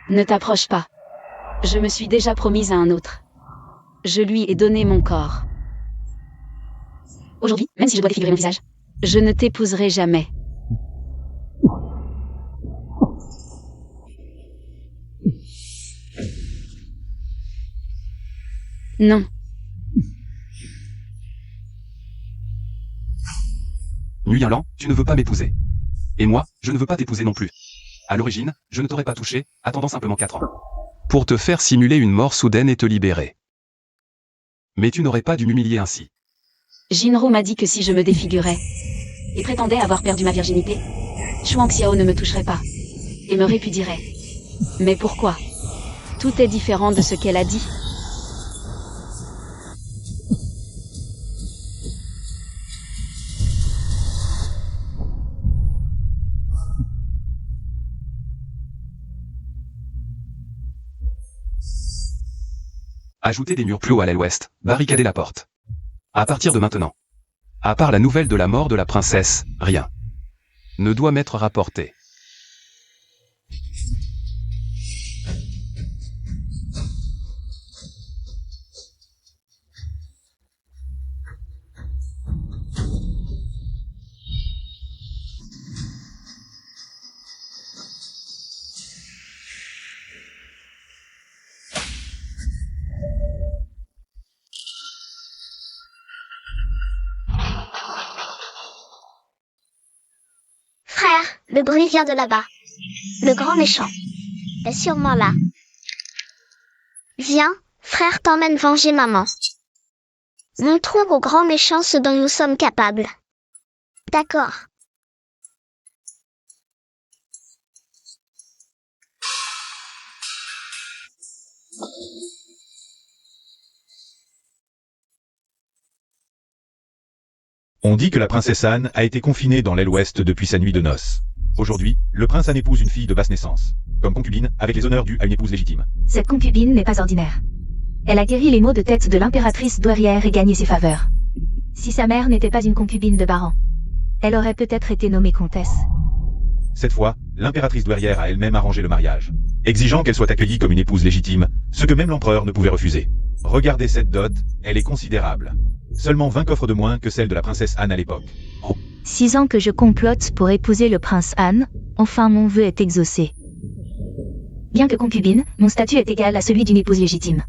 Ne t'approche pas. Je me suis déjà promise à un autre. Je lui ai donné mon corps. Aujourd'hui, même si je dois défigurer mon visage, je ne t'épouserai jamais. Non. Nguyen Lan, tu ne veux pas m'épouser. Et moi, je ne veux pas t'épouser non plus. À l'origine, je ne t'aurais pas touché, attendant simplement 4 ans. Pour te faire simuler une mort soudaine et te libérer. Mais tu n'aurais pas dû m'humilier ainsi. Jinro m'a dit que si je me défigurais, et prétendais avoir perdu ma virginité, Chuang Xiao ne me toucherait pas, et me répudierait. Mais pourquoi? Tout est différent de ce qu'elle a dit. Ajouter des murs plus hauts à l'aile ouest, barricader la porte. À partir de maintenant. À part la nouvelle de la mort de la princesse, rien ne doit m'être rapporté. Frère, le bruit vient de là-bas. Le grand méchant est sûrement là. Viens, frère t'emmène venger maman. Montrons au grand méchant ce dont nous sommes capables. D'accord. On dit que la princesse Anne a été confinée dans l'aile ouest depuis sa nuit de noces. Aujourd'hui, le prince Anne épouse une fille de basse naissance, comme concubine, avec les honneurs dus à une épouse légitime. Cette concubine n'est pas ordinaire. Elle a guéri les maux de tête de l'impératrice douairière et gagné ses faveurs. Si sa mère n'était pas une concubine de Baran, elle aurait peut-être été nommée comtesse. Cette fois, l'impératrice douairière a elle-même arrangé le mariage, exigeant qu'elle soit accueillie comme une épouse légitime, ce que même l'empereur ne pouvait refuser. Regardez cette dot, elle est considérable. Seulement 20 coffres de moins que celle de la princesse Anne à l'époque. 6 ans que je complote pour épouser le prince Anne, enfin mon vœu est exaucé. Bien que concubine, mon statut est égal à celui d'une épouse légitime.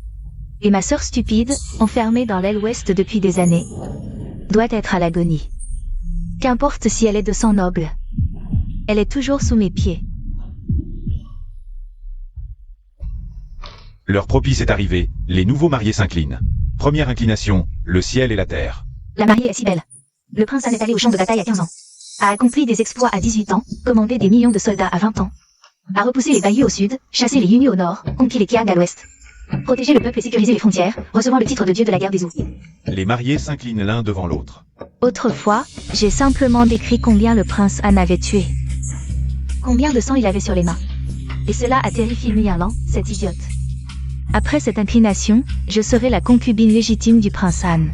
Et ma sœur stupide, enfermée dans l'aile ouest depuis des années, doit être à l'agonie. Qu'importe si elle est de sang noble. Elle est toujours sous mes pieds. L'heure propice est arrivée, les nouveaux mariés s'inclinent. Première inclination, le ciel et la terre. La mariée est si belle. Le prince Anne est allé au champ de bataille à 15 ans. A accompli des exploits à 18 ans, commandé des millions de soldats à 20 ans. A repoussé les Bayu au sud, chassé les Yunyu au nord, conquis les Kiang à l'ouest. Protéger le peuple et sécuriser les frontières, recevant le titre de dieu de la guerre des eaux. Les mariés s'inclinent l'un devant l'autre. Autrefois, j'ai simplement décrit combien le prince Anne avait tué. Combien de sang il avait sur les mains. Et cela a terrifié Nguyen Lan, cette idiote. Après cette inclination, je serai la concubine légitime du prince Anne.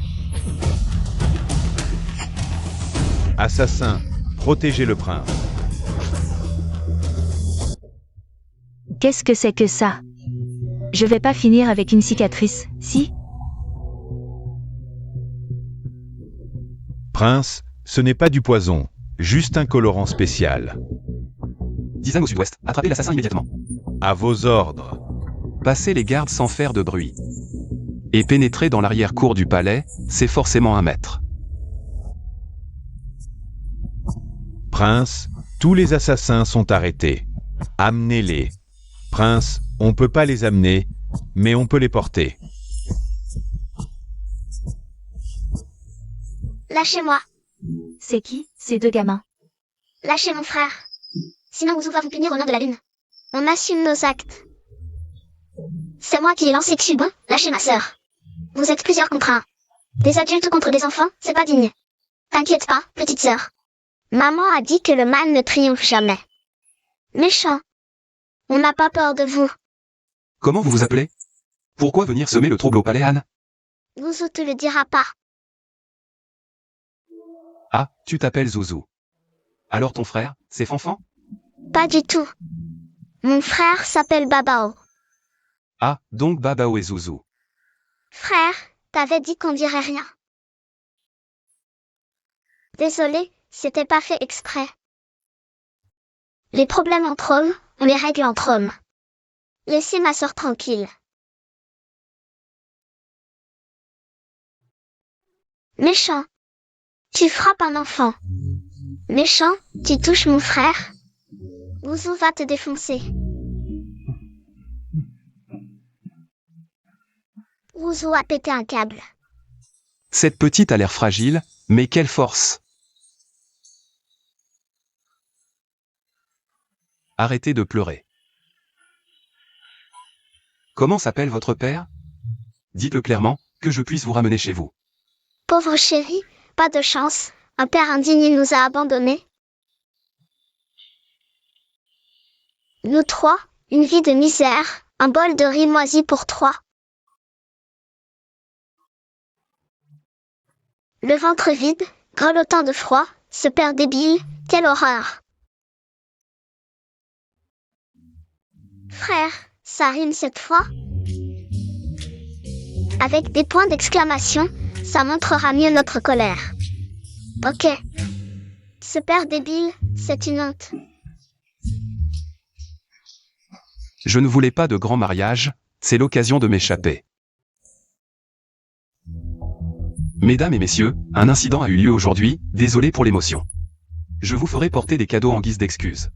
Assassin, protégez le prince. Qu'est-ce que c'est que ça? Je vais pas finir avec une cicatrice, si? Prince, ce n'est pas du poison, juste un colorant spécial. Dizang au sud-ouest, attrapez l'assassin immédiatement. À vos ordres. Passez les gardes sans faire de bruit. Et pénétrer dans l'arrière-cour du palais, c'est forcément un maître. Prince, tous les assassins sont arrêtés. Amenez-les. Prince, on peut pas les amener, mais on peut les porter. Lâchez-moi. C'est qui, ces deux gamins? Lâchez mon frère. Sinon vous va vous punir au nom de la lune. On assume nos actes. C'est moi qui ai lancé dessus, bon? Lâchez ma sœur. Vous êtes plusieurs contre un. Des adultes contre des enfants, c'est pas digne. T'inquiète pas, petite sœur. Maman a dit que le mal ne triomphe jamais. Méchant. On n'a pas peur de vous. Comment vous vous appelez? Pourquoi venir semer le trouble au palais, Anne? Zouzou te le dira pas. Ah, tu t'appelles Zouzou. Alors ton frère, c'est Fanfan? Pas du tout. Mon frère s'appelle Babao. Ah, donc Babao et Zouzou. Frère, t'avais dit qu'on dirait rien. Désolé, c'était pas fait exprès. Les problèmes entre hommes, on les règle entre hommes. Laissez ma sœur tranquille. Méchant. Tu frappes un enfant. Méchant, tu touches mon frère. Ouzou va te défoncer. Ouzou a pété un câble. Cette petite a l'air fragile, mais quelle force! Arrêtez de pleurer. Comment s'appelle votre père? Dites-le clairement, que je puisse vous ramener chez vous. Pauvre chéri, pas de chance. Un père indigne nous a abandonnés. Nous trois, une vie de misère, un bol de riz moisi pour trois. Le ventre vide, grelottant de froid, ce père débile, quelle horreur. Frère, ça rime cette fois? Avec des points d'exclamation, ça montrera mieux notre colère. Ok. Ce père débile, c'est une honte. Je ne voulais pas de grand mariage, c'est l'occasion de m'échapper. Mesdames et messieurs, un incident a eu lieu aujourd'hui, désolé pour l'émotion. Je vous ferai porter des cadeaux en guise d'excuse.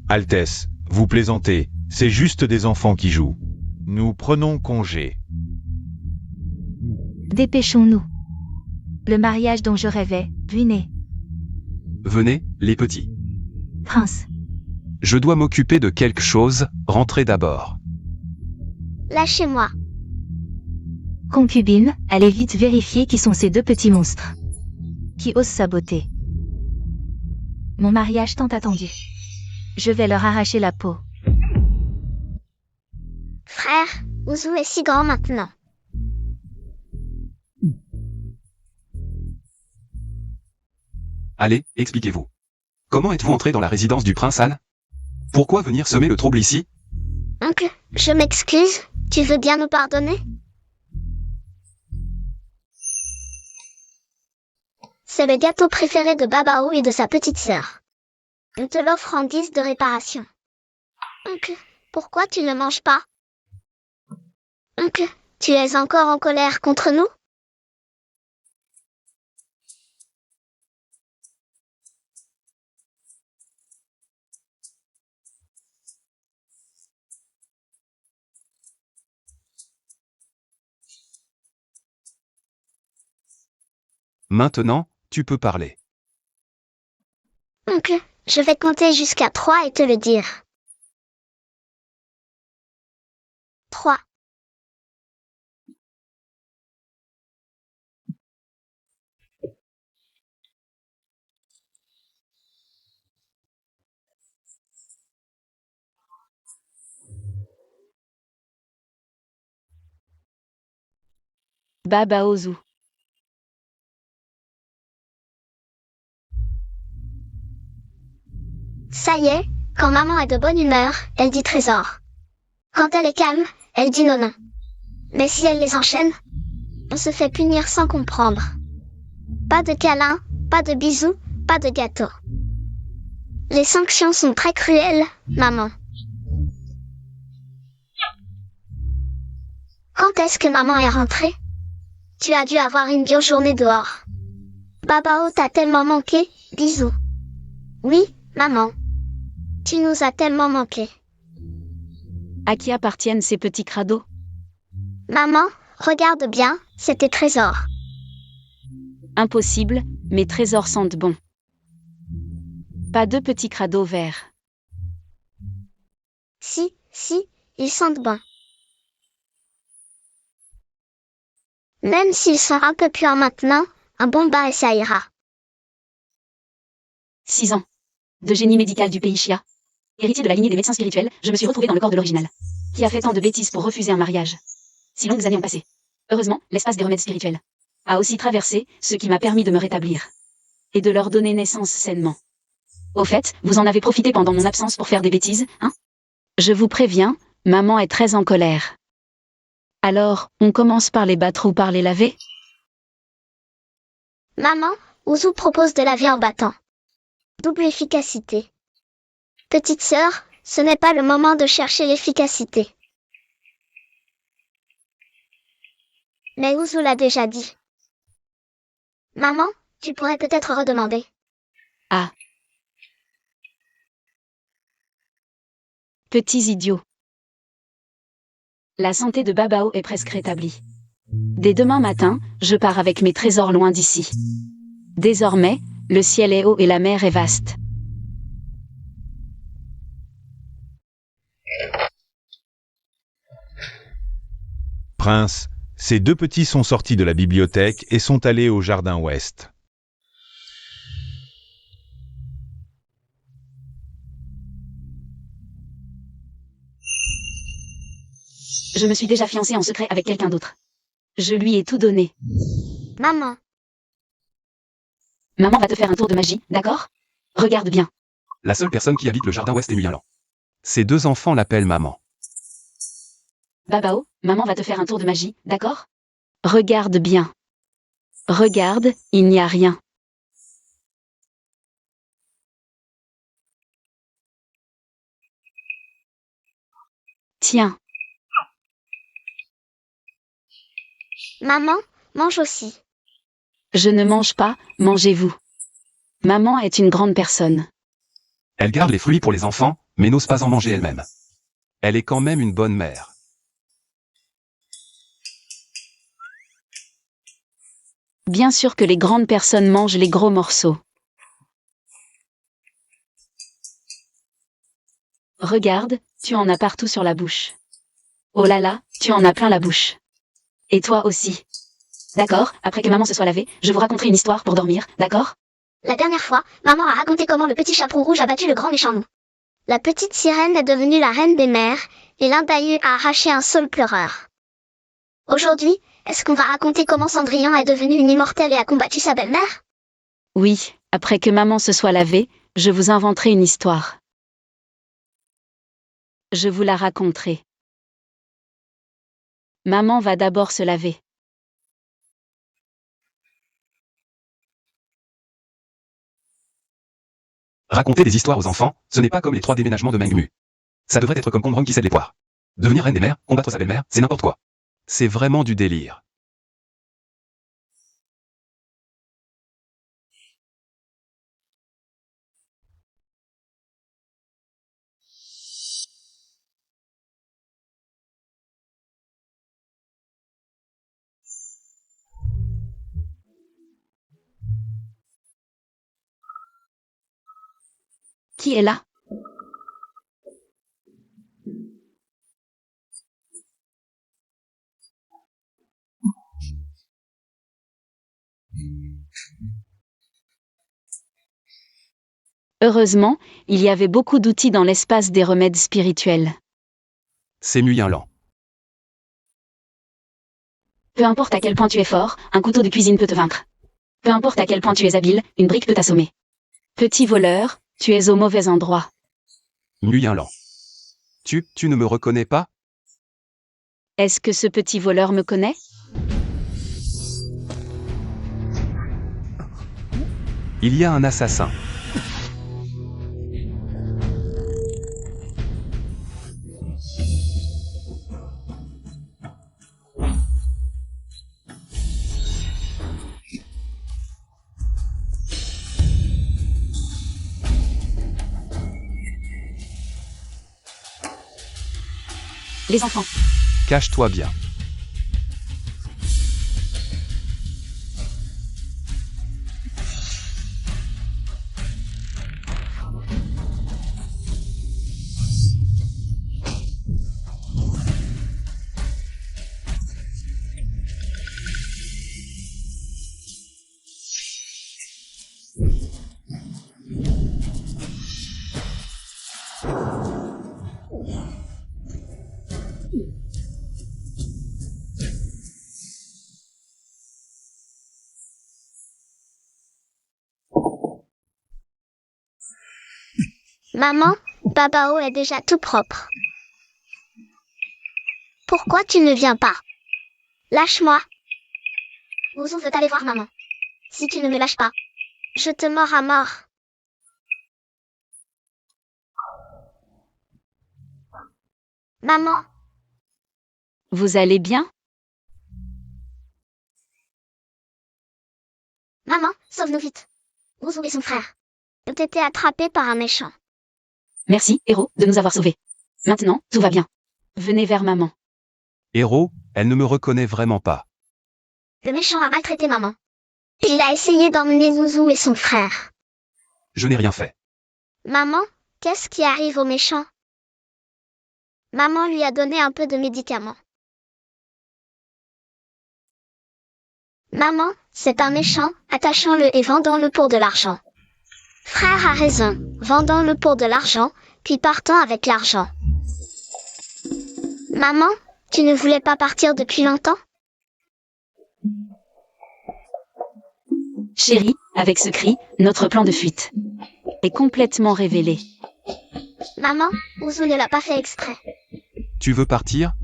Altesse, vous plaisantez, c'est juste des enfants qui jouent. Nous prenons congé. Dépêchons-nous. Le mariage dont je rêvais, venez. Venez, les petits. Prince. Je dois m'occuper de quelque chose, rentrez d'abord. Lâchez-moi. Concubine, allez vite vérifier qui sont ces deux petits monstres. Qui osent saboter. Mon mariage tant attendu. Je vais leur arracher la peau. Frère, Ouzou est si grand maintenant. Allez, expliquez-vous. Comment êtes-vous entré dans la résidence du prince Han? Pourquoi venir semer le trouble ici? Oncle, je m'excuse, tu veux bien nous pardonner? C'est le gâteau préféré de Babao et de sa petite sœur. On te l'offre en guise de réparation. Oncle, pourquoi tu ne manges pas? Oncle, tu es encore en colère contre nous? Maintenant, tu peux parler. Oncle, je vais compter jusqu'à 3 et te le dire. 3. Baba Ouzou. Ça y est, quand maman est de bonne humeur, elle dit trésor. Quand elle est calme, elle dit non. Mais si elle les enchaîne, on se fait punir sans comprendre. Pas de câlin, pas de bisous, pas de gâteau. Les sanctions sont très cruelles, maman. Quand est-ce que maman est rentrée? Tu as dû avoir une dure journée dehors. Babao t'a tellement manqué, bisous. Oui, maman. Tu nous as tellement manqué. À qui appartiennent ces petits crados? Maman, regarde bien, c'est tes trésors. Impossible, mes trésors sentent bon. Pas de petits crados verts. Si, ils sentent bon. Même s'ils sont un peu puants maintenant, un bon bain et ça ira. 6 ans. De génie médical du pays Chia. Héritier de la lignée des médecins spirituels, je me suis retrouvé dans le corps de l'original. Qui a fait tant de bêtises pour refuser un mariage. Si longues années ont passé. Heureusement, l'espace des remèdes spirituels a aussi traversé, ce qui m'a permis de me rétablir. Et de leur donner naissance sainement. Au fait, vous en avez profité pendant mon absence pour faire des bêtises, hein? Je vous préviens, maman est très en colère. Alors, on commence par les battre ou par les laver? Maman, Ouzou propose de laver en battant. Double efficacité. Petite sœur, ce n'est pas le moment de chercher l'efficacité. Mais Ouzou l'a déjà dit. Maman, tu pourrais peut-être redemander. Ah. Petits idiots. La santé de Babao est presque rétablie. Dès demain matin, je pars avec mes trésors loin d'ici. Désormais, le ciel est haut et la mer est vaste. Prince, ces deux petits sont sortis de la bibliothèque et sont allés au jardin ouest. Je me suis déjà fiancée en secret avec quelqu'un d'autre. Je lui ai tout donné. Maman, Maman va te faire un tour de magie, d'accord? Regarde bien. La seule personne qui habite le jardin ouest est Nuyalan. Ses deux enfants l'appellent maman. Babao, maman va te faire un tour de magie, d'accord? Regarde bien. Regarde, il n'y a rien. Tiens, maman, mange aussi. je ne mange pas, mangez-vous. Maman est une grande personne. Elle garde les fruits pour les enfants, mais n'ose pas en manger elle-même. Elle est quand même une bonne mère. Bien sûr que les grandes personnes mangent les gros morceaux. Regarde, tu en as partout sur la bouche. Oh là là, tu en as plein la bouche. Et toi aussi. D'accord, après que maman se soit lavée, je vous raconterai une histoire pour dormir, d'accord? La dernière fois, maman a raconté comment le petit chaperon rouge a battu le grand méchant loup. La petite sirène est devenue la reine des mers, et l'Indaïu a arraché un saule pleureur. Aujourd'hui, est-ce qu'on va raconter comment Cendrillon est devenue une immortelle et a combattu sa belle-mère? Oui, après que maman se soit lavée, je vous inventerai une histoire. Je vous la raconterai. Maman va d'abord se laver. Raconter des histoires aux enfants, ce n'est pas comme les 3 déménagements de Mengmu. Ça devrait être comme Kongrong qui cède les poires. Devenir reine des mers, combattre sa belle-mère, c'est n'importe quoi. C'est vraiment du délire. Qui est là? Heureusement, il y avait beaucoup d'outils dans l'espace des remèdes spirituels. C'est Nuyalan. Peu importe à quel point tu es fort, un couteau de cuisine peut te vaincre. Peu importe à quel point tu es habile, une brique peut t'assommer. Petit voleur, tu es au mauvais endroit. Nuyalan. Tu ne me reconnais pas? Est-ce que ce petit voleur me connaît? Il y a un assassin. Les enfants. Cache-toi bien. Maman, Babao est déjà tout propre. Pourquoi tu ne viens pas? Lâche-moi. Ouzou veut aller voir maman. Si tu ne me lâches pas, je te mords à mort. Maman, Vous allez bien? maman, sauve-nous vite. Ouzou et son frère ont été attrapés par un méchant. Merci, héros, de nous avoir sauvés. Maintenant, tout va bien. Venez vers maman. Héros, elle ne me reconnaît vraiment pas. Le méchant a maltraité maman. Il a essayé d'emmener Zouzou et son frère. Je n'ai rien fait. Maman, qu'est-ce qui arrive au méchant? Maman lui a donné un peu de médicaments. Maman, c'est un méchant, attachons-le et vendons-le pour de l'argent. Frère a raison, vendons-le pour de l'argent, puis partons avec l'argent. Maman, tu ne voulais pas partir depuis longtemps? Chérie, avec ce cri, notre plan de fuite est complètement révélé. Maman, Ouzou ne l'a pas fait exprès. Tu veux partir?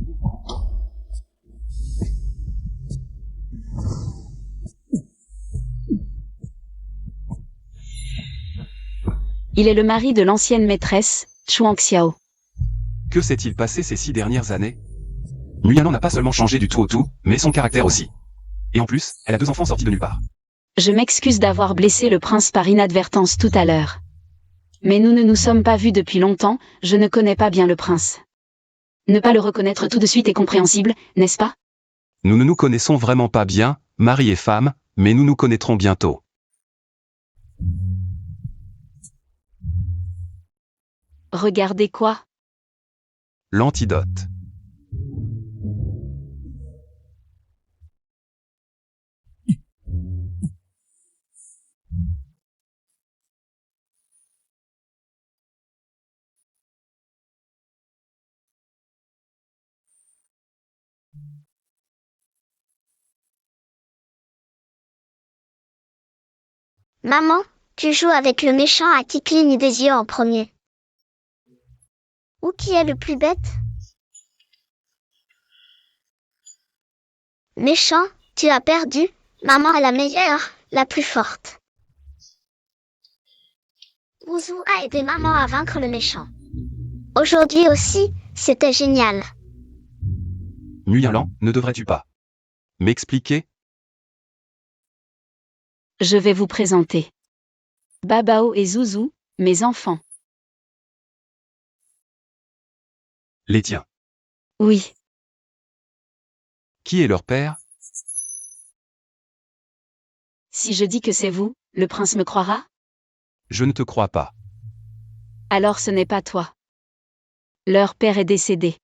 Il est le mari de l'ancienne maîtresse, Chuang Xiao. Que s'est-il passé ces 6 dernières années? Nguyen n'a pas seulement changé du tout au tout, mais son caractère aussi. Et en plus, elle a 2 enfants sortis de nulle part. Je m'excuse d'avoir blessé le prince par inadvertance tout à l'heure. Mais nous ne nous sommes pas vus depuis longtemps, je ne connais pas bien le prince. Ne pas le reconnaître tout de suite est compréhensible, n'est-ce pas? Nous ne nous connaissons vraiment pas bien, mari et femme, mais nous nous connaîtrons bientôt. Regardez quoi? L'antidote. Maman, tu joues avec le méchant à qui cligne des yeux en premier. Ou qui est le plus bête? Méchant, tu as perdu. Maman est la meilleure, la plus forte. Ouzou a aidé maman à vaincre le méchant. Aujourd'hui aussi, c'était génial. Nguyen, ne devrais-tu pas m'expliquer? Je vais vous présenter Babao et Zouzou, mes enfants. Les tiens. Oui, Qui est leur père? si je dis que c'est vous, le prince me croira? Je ne te crois pas. Alors ce n'est pas toi. Leur père est décédé.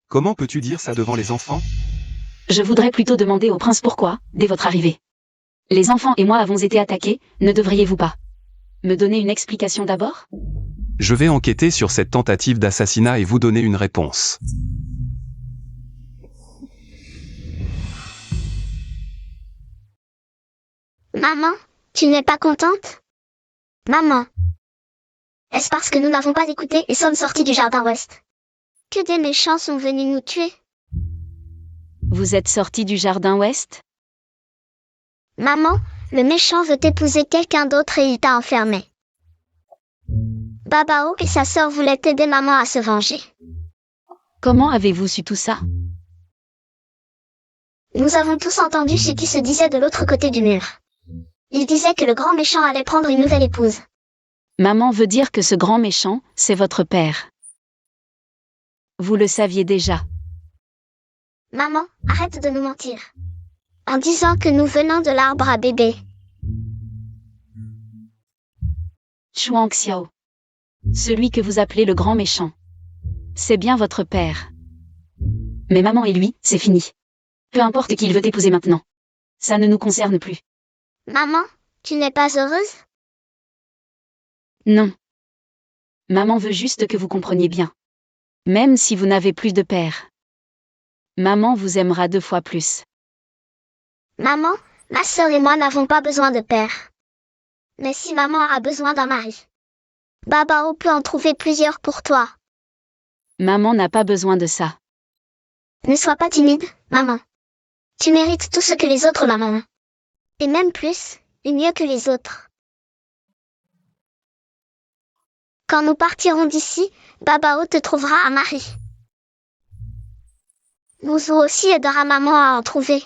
Comment peux-tu dire ça devant les enfants? Je voudrais plutôt demander au prince pourquoi, dès votre arrivée. Les enfants et moi avons été attaqués, ne devriez-vous pas me donner une explication d'abord? Je vais enquêter sur cette tentative d'assassinat et vous donner une réponse. Maman, tu n'es pas contente? Maman. Est-ce parce que nous n'avons pas écouté et sommes sortis du jardin ouest que des méchants sont venus nous tuer? Vous êtes sortis du jardin ouest? Maman, le méchant veut épouser quelqu'un d'autre et il t'a enfermé. Babao et sa sœur voulaient aider maman à se venger. Comment avez-vous su tout ça? Nous avons tous entendu ce qui se disait de l'autre côté du mur. Il disait que le grand méchant allait prendre une nouvelle épouse. Maman veut dire que ce grand méchant, c'est votre père. Vous le saviez déjà. Maman, arrête de nous mentir. En disant que nous venons de l'arbre à bébé. Chuang Xiao. Celui que vous appelez le grand méchant. C'est bien votre père. Mais maman et lui, c'est fini. Peu importe qui il veut épouser maintenant. Ça ne nous concerne plus. Maman, tu n'es pas heureuse? Non. Maman veut juste que vous compreniez bien. Même si vous n'avez plus de père. Maman vous aimera 2 fois plus. Maman, ma sœur et moi n'avons pas besoin de père. Mais si maman a besoin d'un mari, Babao peut en trouver plusieurs pour toi. Maman n'a pas besoin de ça. Ne sois pas timide, maman. Tu mérites tout ce que les autres, maman. Et même plus, et mieux que les autres. Quand nous partirons d'ici, Babao te trouvera un mari. Mouzou aussi aidera maman à en trouver.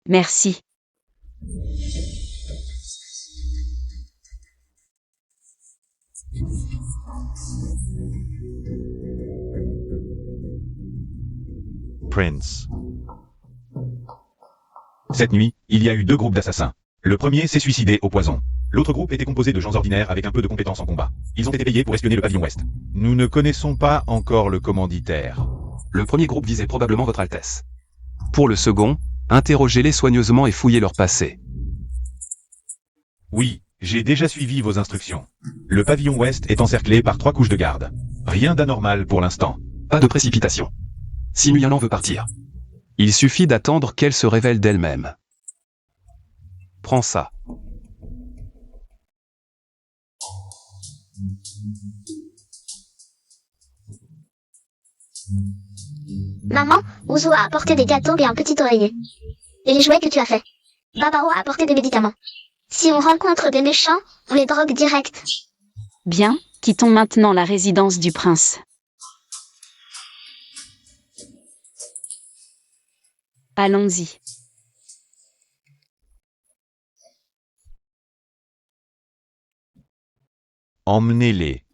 Merci. Prince. Cette nuit, il y a eu 2 groupes d'assassins. Le premier s'est suicidé au poison. L'autre groupe était composé de gens ordinaires avec un peu de compétences en combat. Ils ont été payés pour espionner le pavillon ouest. Nous ne connaissons pas encore le commanditaire. Le premier groupe visait probablement votre Altesse. Pour le second, interrogez-les soigneusement et fouillez leur passé. Oui, j'ai déjà suivi vos instructions. Le pavillon ouest est encerclé par 3 couches de garde. Rien d'anormal pour l'instant. Pas de précipitation. Si Nguyen veut partir, il suffit d'attendre qu'elle se révèle d'elle-même. Prends ça. Maman, Mouzou a apporté des gâteaux et un petit oreiller. Et les jouets que tu as fait. Babao a apporté des médicaments. Si on rencontre des méchants, on les drogue direct. Bien, quittons maintenant la résidence du prince. Allons-y. Emmenez-les.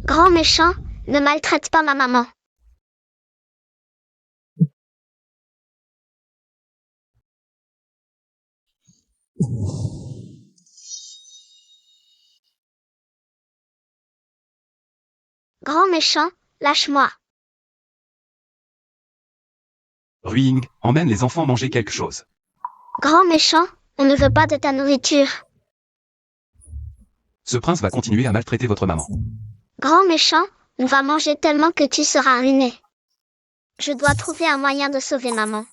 Grand méchant, ne maltraite pas ma maman. Grand méchant, lâche-moi. Ruing, emmène les enfants manger quelque chose. Grand méchant, on ne veut pas de ta nourriture. Ce prince va continuer à maltraiter votre maman. Grand méchant, on va manger tellement que tu seras ruiné. Je dois trouver un moyen de sauver maman.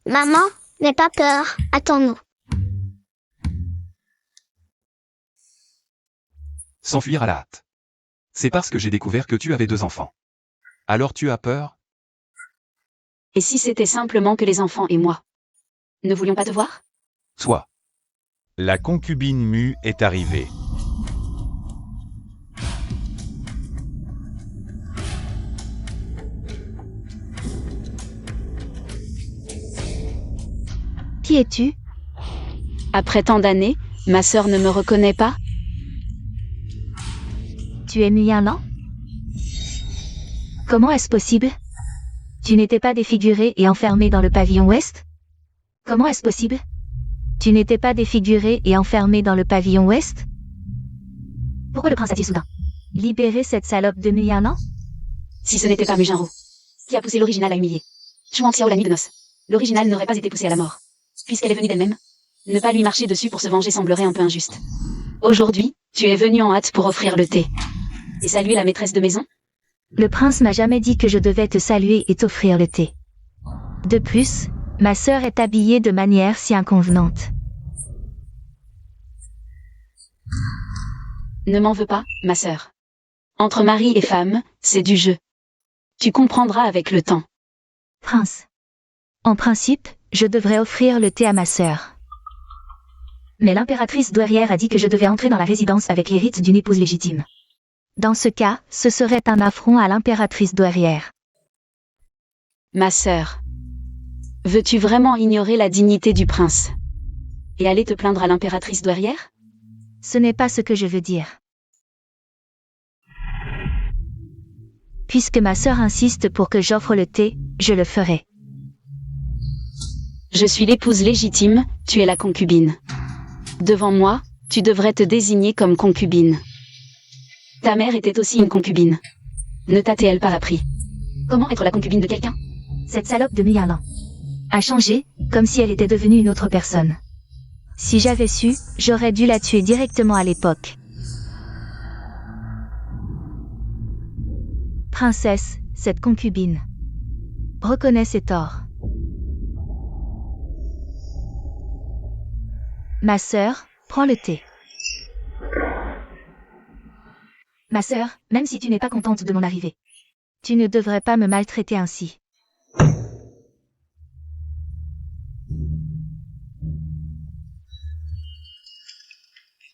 Maman, n'aie pas peur, attends-nous. S'enfuir à la hâte. C'est parce que j'ai découvert que tu avais 2 enfants. Alors tu as peur? Et si c'était simplement que les enfants et moi ne voulions pas te voir? Toi. La concubine Mu est arrivée. Qui es-tu? Après tant d'années, ma sœur ne me reconnaît pas? Tu es Nguyen? Comment est-ce possible? Tu n'étais pas défiguré et enfermé dans le pavillon ouest? Comment est-ce possible? Tu n'étais pas défiguré et enfermé dans le pavillon ouest? Pourquoi le prince a-t-il soudain libéré cette salope de Nguyen? Si ce n'était pas Mujinro, qui a poussé l'original à humilier Chuang Xiao la nuit de noces, l'original n'aurait pas été poussé à la mort, puisqu'elle est venue d'elle-même. Ne pas lui marcher dessus pour se venger semblerait un peu injuste. Aujourd'hui, tu es venu en hâte pour offrir le thé. Et saluer la maîtresse de maison? Le prince m'a jamais dit que je devais te saluer et t'offrir le thé. De plus, ma sœur est habillée de manière si inconvenante. Ne m'en veux pas, ma sœur. Entre mari et femme, c'est du jeu. Tu comprendras avec le temps. Prince. En principe, je devrais offrir le thé à ma sœur. Mais l'impératrice douairière a dit que je devais entrer dans la résidence avec les rites d'une épouse légitime. Dans ce cas, ce serait un affront à l'impératrice douairière. Ma sœur. Veux-tu vraiment ignorer la dignité du prince? Et aller te plaindre à l'impératrice douairière? Ce n'est pas ce que je veux dire. Puisque ma sœur insiste pour que j'offre le thé, je le ferai. Je suis l'épouse légitime, tu es la concubine. Devant moi, tu devrais te désigner comme concubine. Ta mère était aussi une concubine. Ne t'a-t-elle pas appris? Comment être la concubine de quelqu'un? Cette salope de Nguyen a changé, comme si elle était devenue une autre personne. Si j'avais su, j'aurais dû la tuer directement à l'époque. Princesse, cette concubine reconnais ses torts. Ma sœur, prends le thé. Ma sœur, même si tu n'es pas contente de mon arrivée, tu ne devrais pas me maltraiter ainsi.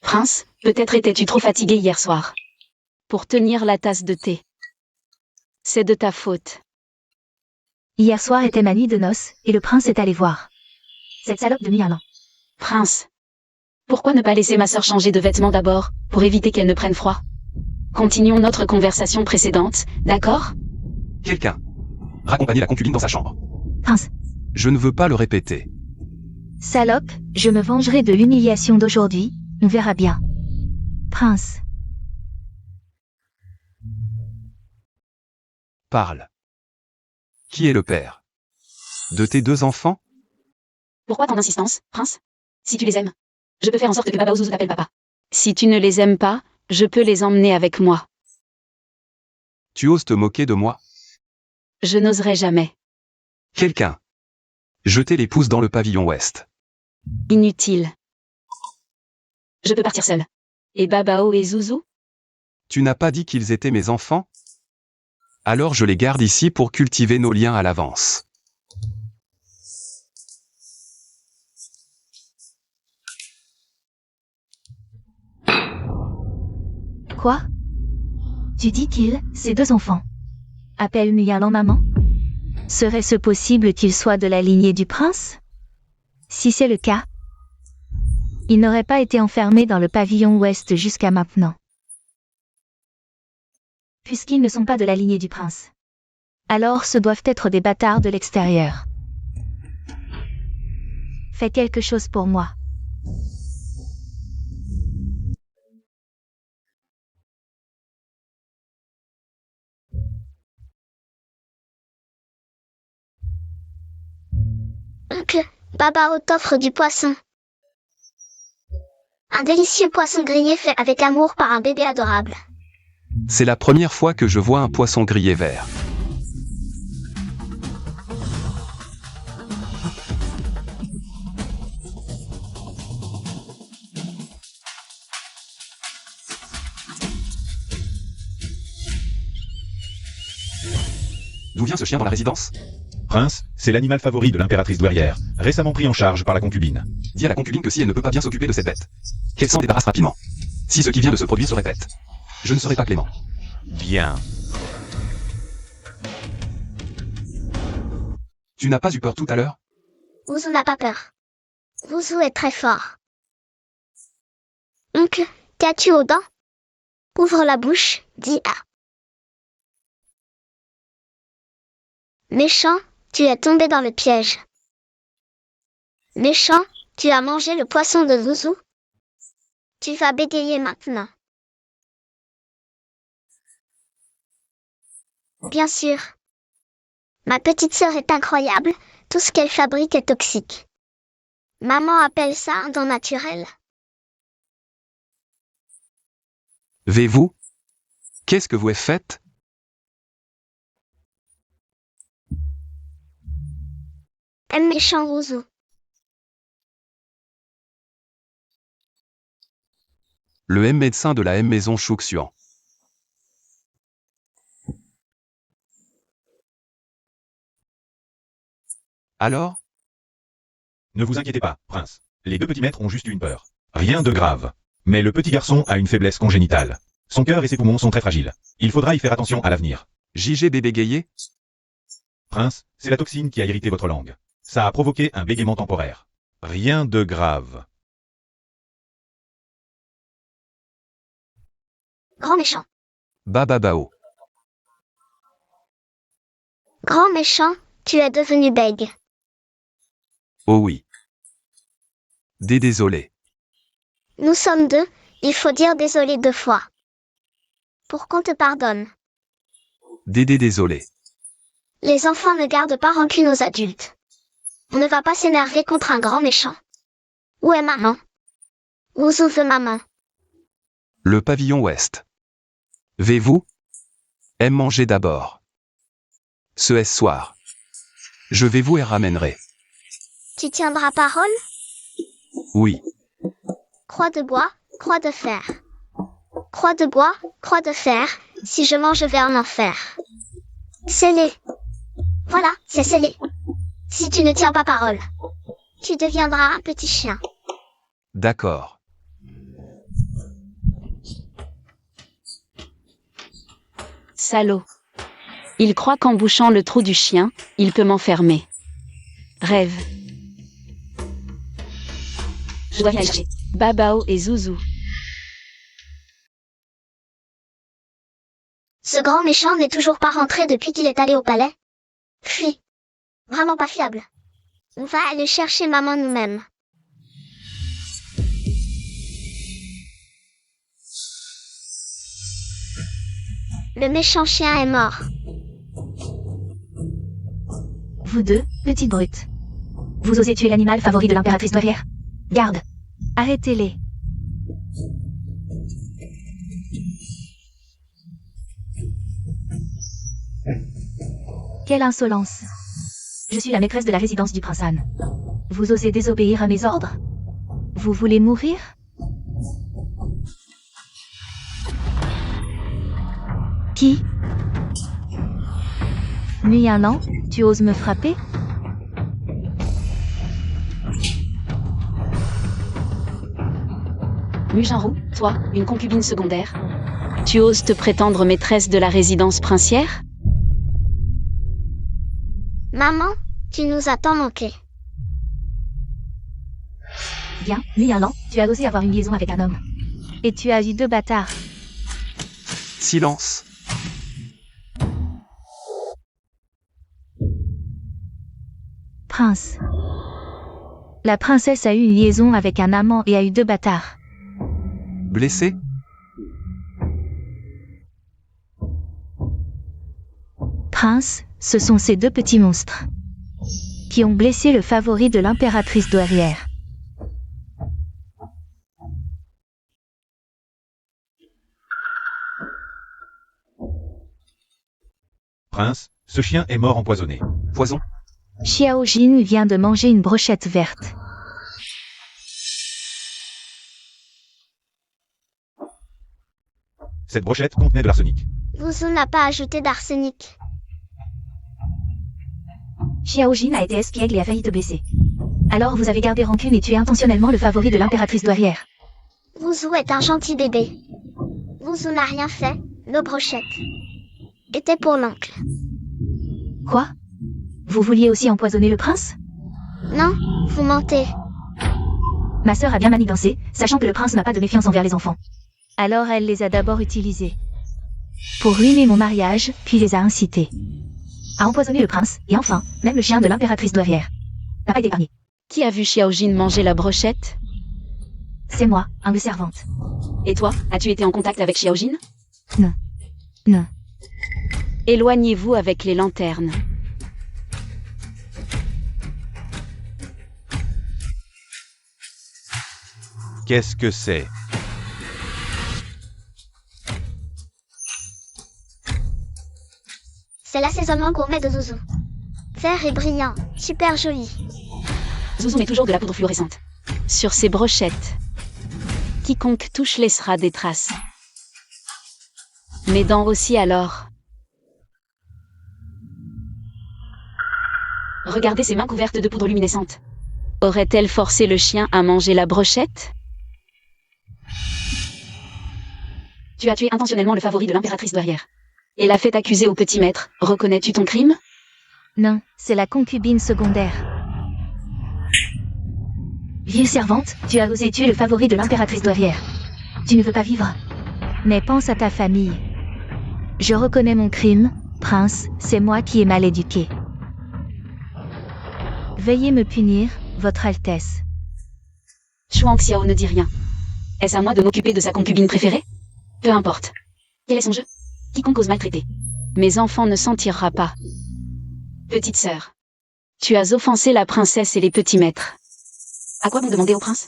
Prince, peut-être étais-tu trop fatigué hier soir pour tenir la tasse de thé. C'est de ta faute. Hier soir était ma nuit de noces, et le prince est allé voir cette salope de Mialan. Prince, pourquoi ne pas laisser ma sœur changer de vêtements d'abord, pour éviter qu'elle ne prenne froid? Continuons notre conversation précédente, d'accord? Quelqu'un. Raccompagnez la concubine dans sa chambre. Prince, Je ne veux pas le répéter. salope, je me vengerai de l'humiliation d'aujourd'hui, on verra bien. Prince, Parle. Qui est le père de tes 2 enfants? Pourquoi tant d'insistance, Prince? Si tu les aimes, je peux faire en sorte que Baba Ozouzou t'appelle papa. Si tu ne les aimes pas, je peux les emmener avec moi. Tu oses te moquer de moi? Je n'oserai jamais. Quelqu'un. Jetez les pouces dans le pavillon ouest. Inutile. Je peux partir seule. Et Babao et Zouzou? Tu n'as pas dit qu'ils étaient mes enfants? Alors je les garde ici pour cultiver nos liens à l'avance. quoi? Tu dis qu'il, ses 2 enfants, appellent Mialan maman? Serait-ce possible qu'il soit de la lignée du prince? Si c'est le cas, il n'aurait pas été enfermé dans le pavillon ouest jusqu'à maintenant. Puisqu'ils ne sont pas de la lignée du prince, alors ce doivent être des bâtards de l'extérieur. Fais quelque chose pour moi. Oncle, Babao t'offre du poisson. Un délicieux poisson grillé fait avec amour par un bébé adorable. C'est la première fois que je vois un poisson grillé vert. D'où vient ce chien dans la résidence? Prince, c'est l'animal favori de l'impératrice douairière, récemment pris en charge par la concubine. Dis à la concubine que si elle ne peut pas bien s'occuper de cette bête, qu'elle s'en débarrasse rapidement. Si ce qui vient de se produire se répète, je ne serai pas clément. Bien. Tu n'as pas eu peur tout à l'heure? Ouzou n'a pas peur. Ouzou est très fort. Oncle, qu'as-tu aux dents? Ouvre la bouche, dis A. Méchant, tu es tombé dans le piège. Méchant, tu as mangé le poisson de Zouzou. Tu vas bégayer maintenant. Bien sûr. Ma petite sœur est incroyable, tout ce qu'elle fabrique est toxique. Maman appelle ça un don naturel. Vais-vous? Qu'est-ce que vous avez fait? Aime méchant Zouzou. Le M médecin de la M maison Chouxian. Alors? Ne vous inquiétez pas, prince. Les 2 petits maîtres ont juste eu une peur. Rien de grave. Mais le petit garçon a une faiblesse congénitale. Son cœur et ses poumons sont très fragiles. Il faudra y faire attention à l'avenir. JG bébé gayé? Prince, c'est la toxine qui a irrité votre langue. Ça a provoqué un bégaiement temporaire. Rien de grave. Grand méchant. Bababao. Grand méchant, tu es devenu bègue. Oh oui. Désolé. Nous sommes 2, il faut dire désolé 2 fois. Pour qu'on te pardonne. Désolé. Les enfants ne gardent pas rancune aux adultes. On ne va pas s'énerver contre un grand méchant. Où est maman? Ouzou veut maman. Le pavillon ouest. Vais-vous? Aime manger d'abord. Ce est soir. Je vais vous et ramènerai. Tu tiendras parole? Oui. Croix de bois, croix de fer. Croix de bois, croix de fer, si je mange, je vais en enfer. Scellé. Voilà, c'est scellé. Si tu ne tiens pas parole, tu deviendras un petit chien. D'accord. Salaud. Il croit qu'en bouchant le trou du chien, il peut m'enfermer. Rêve. Je dois aller chercher Babao et Zouzou. Ce grand méchant n'est toujours pas rentré depuis qu'il est allé au palais. Puis, vraiment pas fiable. On va aller chercher maman nous-mêmes. Le méchant chien est mort. Vous deux, petites brutes. Vous osez tuer l'animal favori de l'impératrice douairière? Garde. Arrêtez-les. Quelle insolence. Je suis la maîtresse de la résidence du prince Anne. Vous osez désobéir à mes ordres? Vous voulez mourir? Qui? Nuit un an, tu oses me frapper? Mujanrou, toi, une concubine secondaire. Tu oses te prétendre maîtresse de la résidence princière? Maman, tu nous as tant manqué. Bien, nuit un an, tu as osé avoir une liaison avec un homme. Et tu as eu 2 bâtards. Silence. Prince. La princesse a eu une liaison avec un amant et a eu 2 bâtards. Blessé? Prince, ce sont ces 2 petits monstres qui ont blessé le favori de l'impératrice douairière. Prince, ce chien est mort empoisonné. Poison? Xiao Jin vient de manger une brochette verte. Cette brochette contenait de l'arsenic. Zouzou n'a pas ajouté d'arsenic. Xiao Jin a été espiègle et a failli te blesser. Alors vous avez gardé rancune et tué intentionnellement le favori de l'impératrice douairière. Zouzou est un gentil bébé. Zouzou n'a rien fait, nos brochettes étaient pour l'oncle. Quoi? Vous vouliez aussi empoisonner le prince? Non, vous mentez. Ma sœur a bien manigancé, sachant que le prince n'a pas de méfiance envers les enfants. Alors elle les a d'abord utilisés pour ruiner mon mariage, puis les a incités à empoisonner le prince, et enfin, même le chien de l'impératrice douairière n'a pas été épargné. Qui a vu Xiaojin manger la brochette? C'est moi, humble servante. Et toi, as-tu été en contact avec Xiaojin? Non. Non. Éloignez-vous avec les lanternes. Qu'est-ce que c'est? C'est l'assaisonnement gourmet de Zouzou. Vert et brillant, super joli. Zouzou met toujours de la poudre fluorescente sur ses brochettes. Quiconque touche laissera des traces. Mes dents aussi alors. Regardez ses mains couvertes de poudre luminescente. Aurait-elle forcé le chien à manger la brochette? Tu as tué intentionnellement le favori de l'impératrice douairière. Et l'a fait accuser au petit maître. Reconnais-tu ton crime? Non, c'est la concubine secondaire. Vieille servante, tu as osé tuer le favori de l'impératrice douairière. Tu ne veux pas vivre. Mais pense à ta famille. Je reconnais mon crime, prince, c'est moi qui ai mal éduqué. Veuillez me punir, votre Altesse. Chuang Xiao ne dit rien. Est-ce à moi de m'occuper de sa concubine préférée? Peu importe. Quel est son jeu? Quiconque ose maltraiter mes enfants ne s'en tirera pas. Petite sœur, tu as offensé la princesse et les petits maîtres. À quoi bon demander au prince?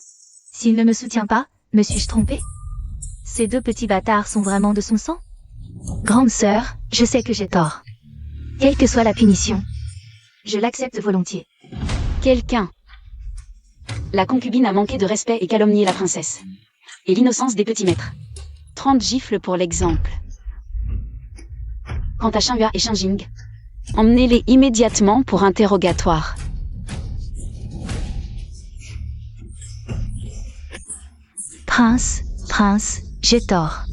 S'il ne me soutient pas, me suis-je trompée? Ces 2 petits bâtards sont vraiment de son sang? Grande sœur, je sais que j'ai tort. Quelle que soit la punition, je l'accepte volontiers. Quelqu'un La concubine a manqué de respect et calomnié la princesse. Et l'innocence des petits maîtres. 30 gifles pour l'exemple. Quant à Xinhua et Xinjing, emmenez-les immédiatement pour interrogatoire. Prince, j'ai tort.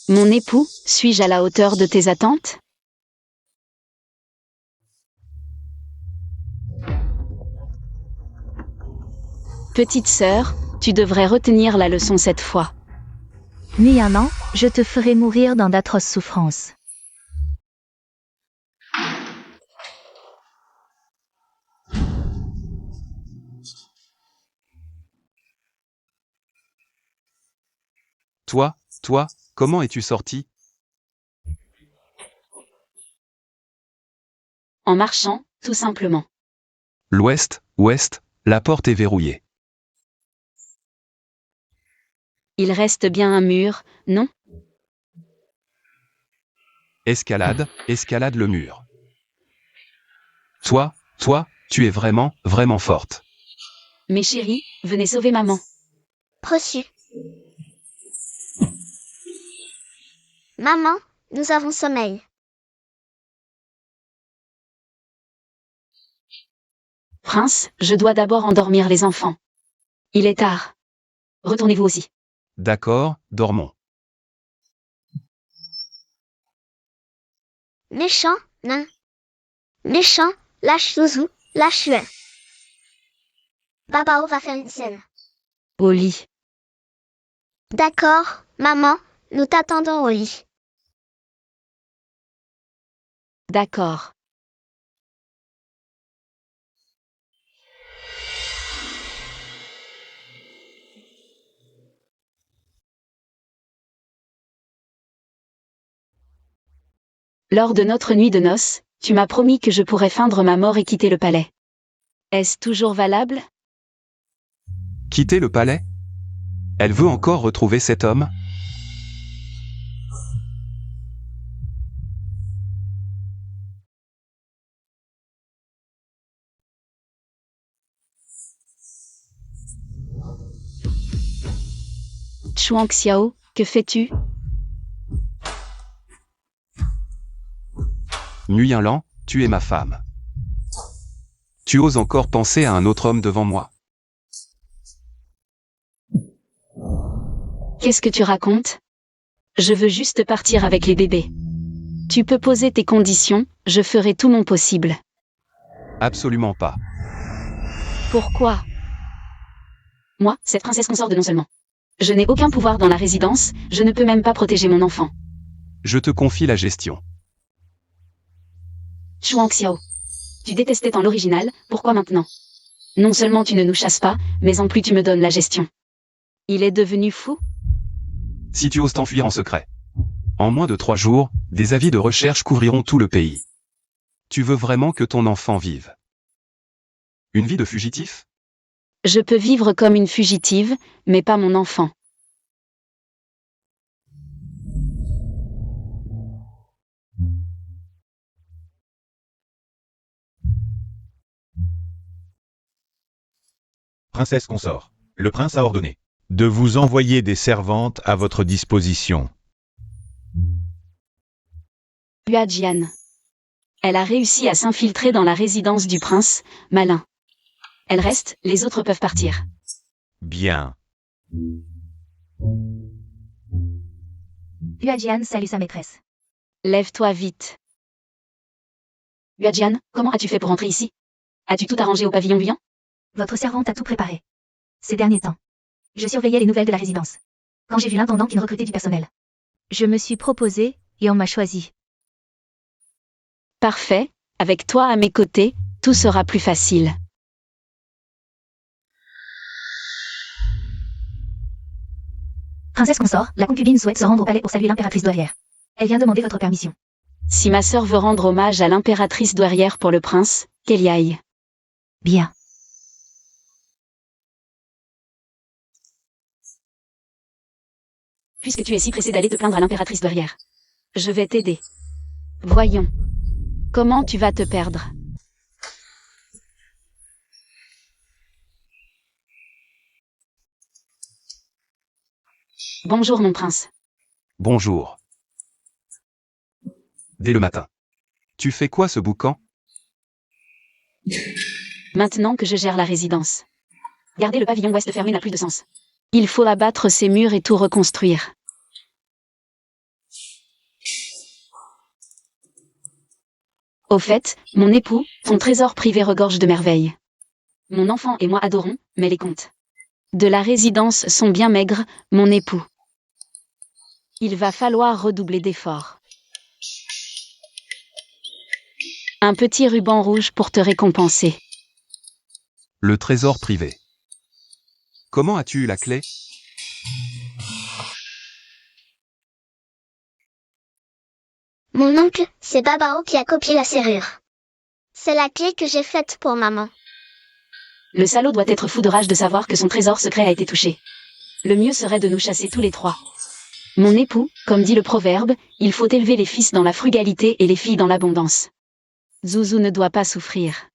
Mon époux, suis-je à la hauteur de tes attentes? Petite sœur, tu devrais retenir la leçon cette fois. Ni un an, je te ferai mourir dans d'atroces souffrances. Toi, comment es-tu sorti? En marchant, tout simplement. Ouest, la porte est verrouillée. Il reste bien un mur, non? Escalade le mur. Toi, tu es vraiment forte. Mes chéris, venez sauver maman. Reçu. Maman, nous avons sommeil. Prince, je dois d'abord endormir les enfants. Il est tard. Retournez-vous aussi. D'accord, dormons. Méchant, nain. Méchant, lâche Zouzou, lâche Yuan. Babao va faire une scène. Au lit. D'accord, maman, nous t'attendons au lit. D'accord. Lors de notre nuit de noces, tu m'as promis que je pourrais feindre ma mort et quitter le palais. Est-ce toujours valable? Quitter le palais? Elle veut encore retrouver cet homme? Chuang Xiao, que fais-tu? Nguyen Lan, tu es ma femme. Tu oses encore penser à un autre homme devant moi? Qu'est-ce que tu racontes? Je veux juste partir avec les bébés. Tu peux poser tes conditions, je ferai tout mon possible. Absolument pas. Pourquoi? Moi, cette princesse consort de non seulement. Je n'ai aucun pouvoir dans la résidence, je ne peux même pas protéger mon enfant. Je te confie la gestion. Chuang Xiao. Tu détestais tant l'original, pourquoi maintenant? Non seulement tu ne nous chasses pas, mais en plus tu me donnes la gestion. Il est devenu fou? Si tu oses t'enfuir en secret. En moins de 3 jours, des avis de recherche couvriront tout le pays. Tu veux vraiment que ton enfant vive? Une vie de fugitif? Je peux vivre comme une fugitive, mais pas mon enfant. Princesse consort. Le prince a ordonné de vous envoyer des servantes à votre disposition. Hua Jian. Elle a réussi à s'infiltrer dans la résidence du prince, malin. Elle reste, les autres peuvent partir. Bien. Hua Jian salue sa maîtresse. Lève-toi vite. Hua Jian, comment as-tu fait pour entrer ici? As-tu tout arrangé au pavillon Guyan? Votre servante a tout préparé. Ces derniers temps, je surveillais les nouvelles de la résidence. Quand j'ai vu l'intendant qui recrutait du personnel, je me suis proposé, et on m'a choisi. Parfait, avec toi à mes côtés, tout sera plus facile. Princesse consort, la concubine souhaite se rendre au palais pour saluer l'impératrice douairière. Elle vient demander votre permission. Si ma sœur veut rendre hommage à l'impératrice douairière pour le prince, qu'elle y aille. Bien. Puisque tu es si pressé d'aller te plaindre à l'impératrice douairière, je vais t'aider. Voyons. Comment tu vas te perdre? Bonjour mon prince. Bonjour. Dès le matin. Tu fais quoi ce boucan? Maintenant que je gère la résidence. Garder le pavillon ouest fermé n'a plus de sens. Il faut abattre ces murs et tout reconstruire. Au fait, mon époux, ton trésor privé regorge de merveilles. Mon enfant et moi adorons, mais les comptes de la résidence sont bien maigres, mon époux. Il va falloir redoubler d'efforts. Un petit ruban rouge pour te récompenser. Le trésor privé. Comment as-tu eu la clé? Mon oncle, c'est Babao qui a copié la serrure. C'est la clé que j'ai faite pour maman. Le salaud doit être fou de rage de savoir que son trésor secret a été touché. Le mieux serait de nous chasser tous les trois. Mon époux, comme dit le proverbe, il faut élever les fils dans la frugalité et les filles dans l'abondance. Zouzou ne doit pas souffrir.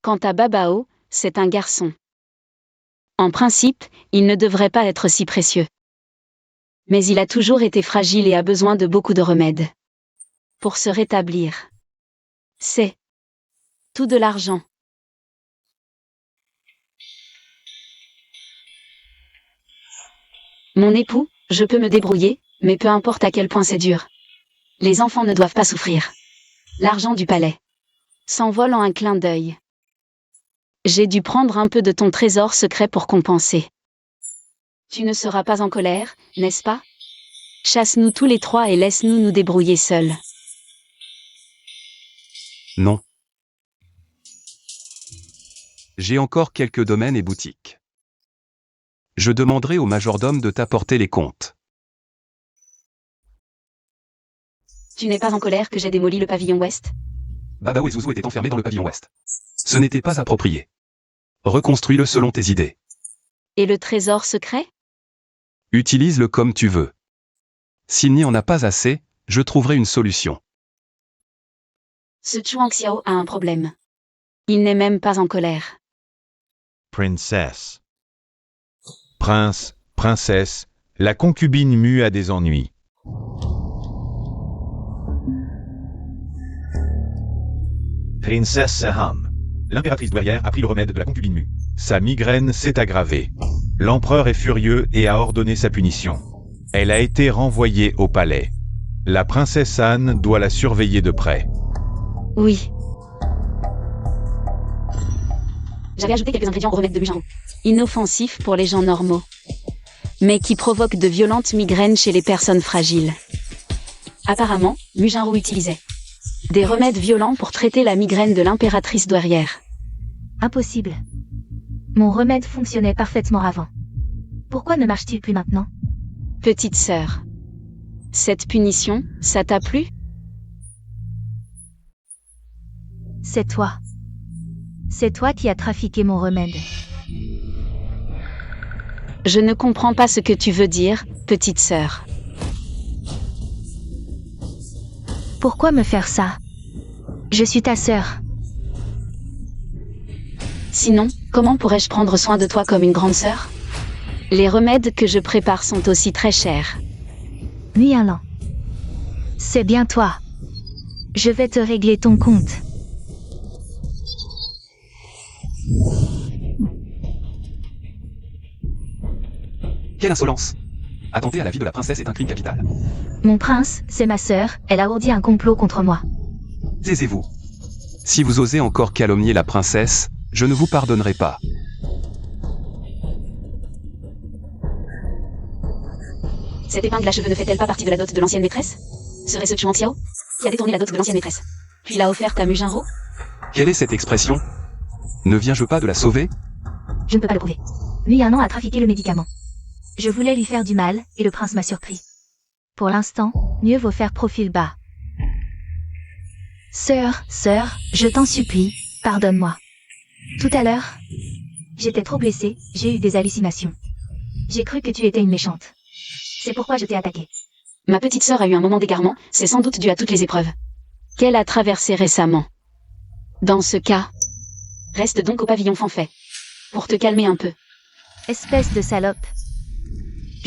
Quant à Babao, c'est un garçon. En principe, il ne devrait pas être si précieux. Mais il a toujours été fragile et a besoin de beaucoup de remèdes. Pour se rétablir. C'est tout de l'argent. Mon époux, je peux me débrouiller, mais peu importe à quel point c'est dur. Les enfants ne doivent pas souffrir. L'argent du palais s'envole en un clin d'œil. J'ai dû prendre un peu de ton trésor secret pour compenser. Tu ne seras pas en colère, n'est-ce pas? Chasse-nous tous les trois et laisse-nous nous débrouiller seuls. Non. J'ai encore quelques domaines et boutiques. Je demanderai au majordome de t'apporter les comptes. Tu n'es pas en colère que j'ai démoli le pavillon ouest? Babao et Zouzou étaient enfermés dans le pavillon ouest. Ce n'était pas approprié. Reconstruis-le selon tes idées. Et le trésor secret? Utilise-le comme tu veux. S'il n'y en a pas assez, je trouverai une solution. Ce Chuang Xiao a un problème. Il n'est même pas en colère. Princess. Prince, princesse, la concubine mue a des ennuis. Princesse Seham. L'impératrice douairière a pris le remède de la concubine mue. Sa migraine s'est aggravée. L'empereur est furieux et a ordonné sa punition. Elle a été renvoyée au palais. La princesse Anne doit la surveiller de près. Oui. J'avais ajouté quelques ingrédients au remède de Mujinro. Inoffensifs pour les gens normaux. Mais qui provoquent de violentes migraines chez les personnes fragiles. Apparemment, Mujinro utilisait des remèdes violents pour traiter la migraine de l'impératrice douairière. Impossible. Mon remède fonctionnait parfaitement avant. Pourquoi ne marche-t-il plus maintenant? Petite sœur. Cette punition, ça t'a plu? C'est toi. C'est toi qui as trafiqué mon remède. Je ne comprends pas ce que tu veux dire, petite sœur. Pourquoi me faire ça? Je suis ta sœur. Sinon, comment pourrais-je prendre soin de toi comme une grande sœur? Les remèdes que je prépare sont aussi très chers. Nuyalan. C'est bien toi. Je vais te régler ton compte. Quelle insolence! Attenter à la vie de la princesse est un crime capital. Mon prince, c'est ma sœur, elle a ourdi un complot contre moi. Taisez-vous. Si vous osez encore calomnier la princesse, je ne vous pardonnerai pas. Cette épingle à cheveux ne fait-elle pas partie de la dot de l'ancienne maîtresse? Serait-ce Chuang Xiao qui a détourné la dot de l'ancienne maîtresse, puis l'a offerte à Mujinro? Quelle est cette expression? Ne viens-je pas de la sauver? Je ne peux pas le prouver. Nuyalan a trafiqué le médicament. Je voulais lui faire du mal, et le prince m'a surpris. Pour l'instant, mieux vaut faire profil bas. Sœur, je t'en supplie, pardonne-moi. Tout à l'heure, j'étais trop blessée, j'ai eu des hallucinations. J'ai cru que tu étais une méchante. C'est pourquoi je t'ai attaqué. Ma petite sœur a eu un moment d'égarement, c'est sans doute dû à toutes les épreuves qu'elle a traversées récemment. Dans ce cas, reste donc au pavillon Fanfait, pour te calmer un peu. Espèce de salope.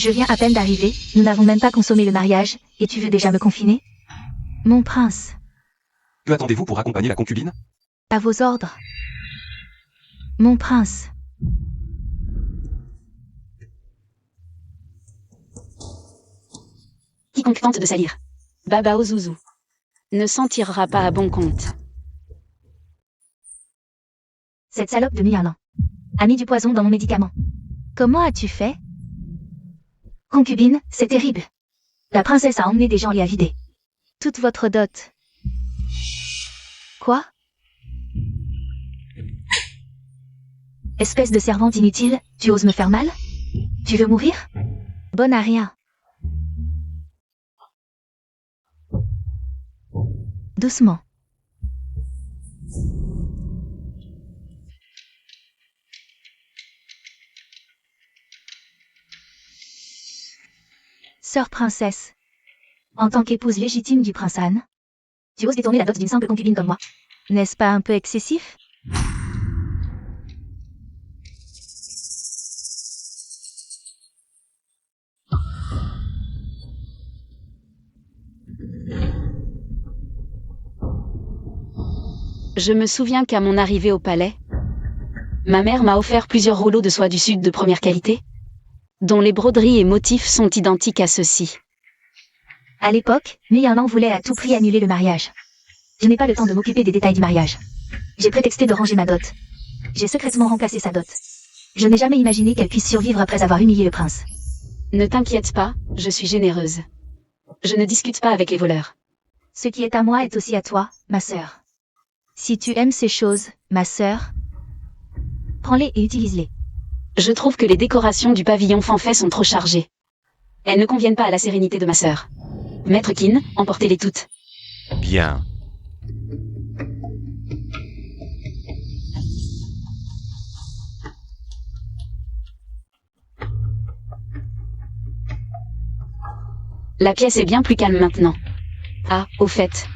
Je viens à peine d'arriver, nous n'avons même pas consommé le mariage, et tu veux déjà me confiner? Mon prince, Que attendez-vous pour accompagner la concubine? à vos ordres. Mon prince, Quiconque tente de salir Baba Ozouzou ne s'en tirera pas à bon compte. cette salope de Mialan a mis du poison dans mon médicament. Comment as-tu fait? Concubine, c'est terrible. La princesse a emmené des gens et a vidé toute votre dot. Quoi? Espèce de servante inutile, tu oses me faire mal? Tu veux mourir? Bonne à rien. Doucement. Sœur princesse, en tant qu'épouse légitime du prince Han, tu oses détourner la dot d'une simple concubine comme moi. N'est-ce pas un peu excessif? Je me souviens qu'à mon arrivée au palais, ma mère m'a offert plusieurs rouleaux de soie du sud de première qualité, dont les broderies et motifs sont identiques à ceux-ci. À l'époque, Mialan voulait à tout prix annuler le mariage. Je n'ai pas le temps de m'occuper des détails du mariage. J'ai prétexté de ranger ma dot. J'ai secrètement remplacé sa dot. Je n'ai jamais imaginé qu'elle puisse survivre après avoir humilié le prince. Ne t'inquiète pas, je suis généreuse. Je ne discute pas avec les voleurs. Ce qui est à moi est aussi à toi, ma sœur. Si tu aimes ces choses, ma sœur, prends-les et utilise-les. Je trouve que les décorations du pavillon fanfait sont trop chargées. Elles ne conviennent pas à la sérénité de ma sœur. Maître Kin, emportez-les toutes. Bien. La pièce est bien plus calme maintenant. Ah, au fait,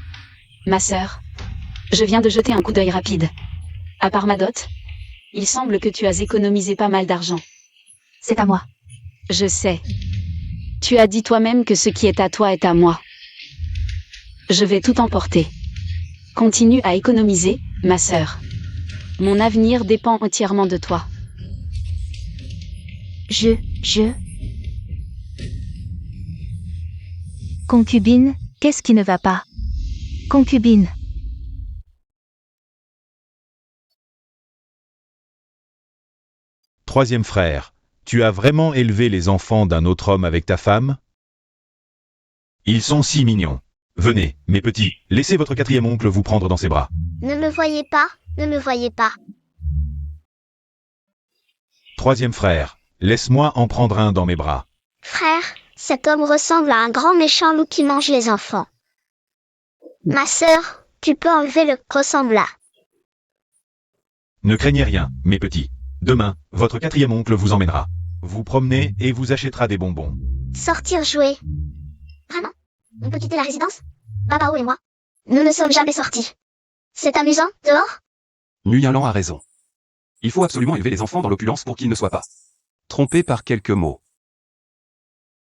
ma sœur, je viens de jeter un coup d'œil rapide. À part ma dot, il semble que tu as économisé pas mal d'argent. C'est à moi. Je sais. Tu as dit toi-même que ce qui est à toi est à moi. Je vais tout emporter. Continue à économiser, ma sœur. Mon avenir dépend entièrement de toi. Concubine, qu'est-ce qui ne va pas? Concubine. Troisième frère, tu as vraiment élevé les enfants d'un autre homme avec ta femme? Ils sont si mignons. Venez, mes petits, laissez votre quatrième oncle vous prendre dans ses bras. Ne me voyez pas, ne me voyez pas. Troisième frère, laisse-moi en prendre un dans mes bras. Frère, cet homme ressemble à un grand méchant loup qui mange les enfants. Ma sœur, tu peux enlever le ressemble-là. Ne craignez rien, mes petits. Demain, votre quatrième oncle vous emmènera. Vous promenez et vous achètera des bonbons. Sortir jouer. Vraiment? On peut quitter la résidence? Babao et moi. Nous ne sommes jamais sortis. C'est amusant, dehors? Nguyen a raison. Il faut absolument élever les enfants dans l'opulence pour qu'ils ne soient pas trompés par quelques mots.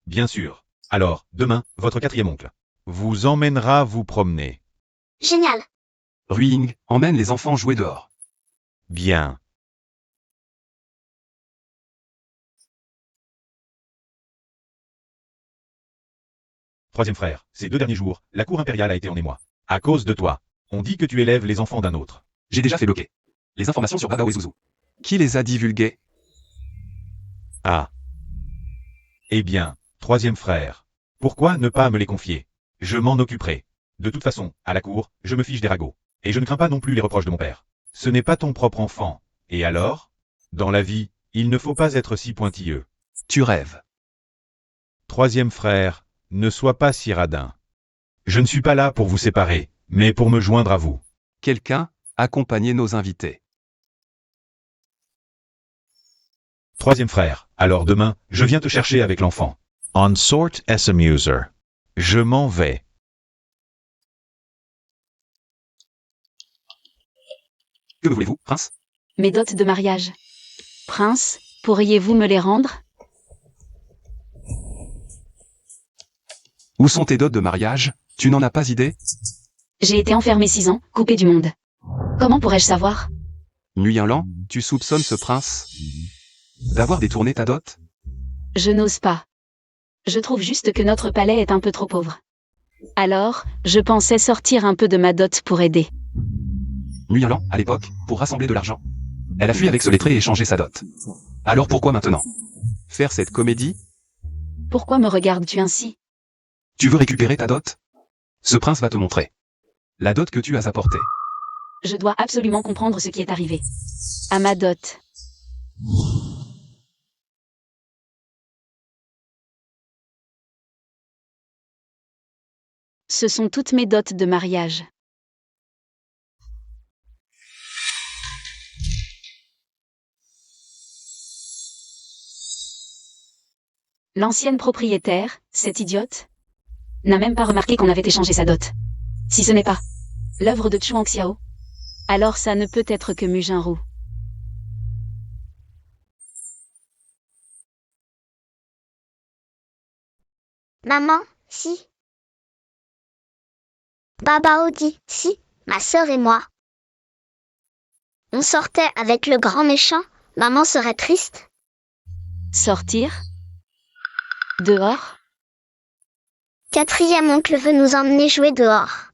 Bien sûr. Alors, demain, votre quatrième oncle vous emmènera vous promener. Génial. Ruing, emmène les enfants jouer dehors. Bien. Troisième frère, ces 2 derniers jours, la cour impériale a été en émoi. À cause de toi. On dit que tu élèves les enfants d'un autre. J'ai déjà fait bloquer les informations sur Baba Ozouzou. Qui les a divulguées? Ah. Eh bien, troisième frère. Pourquoi ne pas me les confier? Je m'en occuperai. De toute façon, à la cour, je me fiche des ragots. Et je ne crains pas non plus les reproches de mon père. Ce n'est pas ton propre enfant. Et alors? Dans la vie, il ne faut pas être si pointilleux. Tu rêves. Troisième frère, ne sois pas si radin. Je ne suis pas là pour vous séparer, mais pour me joindre à vous. Quelqu'un, accompagnez nos invités. Troisième frère, alors demain, je viens te chercher avec l'enfant. On sort as amuser. Je m'en vais. Que voulez-vous, prince? Mes dots de mariage. Prince, pourriez-vous me les rendre? Où sont tes dots de mariage? Tu n'en as pas idée? J'ai été enfermée 6 ans, coupée du monde. Comment pourrais-je savoir? Nguyen Lan, tu soupçonnes ce prince d'avoir détourné ta dot? Je n'ose pas. Je trouve juste que notre palais est un peu trop pauvre. Alors, je pensais sortir un peu de ma dot pour aider. Nguyen Lan, à l'époque, pour rassembler de l'argent, elle a fui avec ce lettré et échangé sa dot. Alors pourquoi maintenant faire cette comédie? Pourquoi me regardes-tu ainsi? Tu veux récupérer ta dot? Ce prince va te montrer la dot que tu as apportée. Je dois absolument comprendre ce qui est arrivé. À ma dot. Ce sont toutes mes dots de mariage. L'ancienne propriétaire, cette idiote, n'a même pas remarqué qu'on avait échangé sa dot. Si ce n'est pas l'œuvre de Chuang Xiao, alors ça ne peut être que Mu Jinru. Maman, si. Baba Odi, si, ma sœur et moi. On sortait avec le grand méchant, maman serait triste. Sortir? Dehors? Quatrième oncle veut nous emmener jouer dehors.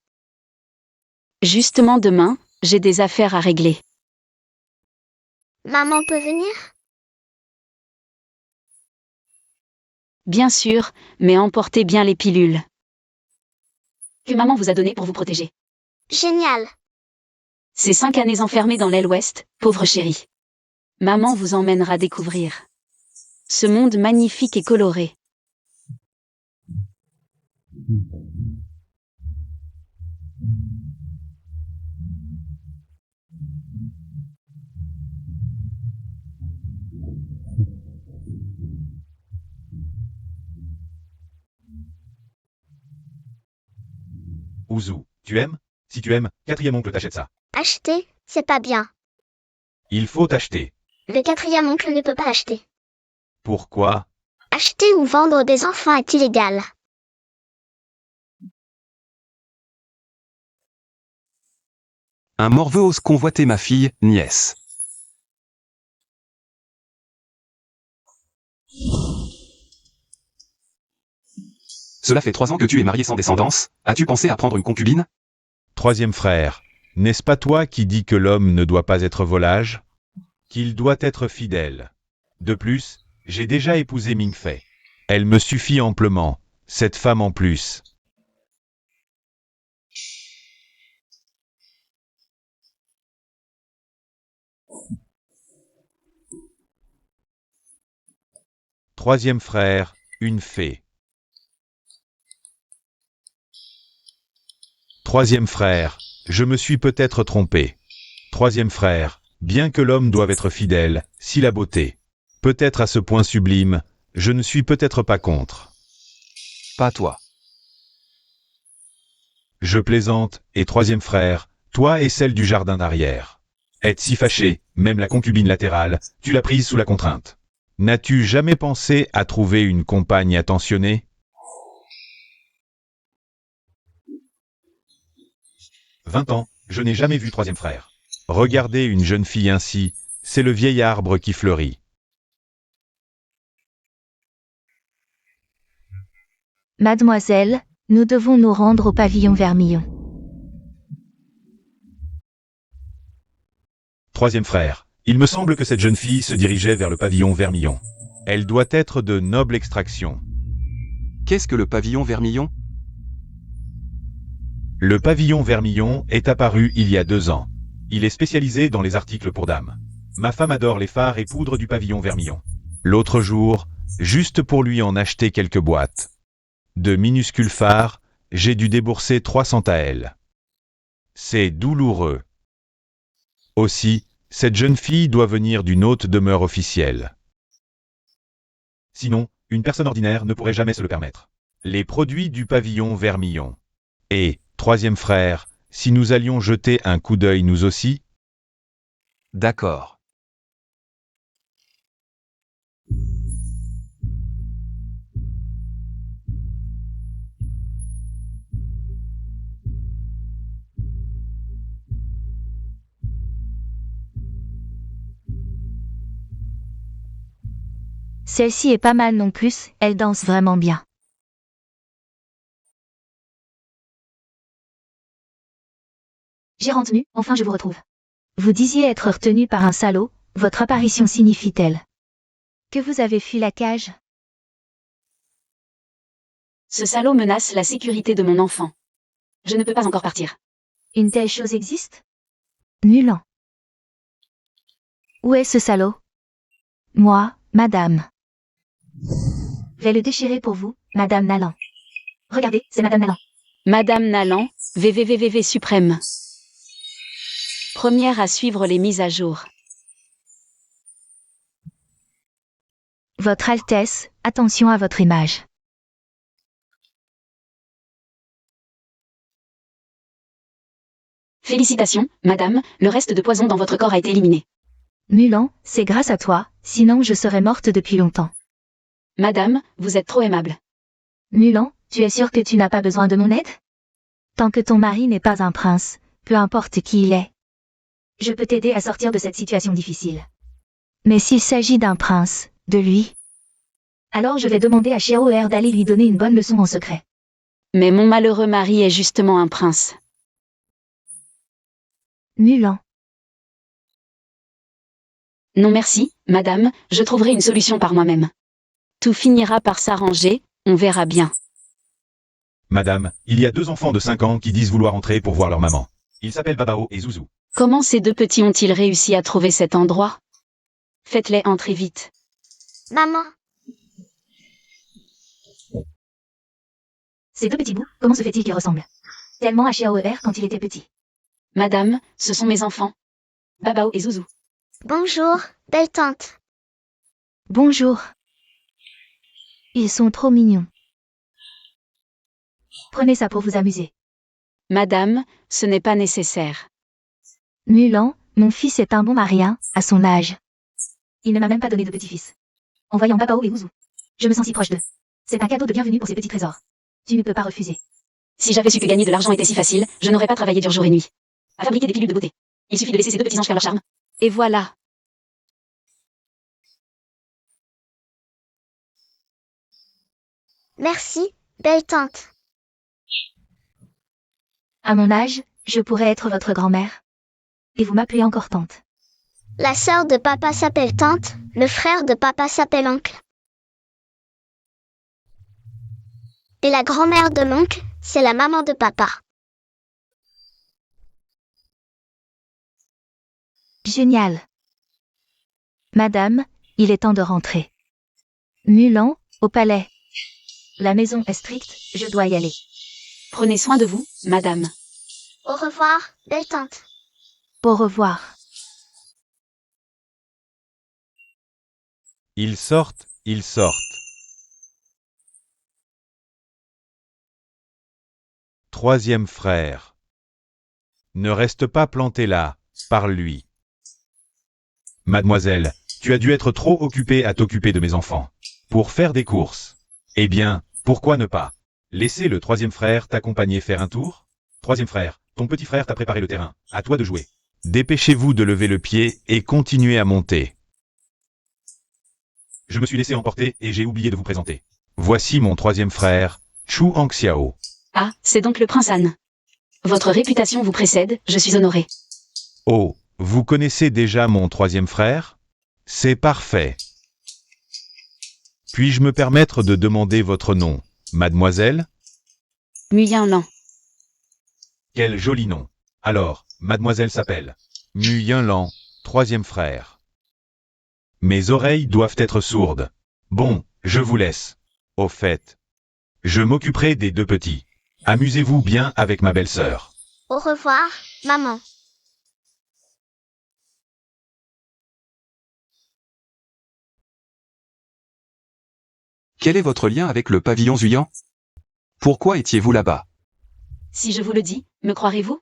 Justement demain, j'ai des affaires à régler. Maman peut venir? Bien sûr, mais emportez bien les pilules que maman vous a données pour vous protéger. Génial. Ces 5 années enfermées dans l'aile ouest, pauvre chérie. Maman vous emmènera découvrir ce monde magnifique et coloré. Ouzou, tu aimes? Si tu aimes, quatrième oncle t'achète ça. Acheter, c'est pas bien. Il faut acheter. Le quatrième oncle ne peut pas acheter. Pourquoi? Acheter ou vendre des enfants est illégal. Un morveux ose convoiter ma fille, nièce. Cela fait 3 ans que tu es marié sans descendance, as-tu pensé à prendre une concubine? Troisième frère, n'est-ce pas toi qui dis que l'homme ne doit pas être volage? Qu'il doit être fidèle. De plus, j'ai déjà épousé Mingfei. Elle me suffit amplement, cette femme en plus. Troisième frère, une fée. Troisième frère, je me suis peut-être trompé. Troisième frère, bien que l'homme doive être fidèle, si la beauté peut être à ce point sublime, je ne suis peut-être pas contre. Pas toi. Je plaisante, et troisième frère, toi et celle du jardin d'arrière. Êtes si fâché, même la concubine latérale, tu l'as prise sous la contrainte. N'as-tu jamais pensé à trouver une compagne attentionnée? « 20 ans, je n'ai jamais vu troisième frère. Regardez une jeune fille ainsi, c'est le vieil arbre qui fleurit. » Mademoiselle, nous devons nous rendre au pavillon Vermillon. Troisième frère, il me semble que cette jeune fille se dirigeait vers le pavillon Vermillon. Elle doit être de noble extraction. Qu'est-ce que le pavillon Vermillon? Le pavillon Vermillon est apparu il y a 2 ans. Il est spécialisé dans les articles pour dames. Ma femme adore les fards et poudres du pavillon Vermillon. L'autre jour, juste pour lui en acheter quelques boîtes de minuscules fards, j'ai dû débourser 300 taels. C'est douloureux. Aussi, cette jeune fille doit venir d'une haute demeure officielle. Sinon, une personne ordinaire ne pourrait jamais se le permettre. Les produits du pavillon Vermillon. Et, troisième frère, si nous allions jeter un coup d'œil nous aussi? D'accord. Celle-ci est pas mal non plus, elle danse vraiment bien. Gérante nue, enfin je vous retrouve. Vous disiez être retenu par un salaud, votre apparition signifie-t-elle que vous avez fui la cage? Ce salaud menace la sécurité de mon enfant. Je ne peux pas encore partir. Une telle chose existe? Mulan. Où est ce salaud? Moi, madame. Vais le déchirer pour vous, madame Nalan. Regardez, c'est madame Nalan. Madame Nalan, VVVVV suprême. Première à suivre les mises à jour. Votre Altesse, attention à votre image. Félicitations, madame, le reste de poison dans votre corps a été éliminé. Mulan, c'est grâce à toi, sinon je serais morte depuis longtemps. Madame, vous êtes trop aimable. Mulan, tu es sûre que tu n'as pas besoin de mon aide? Tant que ton mari n'est pas un prince, peu importe qui il est. Je peux t'aider à sortir de cette situation difficile. Mais s'il s'agit d'un prince, de lui, alors je vais demander à Xiaoer d'aller lui donner une bonne leçon en secret. Mais mon malheureux mari est justement un prince. Mulan. Non merci, madame, je trouverai une solution par moi-même. Tout finira par s'arranger, on verra bien. Madame, il y a 2 enfants de 5 ans qui disent vouloir entrer pour voir leur maman. Ils s'appellent Babao et Zouzou. Comment ces 2 petits ont-ils réussi à trouver cet endroit? Faites-les entrer vite. Maman, Ces 2 petits bouts, comment se fait-il qu'ils ressemblent tellement à Xiaoer quand il était petit? Madame, ce sont mes enfants. Babao et Zouzou. bonjour, belle tante. Bonjour. Ils sont trop mignons. Prenez ça pour vous amuser. Madame, ce n'est pas nécessaire. Mulan, mon fils est un bon mari, à son âge. Il ne m'a même pas donné de petit-fils. En voyant Babao et Ouzou, je me sens si proche d'eux. C'est un cadeau de bienvenue pour ces petits trésors. Tu ne peux pas refuser. Si j'avais su que gagner de l'argent était si facile, je n'aurais pas travaillé dur jour et nuit. À fabriquer des pilules de beauté. Il suffit de laisser ces 2 petits anges faire leur charme. Et voilà. Merci, belle tante. À mon âge, je pourrais être votre grand-mère. Et vous m'appelez encore tante. La sœur de papa s'appelle tante, le frère de papa s'appelle oncle. Et la grand-mère de l'oncle, c'est la maman de papa. Génial. Madame, il est temps de rentrer. Mulan, au palais. La maison est stricte, je dois y aller. Prenez soin de vous, madame. Au revoir, belle tante. Au revoir. Ils sortent, ils sortent. 3e frère. Ne reste pas planté là, parle-lui. Mademoiselle, tu as dû être trop occupée à t'occuper de mes enfants. Pour faire des courses. Eh bien, pourquoi ne pas laisser le 3e frère t'accompagner faire un tour? 3e frère, ton petit frère t'a préparé le terrain, à toi de jouer. Dépêchez-vous de lever le pied et continuez à monter. Je me suis laissé emporter et j'ai oublié de vous présenter. Voici mon 3e frère, Chu Hangxiao. Ah, c'est donc le prince Han. Votre réputation vous précède, je suis honoré. Oh, vous connaissez déjà mon 3e frère? C'est parfait. Puis-je me permettre de demander votre nom, mademoiselle? Muyan Lan. Quel joli nom. Alors, mademoiselle s'appelle Muyan Lan, 3e frère. Mes oreilles doivent être sourdes. Bon, je vous laisse. Au fait, je m'occuperai des 2 petits. Amusez-vous bien avec ma belle-sœur. Au revoir, maman. Quel est votre lien avec le pavillon Zuyan? Pourquoi étiez-vous là-bas? Si je vous le dis, me croirez-vous?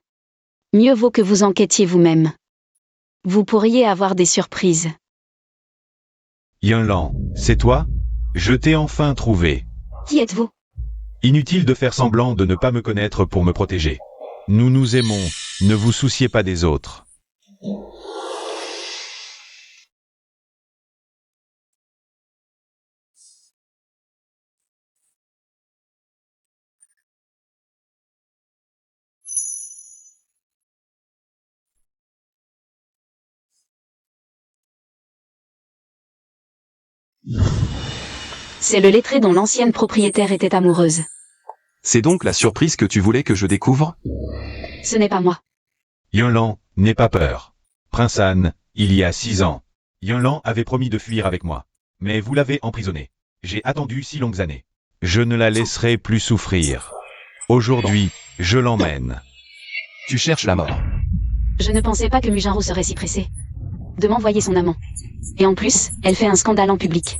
Mieux vaut que vous enquêtiez vous-même. Vous pourriez avoir des surprises. Yunlan, c'est toi? Je t'ai enfin trouvé. Qui êtes-vous? Inutile de faire semblant de ne pas me connaître pour me protéger. Nous nous aimons, ne vous souciez pas des autres. C'est le lettré dont l'ancienne propriétaire était amoureuse. C'est donc la surprise que tu voulais que je découvre? Ce n'est pas moi. Yunlan, n'aie pas peur. Prince Han, il y a 6 ans. Yunlan avait promis de fuir avec moi. Mais vous l'avez emprisonnée. J'ai attendu 6 longues années. Je ne la laisserai plus souffrir. Aujourd'hui, je l'emmène. Tu cherches la mort. Je ne pensais pas que Mujinro serait si pressée de m'envoyer son amant. Et en plus, elle fait un scandale en public.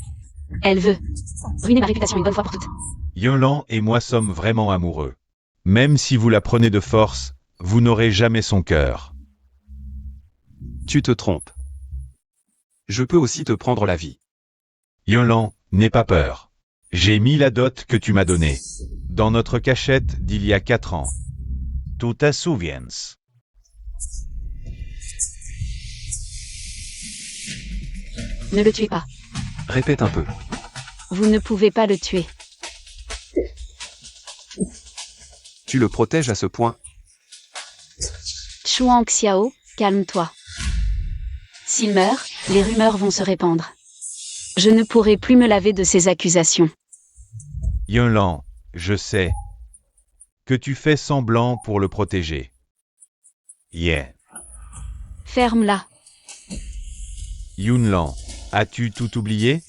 Elle veut ruiner ma réputation une bonne fois pour toutes. Yunlan et moi sommes vraiment amoureux. Même si vous la prenez de force, vous n'aurez jamais son cœur. Tu te trompes. Je peux aussi te prendre la vie. Yunlan, n'aie pas peur. J'ai mis la dot que tu m'as donnée. Dans notre cachette d'il y a 4 ans. Tu te souviens? Ne le tuez pas. Répète un peu. Vous ne pouvez pas le tuer. Tu le protèges à ce point. Chuang Xiao, calme-toi. S'il meurt, les rumeurs vont se répandre. Je ne pourrai plus me laver de ces accusations. Yunlan, je sais que tu fais semblant pour le protéger. Yeah. Ferme-la. Yunlan, as-tu tout oublié?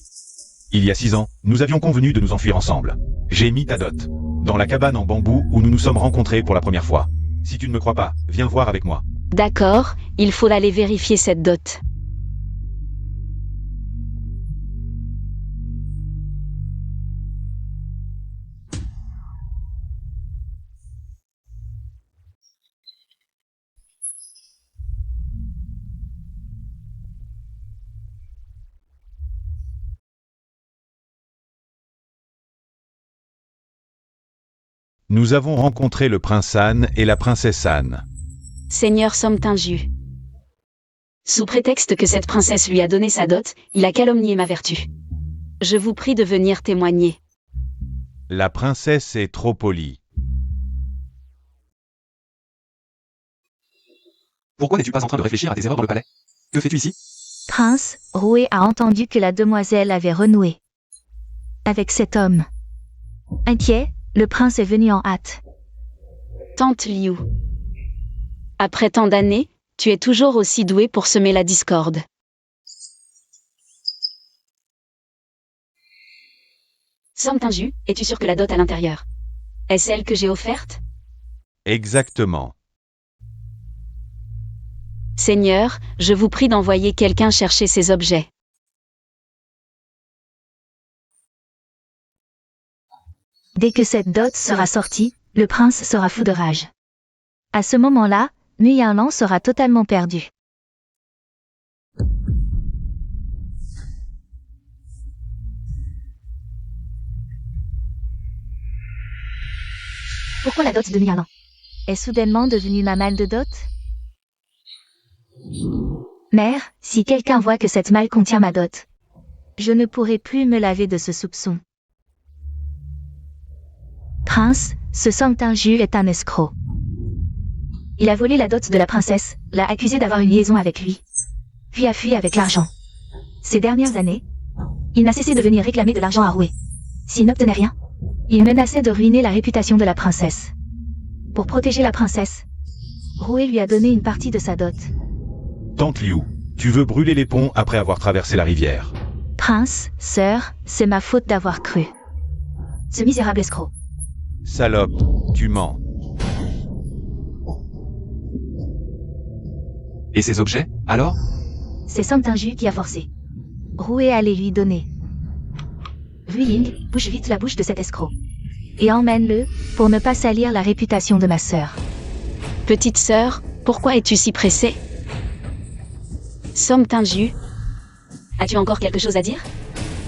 Il y a 6 ans, nous avions convenu de nous enfuir ensemble. J'ai mis ta dot dans la cabane en bambou où nous nous sommes rencontrés pour la première fois. Si tu ne me crois pas, viens voir avec moi. D'accord, il faut aller vérifier cette dot. Nous avons rencontré le prince Han et la princesse Han. Seigneur Somtinju. Sous prétexte que cette princesse lui a donné sa dot, il a calomnié ma vertu. Je vous prie de venir témoigner. La princesse est trop polie. Pourquoi n'es-tu pas en train de réfléchir à tes erreurs dans le palais? Que fais-tu ici? Prince, Roué a entendu que la demoiselle avait renoué avec cet homme. Inquiet, le prince est venu en hâte. Tante Liu. Après tant d'années, tu es toujours aussi douée pour semer la discorde. Somtinju, es-tu sûr que la dot à l'intérieur est celle que j'ai offerte? Exactement. Seigneur, je vous prie d'envoyer quelqu'un chercher ces objets. Dès que cette dot sera sortie, le prince sera fou de rage. À ce moment-là, Muyinlan sera totalement perdu. Pourquoi la dot de Muyinlan est soudainement devenue ma malle de dot? Mère, si quelqu'un voit que cette malle contient ma dot, je ne pourrai plus me laver de ce soupçon. Prince, ce Somtinju est un escroc. Il a volé la dot de la princesse, l'a accusé d'avoir une liaison avec lui, puis a fui avec l'argent. Ces dernières années, il n'a cessé de venir réclamer de l'argent à Roué. S'il n'obtenait rien, il menaçait de ruiner la réputation de la princesse. Pour protéger la princesse, Roué lui a donné une partie de sa dot. Tante Liu, tu veux brûler les ponts après avoir traversé la rivière. Prince, sœur, c'est ma faute d'avoir cru. Ce misérable escroc. Salope, tu mens. Et ces objets, alors? C'est Somtinju qui a forcé Roué à les lui donner. Ruiying, bouche vite la bouche de cet escroc. Et emmène-le, pour ne pas salir la réputation de ma sœur. Petite sœur, pourquoi es-tu si pressée? Somtinju. As-tu encore quelque chose à dire?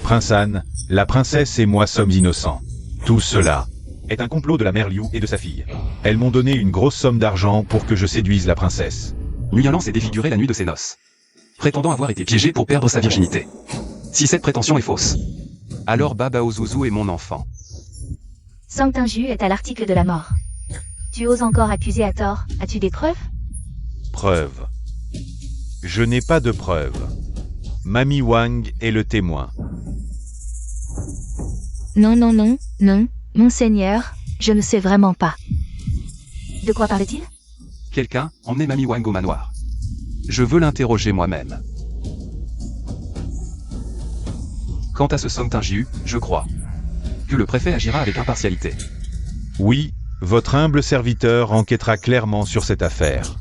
Prince Han, la princesse et moi sommes innocents. Tout cela est un complot de la mère Liu et de sa fille. Elles m'ont donné une grosse somme d'argent pour que je séduise la princesse. Muyinlan s'est défiguré la nuit de ses noces, prétendant avoir été piégé pour perdre sa virginité. Si cette prétention est fausse, alors Baba Ozuzu est mon enfant. Somtinju est à l'article de la mort. Tu oses encore accuser à tort, as-tu des preuves? Preuve. Je n'ai pas de preuves. Mami Wang est le témoin. Non, non, non, non, monseigneur, je ne sais vraiment pas. De quoi parlait-il? Quelqu'un, emmenez Mamie Wang au manoir. Je veux l'interroger moi-même. Quant à ce Song Tingiu, je crois que le préfet agira avec impartialité. Oui, votre humble serviteur enquêtera clairement sur cette affaire.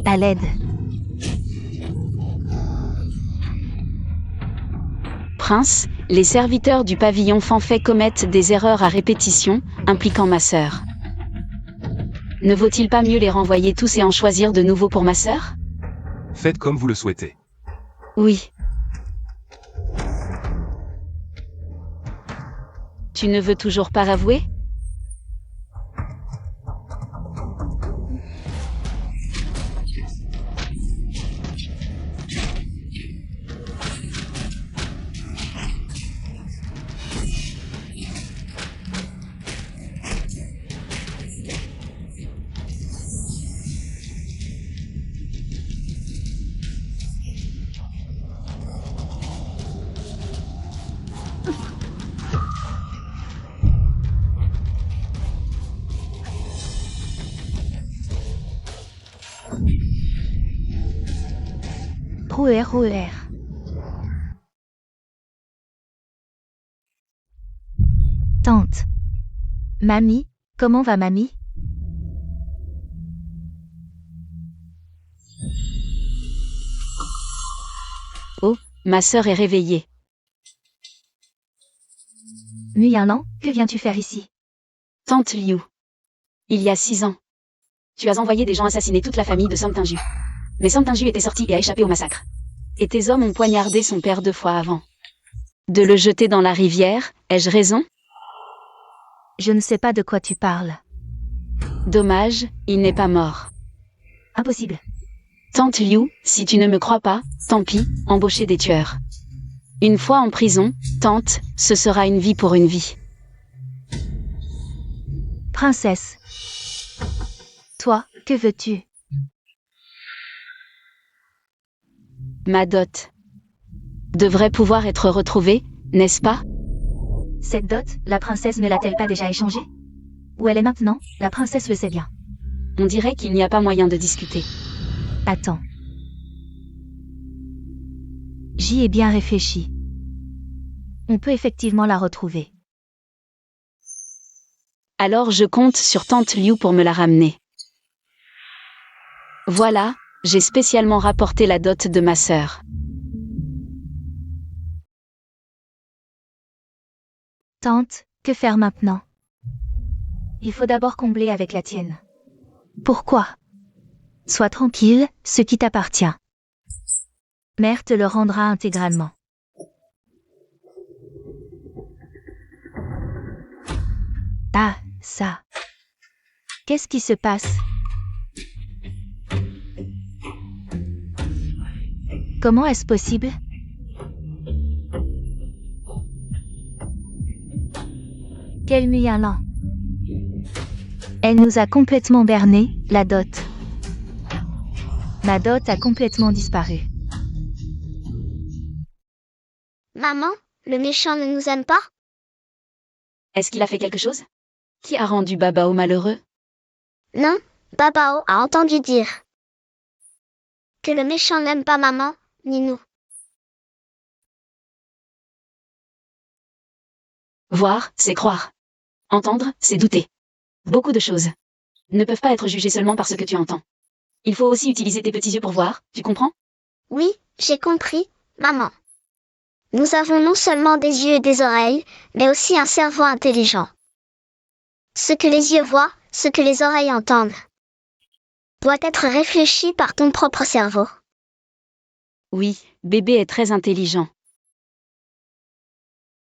À l'aide. Prince, les serviteurs du pavillon Fanfait commettent des erreurs à répétition, impliquant ma sœur. Ne vaut-il pas mieux les renvoyer tous et en choisir de nouveaux pour ma sœur? Faites comme vous le souhaitez. Oui. Tu ne veux toujours pas avouer? Rouer. Tante. Mamie, comment va mamie? Oh, ma sœur est réveillée. Muyalan, que viens-tu faire ici? Tante Liu. Il y a 6 ans. Tu as envoyé des gens assassiner toute la famille de Song Tingiu. Mais Song Tingiu était sorti et a échappé au massacre. Et tes hommes ont poignardé son père 2 fois avant. De le jeter dans la rivière, ai-je raison? Je ne sais pas de quoi tu parles. Dommage, il n'est pas mort. Impossible. Tante Liu, si tu ne me crois pas, tant pis, embauchez des tueurs. Une fois en prison, tante, ce sera une vie pour une vie. Princesse. Toi, que veux-tu? Ma dot devrait pouvoir être retrouvée, n'est-ce pas? Cette dot, la princesse ne l'a-t-elle pas déjà échangée? Où elle est maintenant, la princesse le sait bien. On dirait qu'il n'y a pas moyen de discuter. Attends. J'y ai bien réfléchi. On peut effectivement la retrouver. Alors je compte sur tante Liu pour me la ramener. Voilà, j'ai spécialement rapporté la dot de ma sœur. Tante, que faire maintenant? Il faut d'abord combler avec la tienne. Pourquoi? Sois tranquille, ce qui t'appartient. Mère te le rendra intégralement. Ah, ça. Qu'est-ce qui se passe? Comment est-ce possible? Quel Muyalan. Elle nous a complètement bernés, la dot. Ma dot a complètement disparu. Maman, le méchant ne nous aime pas? Est-ce qu'il a fait quelque chose? Qui a rendu Babao malheureux? Non, Babao a entendu dire que le méchant n'aime pas maman, ni nous. Voir, c'est croire. Entendre, c'est douter. Beaucoup de choses ne peuvent pas être jugées seulement par ce que tu entends. Il faut aussi utiliser tes petits yeux pour voir, tu comprends? Oui, j'ai compris, maman. Nous avons non seulement des yeux et des oreilles, mais aussi un cerveau intelligent. Ce que les yeux voient, ce que les oreilles entendent, doit être réfléchi par ton propre cerveau. Oui, bébé est très intelligent.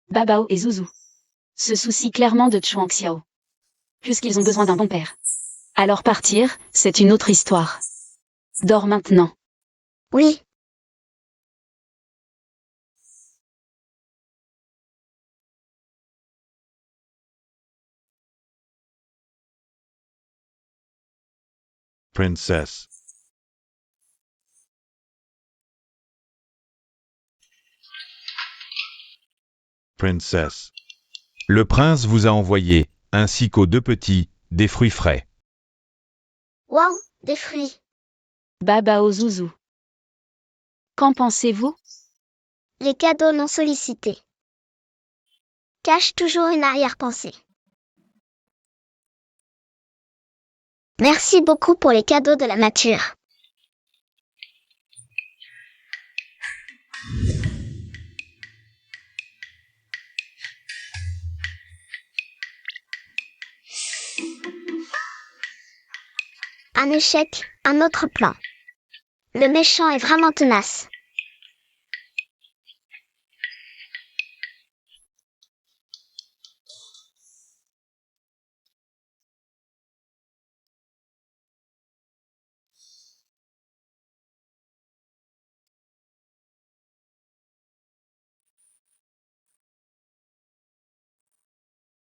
Babao et Zouzou se soucient clairement de Chuang Xiao, puisqu'ils ont besoin d'un bon père. Alors partir, c'est une autre histoire. Dors maintenant. Oui, Princess. Princess. Le prince vous a envoyé, ainsi qu'aux deux petits, des fruits frais. Waouh, des fruits. Babao Zouzou. Qu'en pensez-vous? Les cadeaux non sollicités. Cache toujours une arrière-pensée. Merci beaucoup pour les cadeaux de la nature. Un échec, un autre plan. Le méchant est vraiment tenace.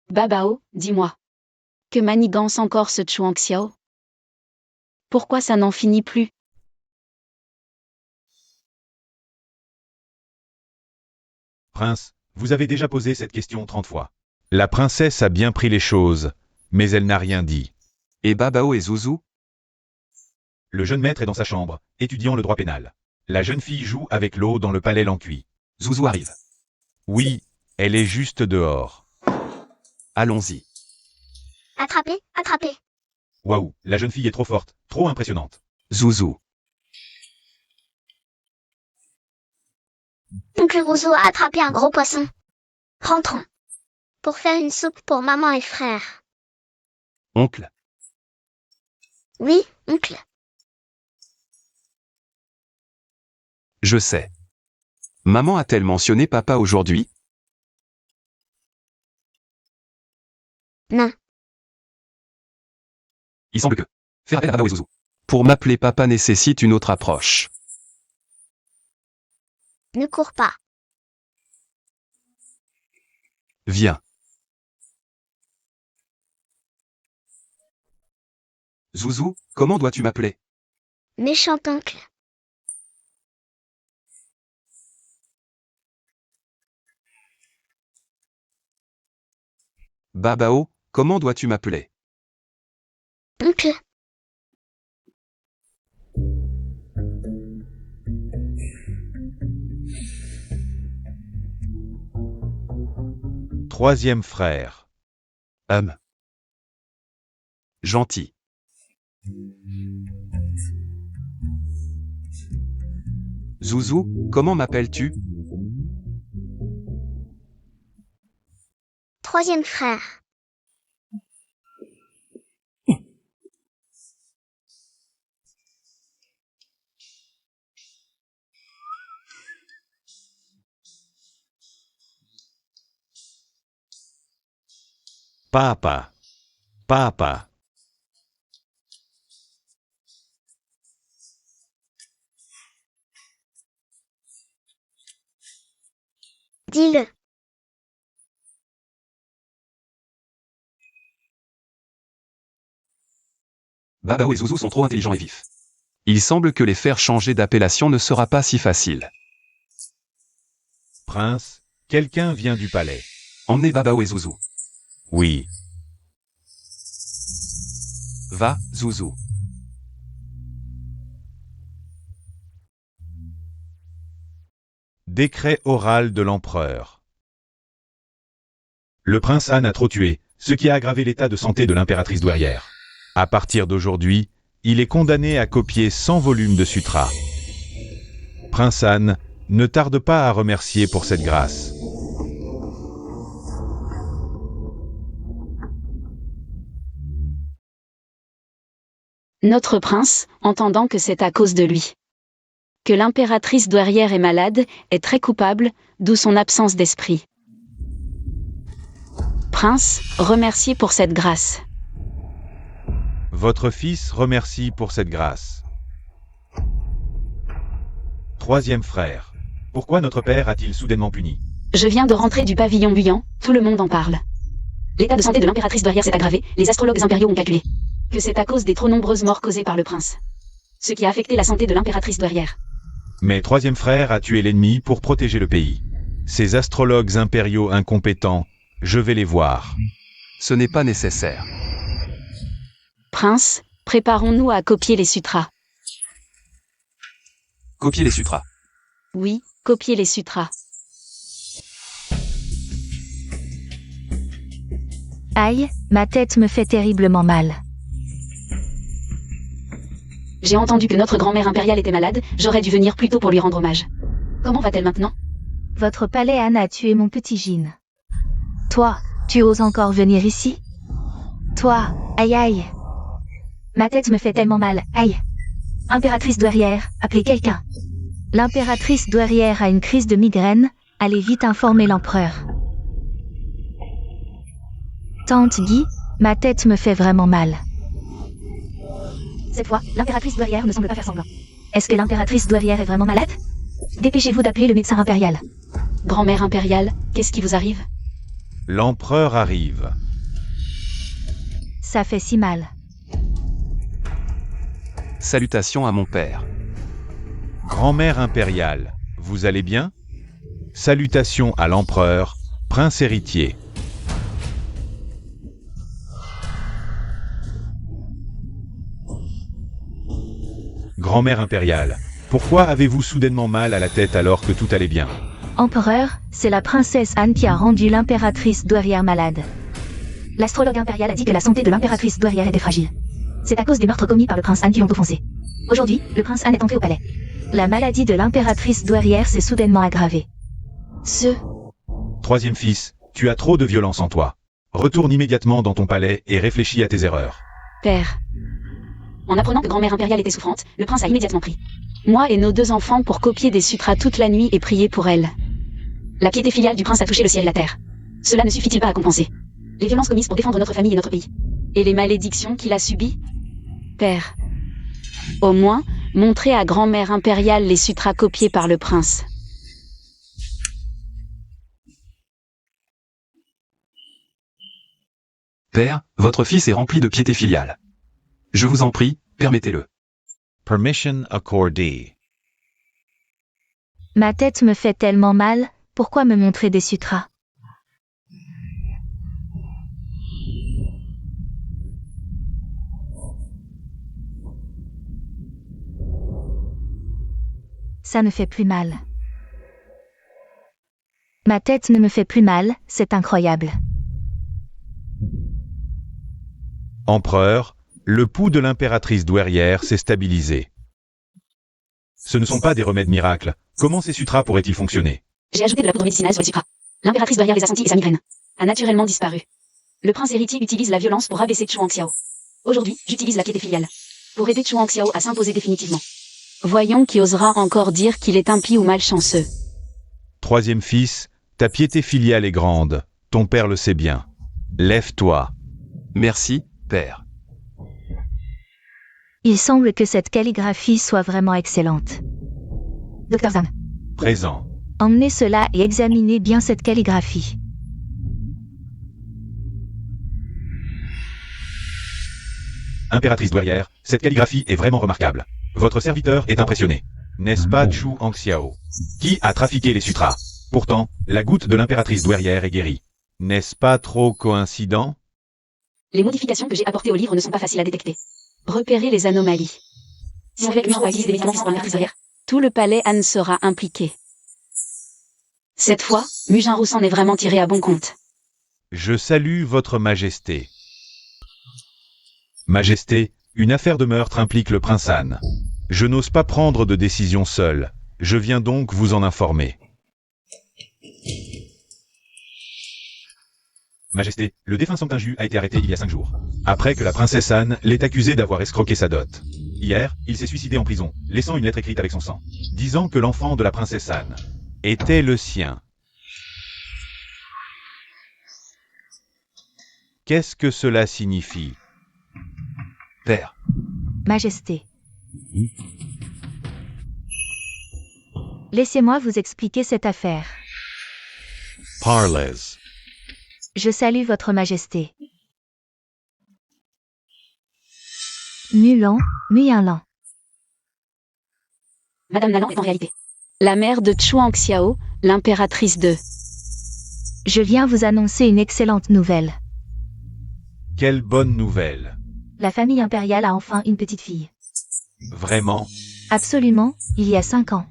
Babao, dis-moi. Que manigance encore ce Chuangxiao? Pourquoi ça n'en finit plus? Prince, vous avez déjà posé cette question 30 fois. La princesse a bien pris les choses, mais elle n'a rien dit. Et Babao et Zouzou? Le jeune maître est dans sa chambre, étudiant le droit pénal. La jeune fille joue avec l'eau dans le palais Lanqui. Zouzou arrive. Oui, elle est juste dehors. Allons-y. Attrapez, attrapez. Waouh, la jeune fille est trop forte, trop impressionnante. Zouzou. Oncle Rousseau a attrapé un gros poisson. Rentrons. Pour faire une soupe pour maman et frère. Oncle. Oui, oncle. Je sais. Maman a-t-elle mentionné papa aujourd'hui? Non. Il semble que faire appel à Babao et Zouzou pour m'appeler papa nécessite une autre approche. Ne cours pas. Viens. Zouzou, comment dois-tu m'appeler? Méchant oncle. Babao, comment dois-tu m'appeler? Oncle. Troisième frère. Gentil. Zouzou, comment m'appelles-tu? Troisième frère. Papa. Papa. Dis-le. Babao et Zouzou sont trop intelligents et vifs. Il semble que les faire changer d'appellation ne sera pas si facile. Prince, quelqu'un vient du palais. Emmenez Babao et Zouzou. Oui. Va, Zouzou. Décret oral de l'empereur. Le prince Han a trop tué, ce qui a aggravé l'état de santé de l'impératrice douairière. À partir d'aujourd'hui, il est condamné à copier 100 volumes de sutras. Prince Han, ne tarde pas à remercier pour cette grâce. Notre prince, entendant que c'est à cause de lui que l'impératrice douairière est malade, est très coupable, d'où son absence d'esprit. Prince, remerciez pour cette grâce. Votre fils remercie pour cette grâce. Troisième frère. Pourquoi notre père a-t-il soudainement puni? Je viens de rentrer du pavillon buyant, tout le monde en parle. L'état de santé de l'impératrice douairière s'est aggravé, les astrologues impériaux ont calculé que c'est à cause des trop nombreuses morts causées par le prince. Ce qui a affecté la santé de l'impératrice douairière. Mais troisième frère a tué l'ennemi pour protéger le pays. Ces astrologues impériaux incompétents, je vais les voir. Ce n'est pas nécessaire. Prince, préparons-nous à copier les sutras. Copiez les sutras. Oui, copier les sutras. Aïe, ma tête me fait terriblement mal. J'ai entendu que notre grand-mère impériale était malade, j'aurais dû venir plus tôt pour lui rendre hommage. Comment va-t-elle maintenant? Votre palais Anne a tué mon petit Jin. Toi, tu oses encore venir ici? Toi, aïe aïe. Ma tête me fait tellement mal, aïe. Impératrice douairière, appelez quelqu'un. L'impératrice douairière a une crise de migraine, allez vite informer l'empereur. Tante Guy, ma tête me fait vraiment mal. Cette fois, l'impératrice douairière ne semble pas faire semblant. Est-ce que l'impératrice douairière est vraiment malade? Dépêchez-vous d'appeler le médecin impérial. Grand-mère impériale, qu'est-ce qui vous arrive? L'empereur arrive. Ça fait si mal. Salutations à mon père. Grand-mère impériale, vous allez bien? Salutations à l'empereur, prince héritier. Grand-mère impériale, pourquoi avez-vous soudainement mal à la tête alors que tout allait bien? Empereur, c'est la princesse Anne qui a rendu l'impératrice douairière malade. L'astrologue impérial a dit que la santé de l'impératrice douairière était fragile. C'est à cause des meurtres commis par le prince Anne qui l'ont offensé. Aujourd'hui, le prince Anne est entré au palais. La maladie de l'impératrice douairière s'est soudainement aggravée. Troisième fils, tu as trop de violence en toi. Retourne immédiatement dans ton palais et réfléchis à tes erreurs. Père. En apprenant que grand-mère impériale était souffrante, le prince a immédiatement pris moi et nos 2 enfants pour copier des sutras toute la nuit et prier pour elle. La piété filiale du prince a touché le ciel et la terre. Cela ne suffit-il pas à compenser les violences commises pour défendre notre famille et notre pays? Et les malédictions qu'il a subies? Père. Au moins, montrez à grand-mère impériale les sutras copiés par le prince. Père, votre fils est rempli de piété filiale. Je vous en prie, permettez-le. Permission accordée. Ma tête me fait tellement mal, pourquoi me montrer des sutras? Ça ne fait plus mal. Ma tête ne me fait plus mal, c'est incroyable. Empereur, le pouls de l'impératrice douairière s'est stabilisé. Ce ne sont pas des remèdes miracles. Comment ces sutras pourraient-ils fonctionner? J'ai ajouté de la poudre médicinale sur les sutras. L'impératrice douairière les a sentis et sa migraine a naturellement disparu. Le prince héritier utilise la violence pour rabaisser Chuang Xiao. Aujourd'hui, j'utilise la piété filiale pour aider Chuang Xiao à s'imposer définitivement. Voyons qui osera encore dire qu'il est impie ou malchanceux. Troisième fils, ta piété filiale est grande. Ton père le sait bien. Lève-toi. Merci, père. Il semble que cette calligraphie soit vraiment excellente. Dr Zhang, Présent. emmenez cela et examinez bien cette calligraphie. Impératrice douairière, cette calligraphie est vraiment remarquable. Votre serviteur est impressionné. N'est-ce pas Chu Hongxiao, qui a trafiqué les sutras? Pourtant, la goutte de l'impératrice douairière est guérie. N'est-ce pas trop coïncident? Les modifications que j'ai apportées au livre ne sont pas faciles à détecter. Repérer les anomalies. Si avec lui on va utiliser des médicaments pour l'impératrice douairière, tout le palais Anne sera impliqué. Cette fois, Mujin Roux s'en est vraiment tiré à bon compte. Je salue votre majesté. Majesté, une affaire de meurtre implique le prince Anne. Je n'ose pas prendre de décision seul. Je viens donc vous en informer. Majesté, le défunt Sangtinju a été arrêté il y a 5 jours, après que la princesse Anne l'ait accusé d'avoir escroqué sa dot. Hier, il s'est suicidé en prison, laissant une lettre écrite avec son sang, disant que l'enfant de la princesse Anne était le sien. Qu'est-ce que cela signifie? Père. Majesté. Laissez-moi vous expliquer cette affaire. Parlez. Je salue votre majesté. Mulan, Muyanlan. Madame Nalan est en réalité la mère de Chuang Xiao, l'impératrice de... Je viens vous annoncer une excellente nouvelle. Quelle bonne nouvelle. La famille impériale a enfin une petite fille. Vraiment? Absolument, il y a 5 ans.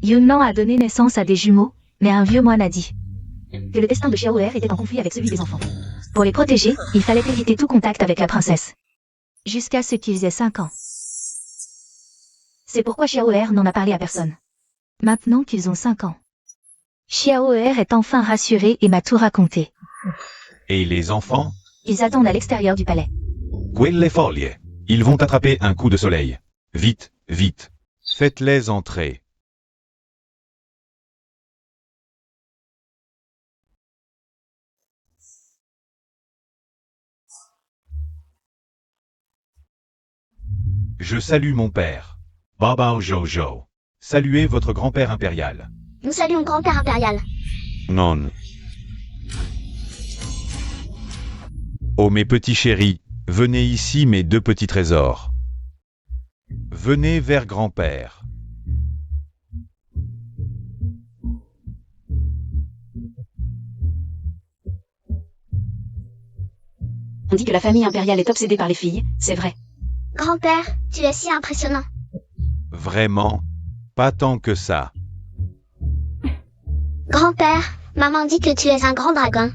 Yunnan a donné naissance à des jumeaux, mais un vieux moine a dit que le destin de Xiaoer était en conflit avec celui des enfants. Pour les protéger, il fallait éviter tout contact avec la princesse. Jusqu'à ce qu'ils aient 5 ans. C'est pourquoi Xiaoer n'en a parlé à personne. Maintenant qu'ils ont 5 ans. Xiaoer est enfin rassuré et m'a tout raconté. Et les enfants? Ils attendent à l'extérieur du palais. Quelle folie. Ils vont attraper un coup de soleil. Vite, vite. Faites-les entrer. Je salue mon père. Baba Jojo. Saluez votre grand-père impérial. Nous saluons grand-père impérial. Non. Oh mes petits chéris, venez ici mes deux petits trésors. Venez vers grand-père. On dit que la famille impériale est obsédée par les filles, c'est vrai. Grand-père, tu es si impressionnant. Vraiment? Pas tant que ça. Grand-père, maman dit que tu es un grand dragon.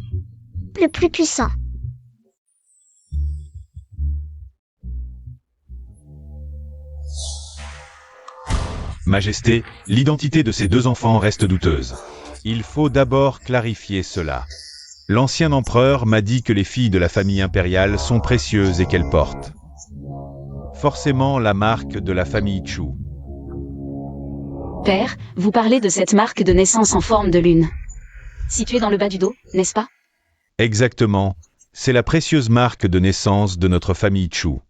Le plus puissant. Majesté, l'identité de ces deux enfants reste douteuse. Il faut d'abord clarifier cela. L'ancien empereur m'a dit que les filles de la famille impériale sont précieuses et qu'elles portent forcément la marque de la famille Chu. Père, vous parlez de cette marque de naissance en forme de lune. Située dans le bas du dos, n'est-ce pas? Exactement, c'est la précieuse marque de naissance de notre famille Chu.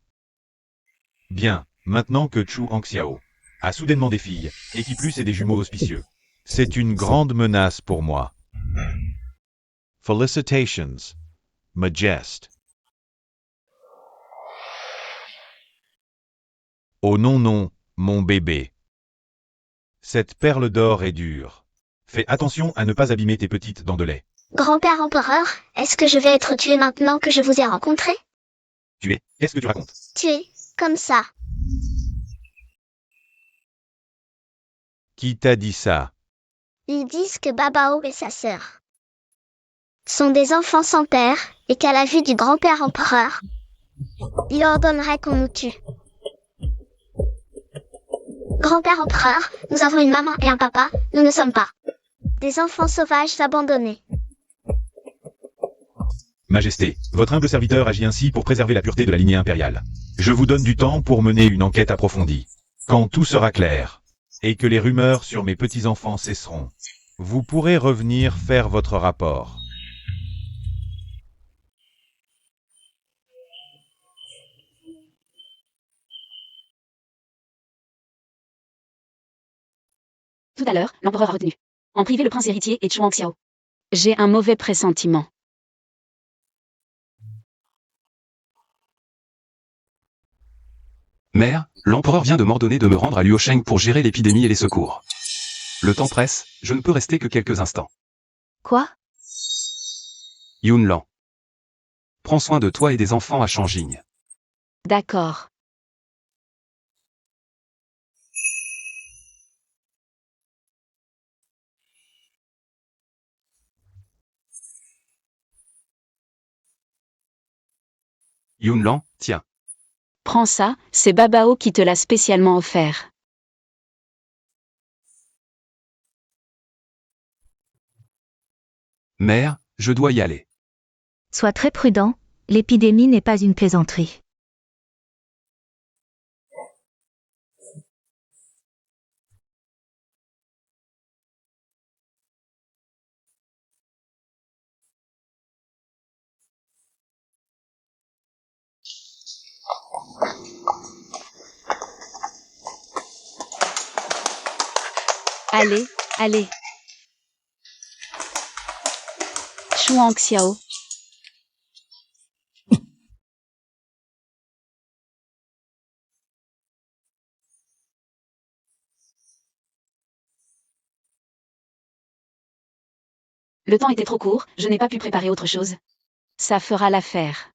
Bien, maintenant que Chu Hongxiao a soudainement des filles, et qui plus est des jumeaux auspicieux, c'est une grande menace pour moi. Felicitations, Majest. Oh non non, mon bébé. Cette perle d'or est dure. Fais attention à ne pas abîmer tes petites dents de lait. Grand-père empereur, est-ce que je vais être tué maintenant que je vous ai rencontré? Tu es, qu'est-ce que tu racontes? Tué, comme ça. Qui t'a dit ça? Ils disent que Babao et sa sœur sont des enfants sans père, et qu'à la vue du grand-père empereur, il ordonnerait qu'on nous tue. Grand-père empereur, nous avons une maman et un papa, nous ne sommes pas des enfants sauvages abandonnés. Majesté, votre humble serviteur agit ainsi pour préserver la pureté de la lignée impériale. Je vous donne du temps pour mener une enquête approfondie. Quand tout sera clair, et que les rumeurs sur mes petits-enfants cesseront, vous pourrez revenir faire votre rapport. Tout à l'heure, l'empereur a retenu en privé le prince héritier et Chuang Xiao. J'ai un mauvais pressentiment. Mère, l'empereur vient de m'ordonner de me rendre à Luosheng pour gérer l'épidémie et les secours. Le temps presse, je ne peux rester que quelques instants. Quoi? Yunlan. Prends soin de toi et des enfants à Shanjing. D'accord. Yunlan, tiens. Prends ça, c'est Babao qui te l'a spécialement offert. Mère, je dois y aller. Sois très prudent, l'épidémie n'est pas une plaisanterie. Allez, allez. Chuang Xiao. Le temps était trop court, je n'ai pas pu préparer autre chose. Ça fera l'affaire.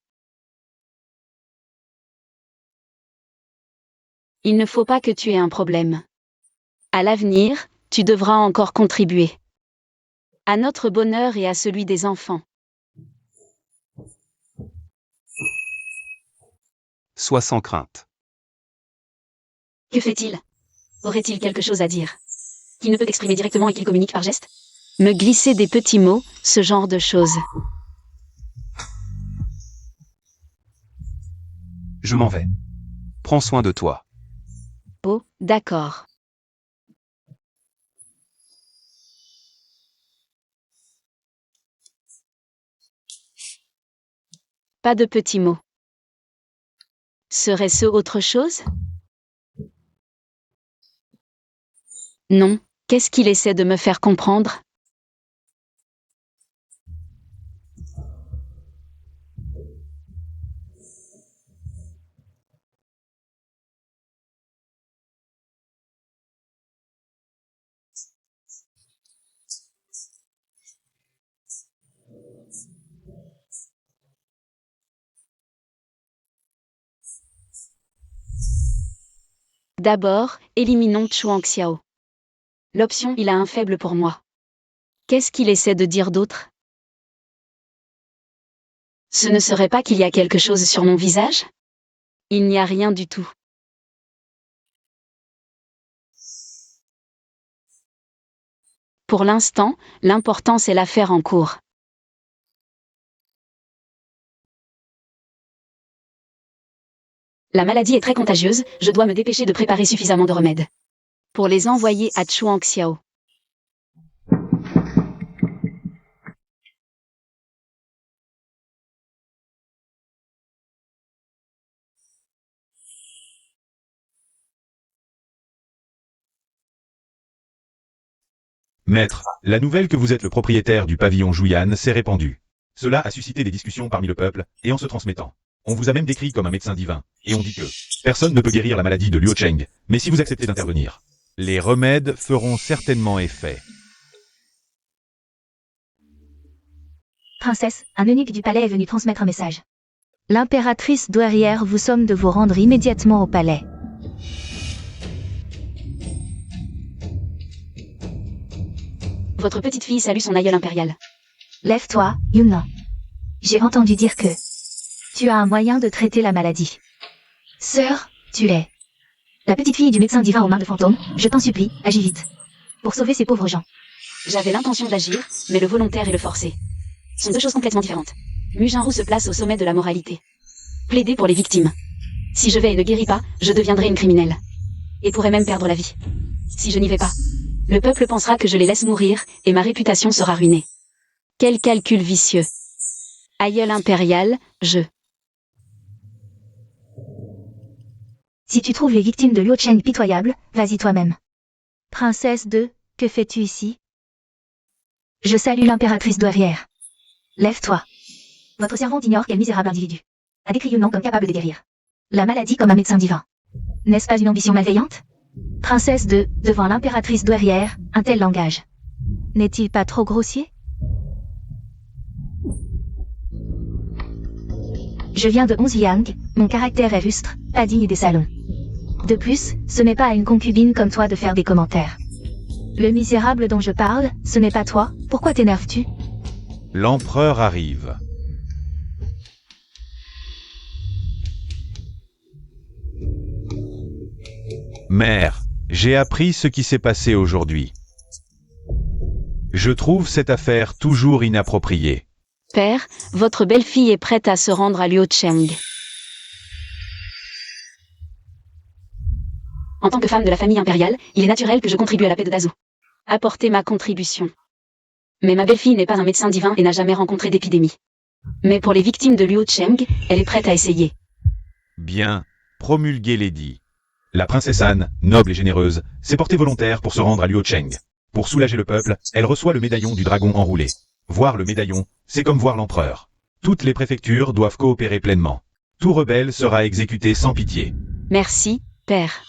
Il ne faut pas que tu aies un problème. À l'avenir, tu devras encore contribuer. À notre bonheur et à celui des enfants. Sois sans crainte. Que fait-il? Aurait-il quelque chose à dire? Qu'il ne peut exprimer directement et qu'il communique par geste? Me glisser des petits mots, ce genre de choses. Je m'en vais. Prends soin de toi. Oh, d'accord. Pas de petits mots. Serait-ce autre chose? Non, qu'est-ce qu'il essaie de me faire comprendre? D'abord, éliminons Chuang Xiao. L'option il a un faible pour moi. Qu'est-ce qu'il essaie de dire d'autre? Ce ne serait pas qu'il y a quelque chose sur mon visage? Il n'y a rien du tout. Pour l'instant, l'important c'est l'affaire en cours. La maladie est très contagieuse, je dois me dépêcher de préparer suffisamment de remèdes. Pour les envoyer à Chuang Xiao. Maître, la nouvelle que vous êtes le propriétaire du pavillon Juyan s'est répandue. Cela a suscité des discussions parmi le peuple, et en se transmettant. On vous a même décrit comme un médecin divin, et on dit que personne ne peut guérir la maladie de Luo Cheng, mais si vous acceptez d'intervenir, les remèdes feront certainement effet. Princesse, un eunuque du palais est venu transmettre un message. L'impératrice douairière vous somme de vous rendre immédiatement au palais. Votre petite fille salue son aïeul impérial. Lève-toi, Yunnan. J'ai entendu dire que tu as un moyen de traiter la maladie. Sœur, tu es la petite fille du médecin divin aux mains de fantômes, je t'en supplie, agis vite. Pour sauver ces pauvres gens. J'avais l'intention d'agir, mais le volontaire et le forcé sont deux choses complètement différentes. Mu Jinru se place au sommet de la moralité. Plaider pour les victimes. Si je vais et ne guéris pas, je deviendrai une criminelle. Et pourrais même perdre la vie. Si je n'y vais pas, le peuple pensera que je les laisse mourir, et ma réputation sera ruinée. Quel calcul vicieux. Aïeul impérial, je... Si tu trouves les victimes de Luo Cheng pitoyables, vas-y toi-même. Princesse de, que fais-tu ici? Je salue l'impératrice douairière. Lève-toi. Votre servante ignore quel misérable individu a décrit Yunnan comme capable de guérir la maladie comme un médecin divin. N'est-ce pas une ambition malveillante? Princesse de, devant l'impératrice douairière, un tel langage. N'est-il pas trop grossier? Je viens de 11 Yang, mon caractère est rustre, pas digne des salons. De plus, ce n'est pas à une concubine comme toi de faire des commentaires. Le misérable dont je parle, ce n'est pas toi, pourquoi t'énerves-tu? L'empereur arrive. Mère, j'ai appris ce qui s'est passé aujourd'hui. Je trouve cette affaire toujours inappropriée. Père, votre belle-fille est prête à se rendre à Luo Cheng. En tant que femme de la famille impériale, il est naturel que je contribue à la paix de Dazhou. Apporter ma contribution. Mais ma belle-fille n'est pas un médecin divin et n'a jamais rencontré d'épidémie. Mais pour les victimes de Luo Cheng, elle est prête à essayer. Bien, promulguez l'édit. La princesse Anne, noble et généreuse, s'est portée volontaire pour se rendre à Luo Cheng. Pour soulager le peuple, elle reçoit le médaillon du dragon enroulé. Voir le médaillon, c'est comme voir l'empereur. Toutes les préfectures doivent coopérer pleinement. Tout rebelle sera exécuté sans pitié. Merci, père.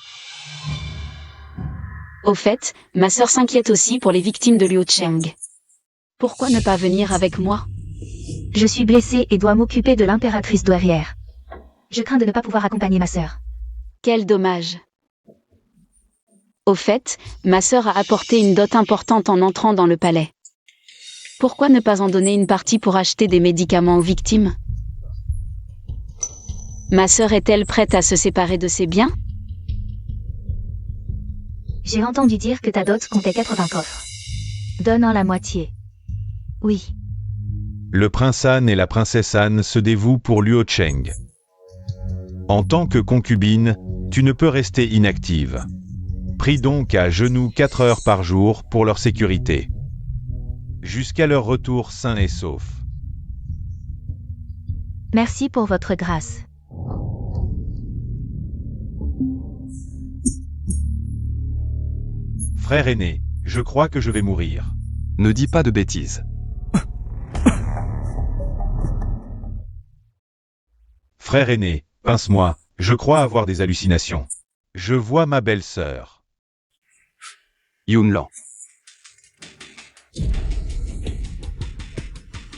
Au fait, ma sœur s'inquiète aussi pour les victimes de Luo Cheng. Pourquoi ne pas venir avec moi? Je suis blessée et dois m'occuper de l'impératrice douairière. Je crains de ne pas pouvoir accompagner ma sœur. Quel dommage. Au fait, ma sœur a apporté une dot importante en entrant dans le palais. Pourquoi ne pas en donner une partie pour acheter des médicaments aux victimes? Ma sœur est-elle prête à se séparer de ses biens? J'ai entendu dire que ta dot comptait 80 coffres. Donne-en la moitié. Oui. Le prince Han et la princesse Han se dévouent pour Luo Cheng. En tant que concubine, tu ne peux rester inactive. Prie donc à genoux 4 heures par jour pour leur sécurité. Jusqu'à leur retour sain et sauf. Merci pour votre grâce. Frère aîné, je crois que je vais mourir. Ne dis pas de bêtises. Frère aîné, pince-moi, je crois avoir des hallucinations. Je vois ma belle-sœur. Yunlan.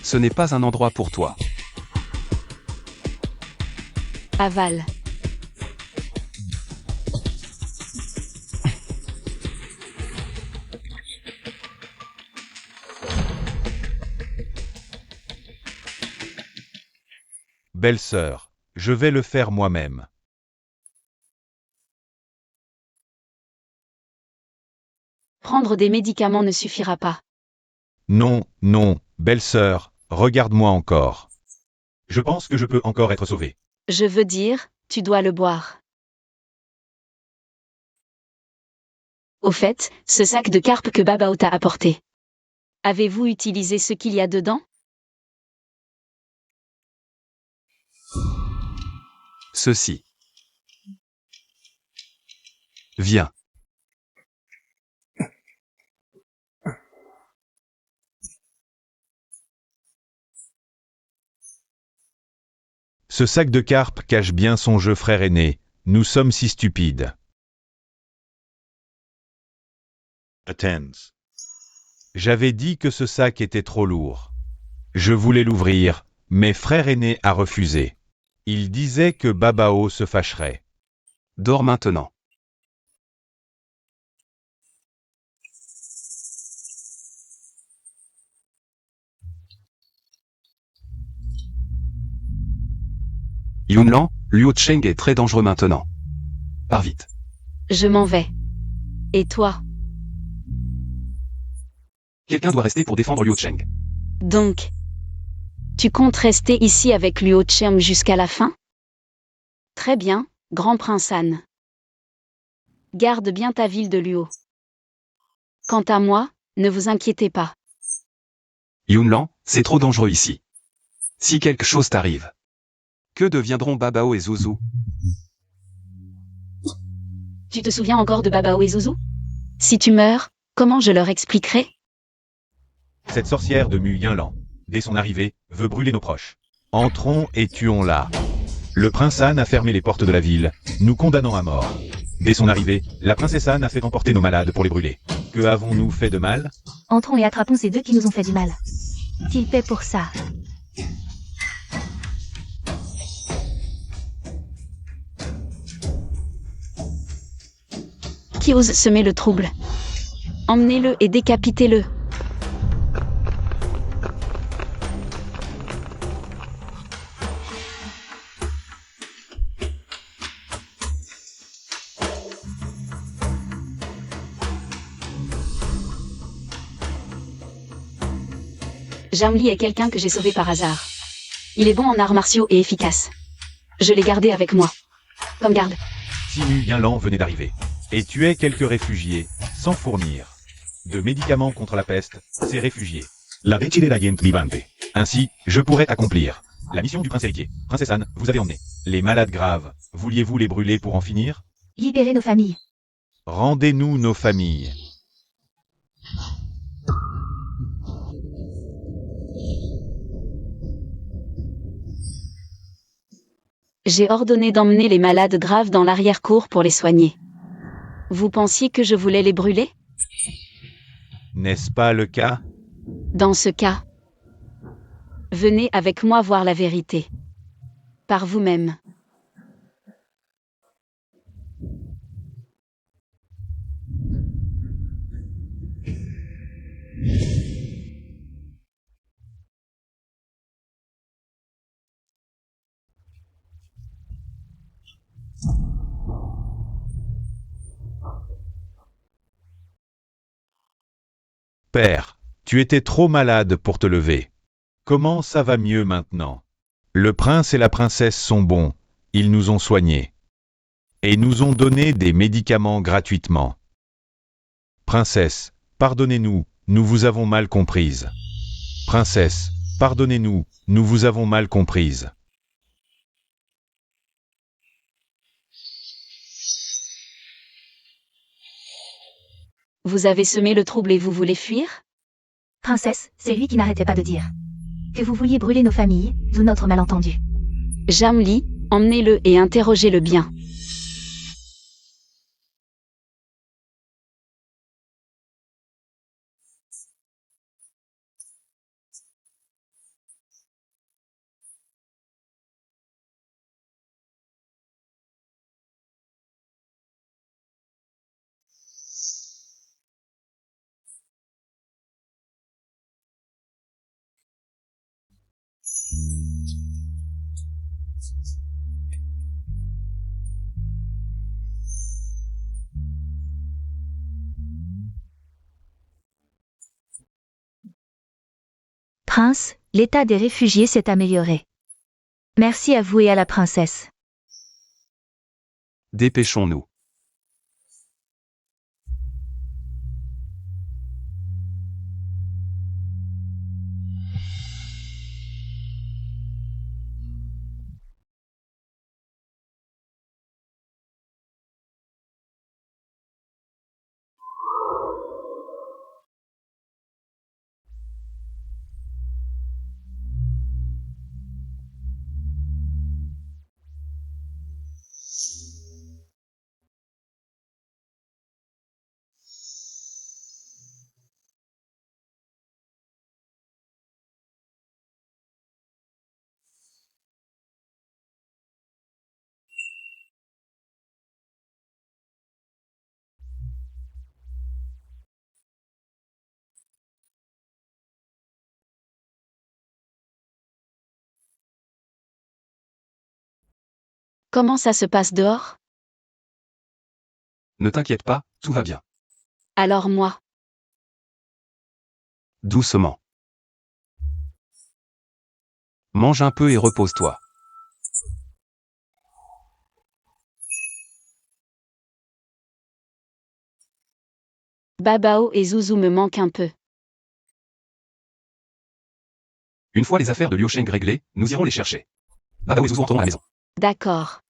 Ce n'est pas un endroit pour toi. Aval. Belle-sœur, je vais le faire moi-même. Prendre des médicaments ne suffira pas. Non, non, belle-sœur, regarde-moi encore. Je pense que je peux encore être sauvé. Je veux dire, tu dois le boire. Au fait, ce sac de carpe que Babao t'a apporté. Avez-vous utilisé ce qu'il y a dedans? Ceci. Viens. Ce sac de carpe cache bien son jeu, frère aîné. Nous sommes si stupides. J'avais dit que ce sac était trop lourd. Je voulais l'ouvrir, mais frère aîné a refusé. Il disait que Babao se fâcherait. Dors maintenant. Yunlan, Luo Cheng est très dangereux maintenant. Pars vite. Je m'en vais. Et toi? Quelqu'un doit rester pour défendre Luo Cheng. Donc, tu comptes rester ici avec Luo Cheng jusqu'à la fin? Très bien, grand prince Han. Garde bien ta ville de Luo. Quant à moi, ne vous inquiétez pas. Yunlan, c'est trop dangereux ici. Si quelque chose t'arrive, que deviendront Babao et Zuzu? Tu te souviens encore de Babao et Zuzu? Si tu meurs, comment je leur expliquerai? Cette sorcière de Mu Yinlan, dès son arrivée, veut brûler nos proches. Entrons et tuons-la. Le prince Han a fermé les portes de la ville, nous condamnant à mort. Dès son arrivée, la princesse Han a fait emporter nos malades pour les brûler. Que avons-nous fait de mal? Entrons et attrapons ces deux qui nous ont fait du mal. Qu'ils paient pour ça. Qui ose semer le trouble? Emmenez-le et décapitez-le. Jamli est quelqu'un que j'ai sauvé par hasard. Il est bon en arts martiaux et efficace. Je l'ai gardé avec moi. Comme garde. Si Mu Yinlan venait d'arriver, et tuait quelques réfugiés, sans fournir de médicaments contre la peste, ces réfugiés. La leche de la gente vivante. Ainsi, je pourrais accomplir la mission du prince héritier. Princesse Han, vous avez emmené les malades graves. Vouliez-vous les brûler pour en finir? Libérez nos familles. Rendez-nous nos familles. J'ai ordonné d'emmener les malades graves dans l'arrière-cour pour les soigner. Vous pensiez que je voulais les brûler? N'est-ce pas le cas? Dans ce cas, venez avec moi voir la vérité. Par vous-même. Père, tu étais trop malade pour te lever. Comment ça va mieux maintenant? Le prince et la princesse sont bons, ils nous ont soignés. Et nous ont donné des médicaments gratuitement. Princesse, pardonnez-nous, nous vous avons mal comprise. Princesse, pardonnez-nous, nous vous avons mal comprise. Vous avez semé le trouble et vous voulez fuir? Princesse, c'est lui qui n'arrêtait pas de dire que vous vouliez brûler nos familles, d'où notre malentendu. Jamli, emmenez-le et interrogez-le bien. Prince, l'état des réfugiés s'est amélioré. Merci à vous et à la princesse. Dépêchons-nous. Comment ça se passe dehors? Ne t'inquiète pas, tout va bien. Alors moi, Doucement. Mange un peu et repose-toi. Babao et Zouzou me manquent un peu. Une fois les affaires de Liu Sheng réglées, nous irons les chercher. Babao et Zouzou entreront à la maison. D'accord.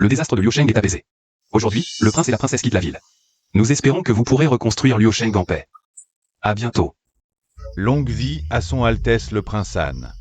Le désastre de Liu Sheng est apaisé. Aujourd'hui, le prince et la princesse quittent la ville. Nous espérons que vous pourrez reconstruire Liu Sheng en paix. À bientôt. Longue vie à son Altesse le prince Han.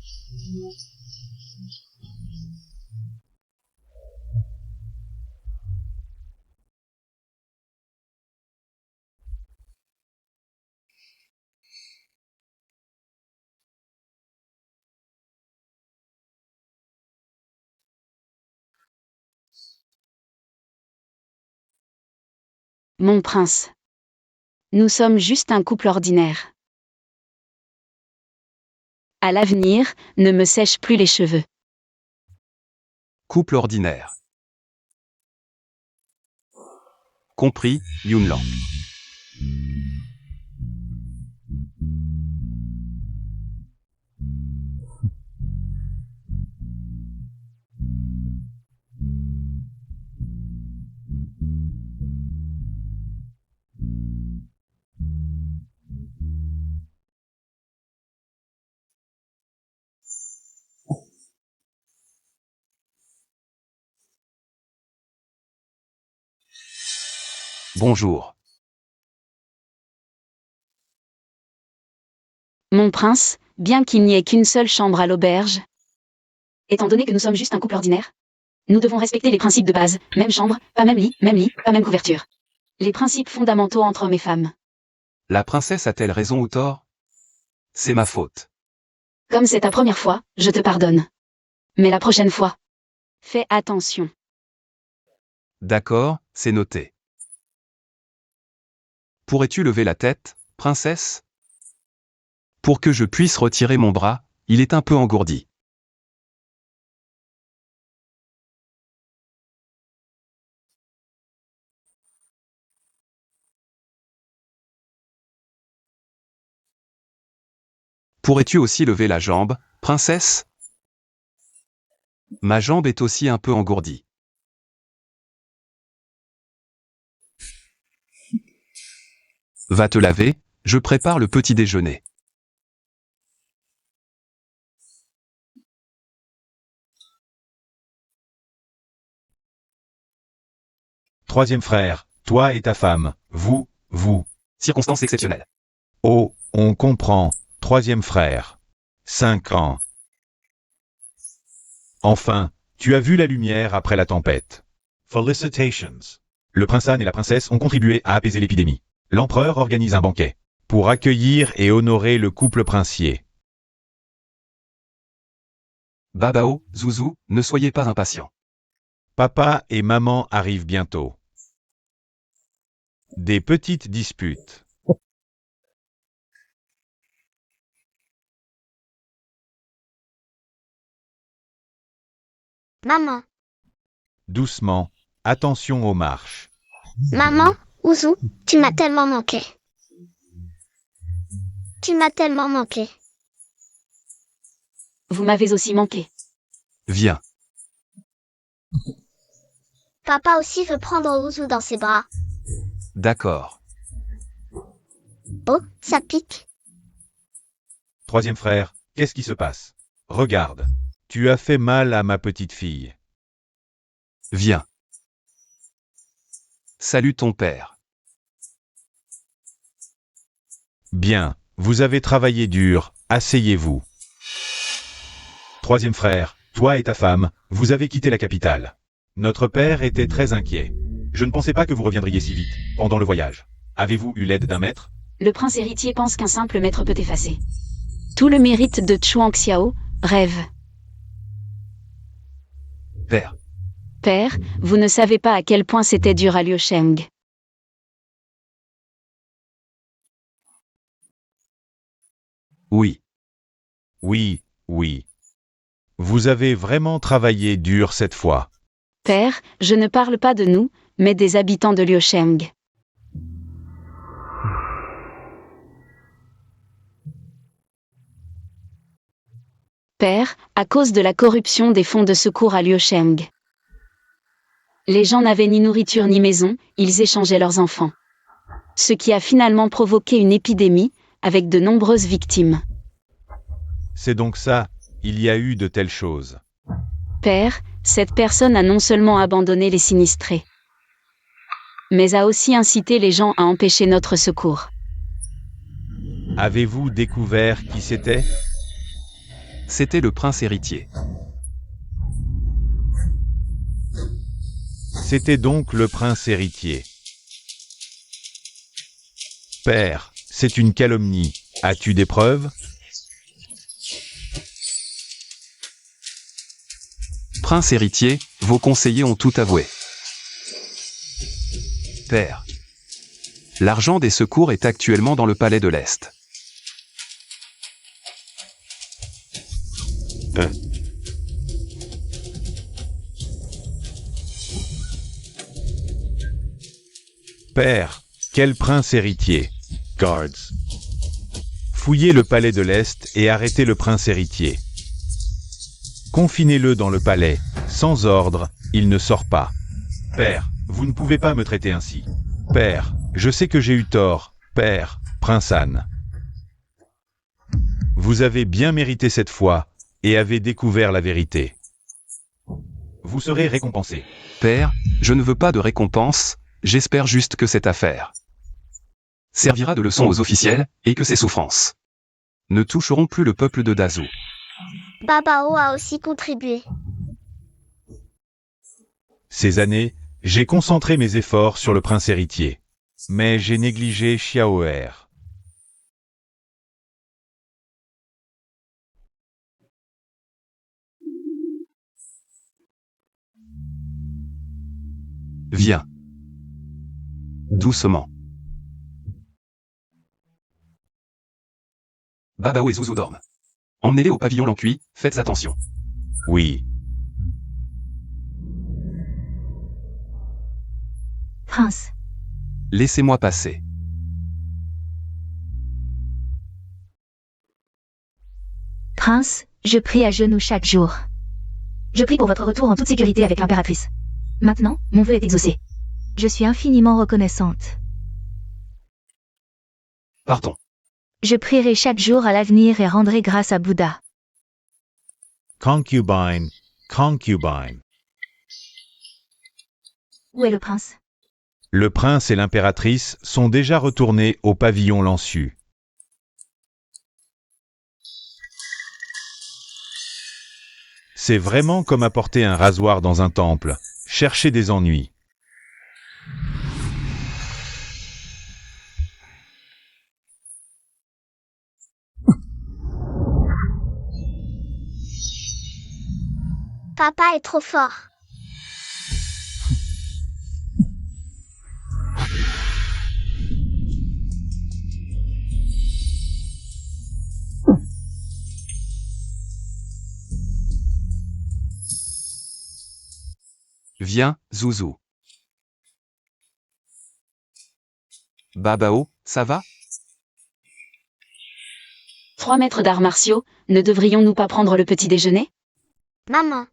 Mon prince. Nous sommes juste un couple ordinaire. À l'avenir, ne me sèche plus les cheveux. Couple ordinaire. Compris, Yunlan. Bonjour. Mon prince, bien qu'il n'y ait qu'une seule chambre à l'auberge. Étant donné que nous sommes juste un couple ordinaire, nous devons respecter les principes de base, même chambre, pas même lit, pas même couverture. Les principes fondamentaux entre hommes et femmes. La princesse a-t-elle raison ou tort? C'est ma faute. Comme c'est ta première fois, je te pardonne. Mais la prochaine fois, fais attention. D'accord, c'est noté. Pourrais-tu lever la tête, princesse? Pour que je puisse retirer mon bras, il est un peu engourdi. Pourrais-tu aussi lever la jambe, princesse? Ma jambe est aussi un peu engourdie. Va te laver, je prépare le petit déjeuner. Troisième frère, toi et ta femme, vous. Circonstance exceptionnelle. Oh, on comprend. Troisième frère. 5 ans. Enfin, tu as vu la lumière après la tempête. Felicitations. Le prince Anne et la princesse ont contribué à apaiser l'épidémie. L'empereur organise un banquet pour accueillir et honorer le couple princier. Babao, Zouzou, ne soyez pas impatients. Papa et maman arrivent bientôt. Des petites disputes. Maman. Doucement, attention aux marches. Maman, Ouzou, tu m'as tellement manqué. Tu m'as tellement manqué. Vous m'avez aussi manqué. Viens. Papa aussi veut prendre Ouzou dans ses bras. D'accord. Oh, ça pique. Troisième frère, qu'est-ce qui se passe? Regarde. Tu as fait mal à ma petite fille. Viens. Salut ton père. Bien, vous avez travaillé dur, asseyez-vous. Troisième frère, toi et ta femme, vous avez quitté la capitale. Notre père était très inquiet. Je ne pensais pas que vous reviendriez si vite, pendant le voyage. Avez-vous eu l'aide d'un maître? Le prince héritier pense qu'un simple maître peut effacer tout le mérite de Chuang Xiao, rêve. Père. Père, vous ne savez pas à quel point c'était dur à Liu Sheng. Oui. Oui. Vous avez vraiment travaillé dur cette fois. Père, je ne parle pas de nous, mais des habitants de Liu Sheng. Père, à cause de la corruption des fonds de secours à Liu Sheng. Les gens n'avaient ni nourriture ni maison, ils échangeaient leurs enfants. Ce qui a finalement provoqué une épidémie, avec de nombreuses victimes. C'est donc ça, il y a eu de telles choses. Père, cette personne a non seulement abandonné les sinistrés, mais a aussi incité les gens à empêcher notre secours. Avez-vous découvert qui c'était? C'était le prince héritier. C'était donc le prince héritier. Père, c'est une calomnie. As-tu des preuves? Prince héritier, vos conseillers ont tout avoué. Père. L'argent des secours est actuellement dans le palais de l'Est. Père, quel prince héritier? Guards. Fouillez le palais de l'Est et arrêtez le prince héritier. Confinez-le dans le palais. Sans ordre, il ne sort pas. Père, vous ne pouvez pas me traiter ainsi. Père, je sais que j'ai eu tort. Père, prince Anne. Vous avez bien mérité cette fois et avez découvert la vérité. Vous serez récompensé. Père, je ne veux pas de récompense, j'espère juste que cette affaire servira de leçon aux officiels, et que ces souffrances ne toucheront plus le peuple de Dazou. Babao a aussi contribué. Ces années, j'ai concentré mes efforts sur le prince héritier. Mais j'ai négligé Xiaoer. Viens. Doucement. Babao et Zouzou dorment. Emmenez-les au pavillon Lancuit, faites attention. Oui. Prince, Laissez-moi passer. Prince, je prie à genoux chaque jour. Je prie pour votre retour en toute sécurité avec l'impératrice. Maintenant, mon vœu est exaucé. Je suis infiniment reconnaissante. Partons. Je prierai chaque jour à l'avenir et rendrai grâce à Bouddha. Concubine, concubine. Où est le prince? Le prince et l'impératrice sont déjà retournés au pavillon Lançu. C'est vraiment comme apporter un rasoir dans un temple, chercher des ennuis. Papa est trop fort. Viens, Zouzou. Babao, ça va? 3 maîtres d'arts martiaux, ne devrions-nous pas prendre le petit déjeuner? Maman.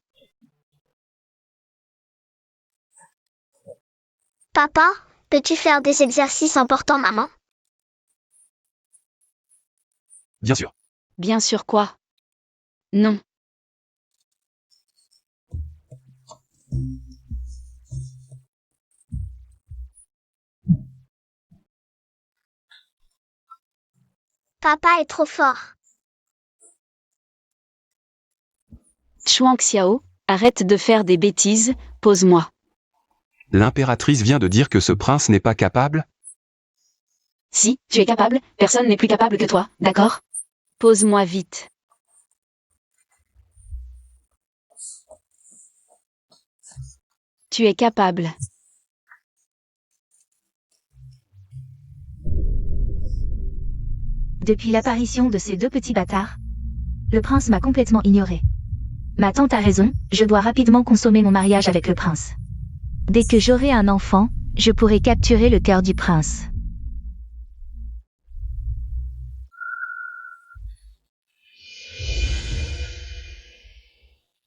Papa, peux-tu faire des exercices importants, maman? Bien sûr. Bien sûr quoi? Non. Papa est trop fort. Chuang Xiao, arrête de faire des bêtises, pose-moi. L'impératrice vient de dire que ce prince n'est pas capable? Si, tu es capable, personne n'est plus capable que toi, d'accord? Pose-moi vite. Tu es capable. Depuis l'apparition de ces deux petits bâtards, le prince m'a complètement ignoré. Ma tante a raison, je dois rapidement consommer mon mariage avec le prince. Dès que j'aurai un enfant, je pourrai capturer le cœur du prince.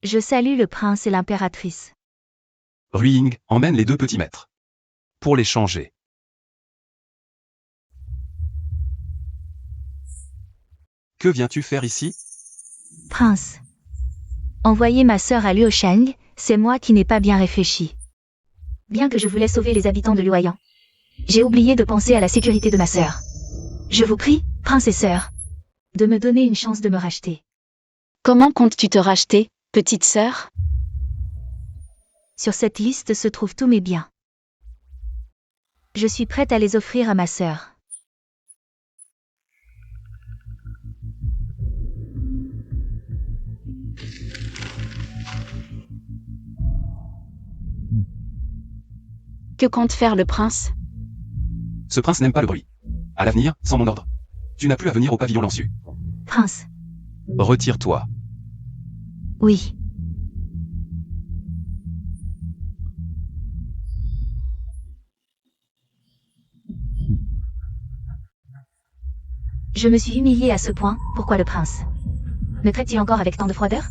Je salue le prince et l'impératrice. Ruing, emmène les 2 petits maîtres. Pour les changer. Que viens-tu faire ici? Prince. Envoyer ma sœur à Luosheng, c'est moi qui n'ai pas bien réfléchi. Bien que je voulais sauver les habitants de Luoyang, j'ai oublié de penser à la sécurité de ma sœur. Je vous prie, prince et sœur, de me donner une chance de me racheter. Comment comptes-tu te racheter, petite sœur? Sur cette liste se trouvent tous mes biens. Je suis prête à les offrir à ma sœur. Que compte faire le prince? Ce prince n'aime pas le bruit. À l'avenir, sans mon ordre. Tu n'as plus à venir au pavillon Lançu. Prince. Retire-toi. Oui. Je me suis humiliée à ce point, pourquoi le prince me traite-t-il encore avec tant de froideur?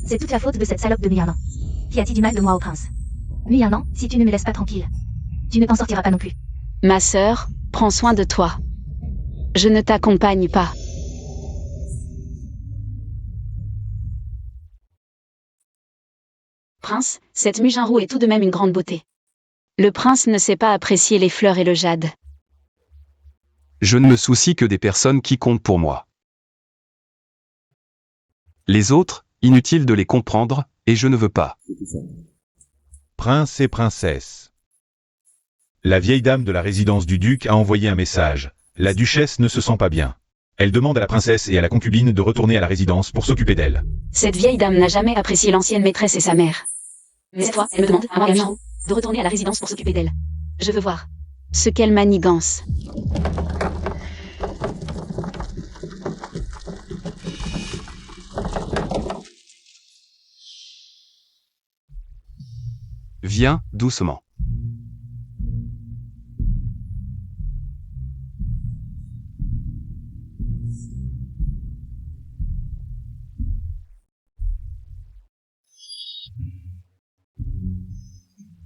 C'est toute la faute de cette salope de Muyerlan. Qui a dit du mal de moi au prince? Muyerlan, si tu ne me laisses pas tranquille, tu ne t'en sortiras pas non plus. Ma sœur, prends soin de toi. Je ne t'accompagne pas. Prince, cette Mujinrou est tout de même une grande beauté. Le prince ne sait pas apprécier les fleurs et le jade. Je ne me soucie que des personnes qui comptent pour moi. Les autres, inutile de les comprendre, et je ne veux pas. Prince et princesse. La vieille dame de la résidence du duc a envoyé un message. La duchesse ne se sent pas bien. Elle demande à la princesse et à la concubine de retourner à la résidence pour s'occuper d'elle. Cette vieille dame n'a jamais apprécié l'ancienne maîtresse et sa mère. Mais cette fois, elle me demande, à moi et à Miro, de retourner à la résidence pour s'occuper d'elle. Je veux voir ce qu'elle manigance. Viens, doucement.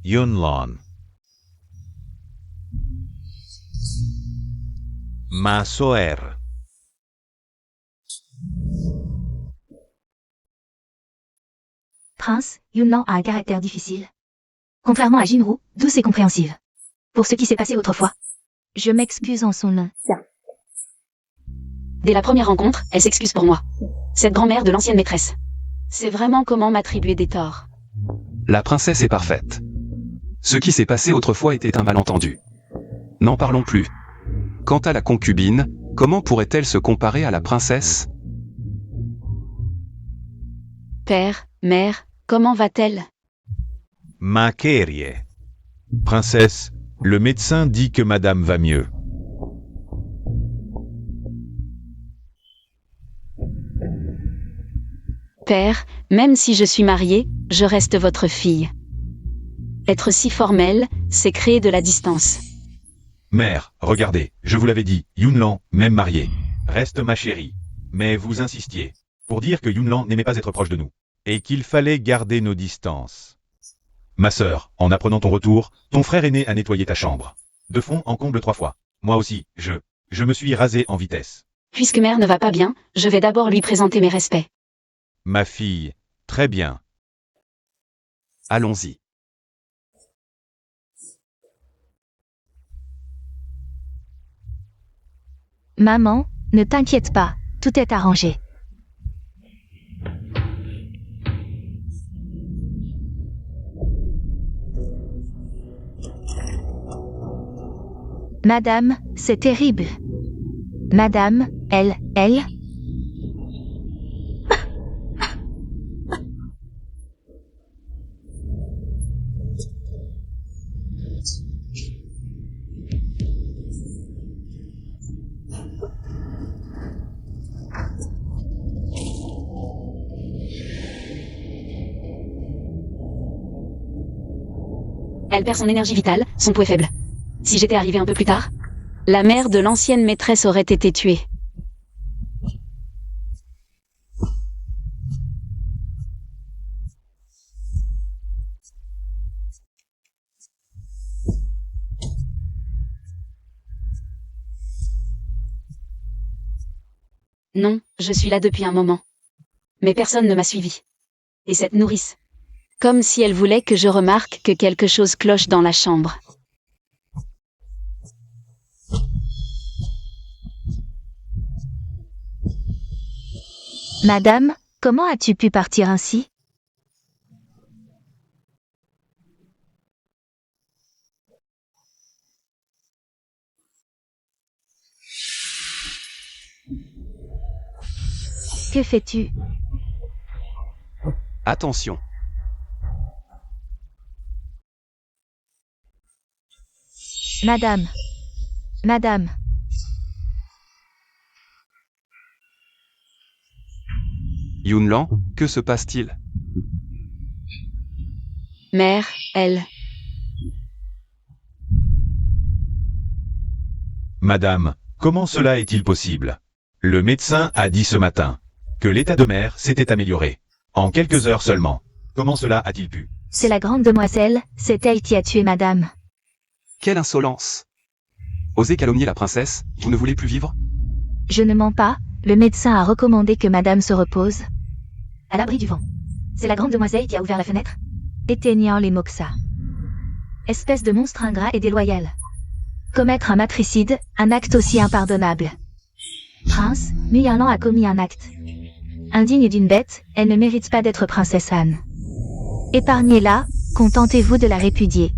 Yunlon. Masoer. Prince, Yunnan a un caractère difficile. Contrairement à Jinru, douce et compréhensive. Pour ce qui s'est passé autrefois. Je m'excuse en son nom. Dès la première rencontre, elle s'excuse pour moi. Cette grand-mère de l'ancienne maîtresse. C'est vraiment comment m'attribuer des torts. La princesse est parfaite. Ce qui s'est passé autrefois était un malentendu. N'en parlons plus. Quant à la concubine, comment pourrait-elle se comparer à la princesse? Père, mère, comment va-t-elle? Makerie. Princesse, le médecin dit que madame va mieux. Père, même si je suis mariée, je reste votre fille. Être si formel, c'est créer de la distance. Mère, regardez, je vous l'avais dit, Yunlan, même marié, reste ma chérie. Mais vous insistiez, pour dire que Yunlan n'aimait pas être proche de nous, et qu'il fallait garder nos distances. Ma sœur, en apprenant ton retour, ton frère aîné a nettoyé ta chambre. De fond en comble 3 fois. Moi aussi, je me suis rasé en vitesse. Puisque mère ne va pas bien, je vais d'abord lui présenter mes respects. Ma fille, très bien. Allons-y. Maman, ne t'inquiète pas, tout est arrangé. Madame, c'est terrible. Madame, elle. Elle perd son énergie vitale, son pouls est faible. Si j'étais arrivée un peu plus tard, la mère de l'ancienne maîtresse aurait été tuée. Non, je suis là depuis un moment. Mais personne ne m'a suivi. Et cette nourrice. Comme si elle voulait que je remarque que quelque chose cloche dans la chambre. Madame, comment as-tu pu partir ainsi? Que fais-tu? Attention. Madame. Madame. Yunlan, que se passe-t-il? Mère, elle. Madame, comment cela est-il possible? Le médecin a dit ce matin que l'état de mère s'était amélioré. En quelques heures seulement. Comment cela a-t-il pu? C'est la grande demoiselle, c'est elle qui a tué madame. Quelle insolence! Osez calomnier la princesse, vous ne voulez plus vivre? Je ne mens pas, le médecin a recommandé que madame se repose. À l'abri du vent. C'est la grande demoiselle qui a ouvert la fenêtre, éteignant les moxas. Espèce de monstre ingrat et déloyal. Commettre un matricide, un acte aussi impardonnable. Prince, Muyarlan a commis un acte. Indigne d'une bête, elle ne mérite pas d'être princesse Anne. Épargnez-la, contentez-vous de la répudier.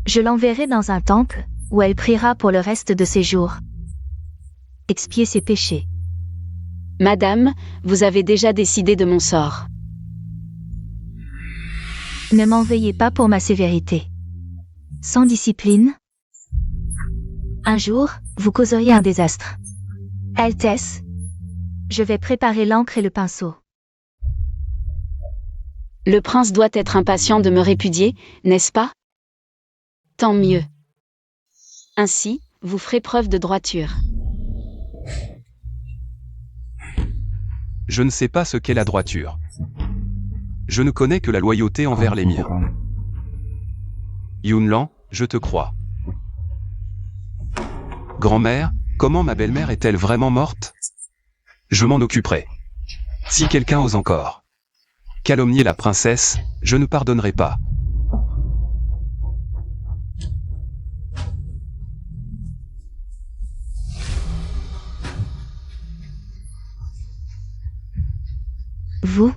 Je l'enverrai dans un temple, où elle priera pour le reste de ses jours. Expier ses péchés. Madame, vous avez déjà décidé de mon sort. Ne m'en veuillez pas pour ma sévérité. Sans discipline, un jour, vous causeriez un désastre. Altesse, je vais préparer l'encre et le pinceau. Le prince doit être impatient de me répudier, n'est-ce pas? Tant mieux. Ainsi, vous ferez preuve de droiture. Je ne sais pas ce qu'est la droiture. Je ne connais que la loyauté envers les miens. Yunlan, je te crois. Grand-mère, comment ma belle-mère est-elle vraiment morte? Je m'en occuperai. Si quelqu'un ose encore calomnier la princesse, je ne pardonnerai pas. Vous?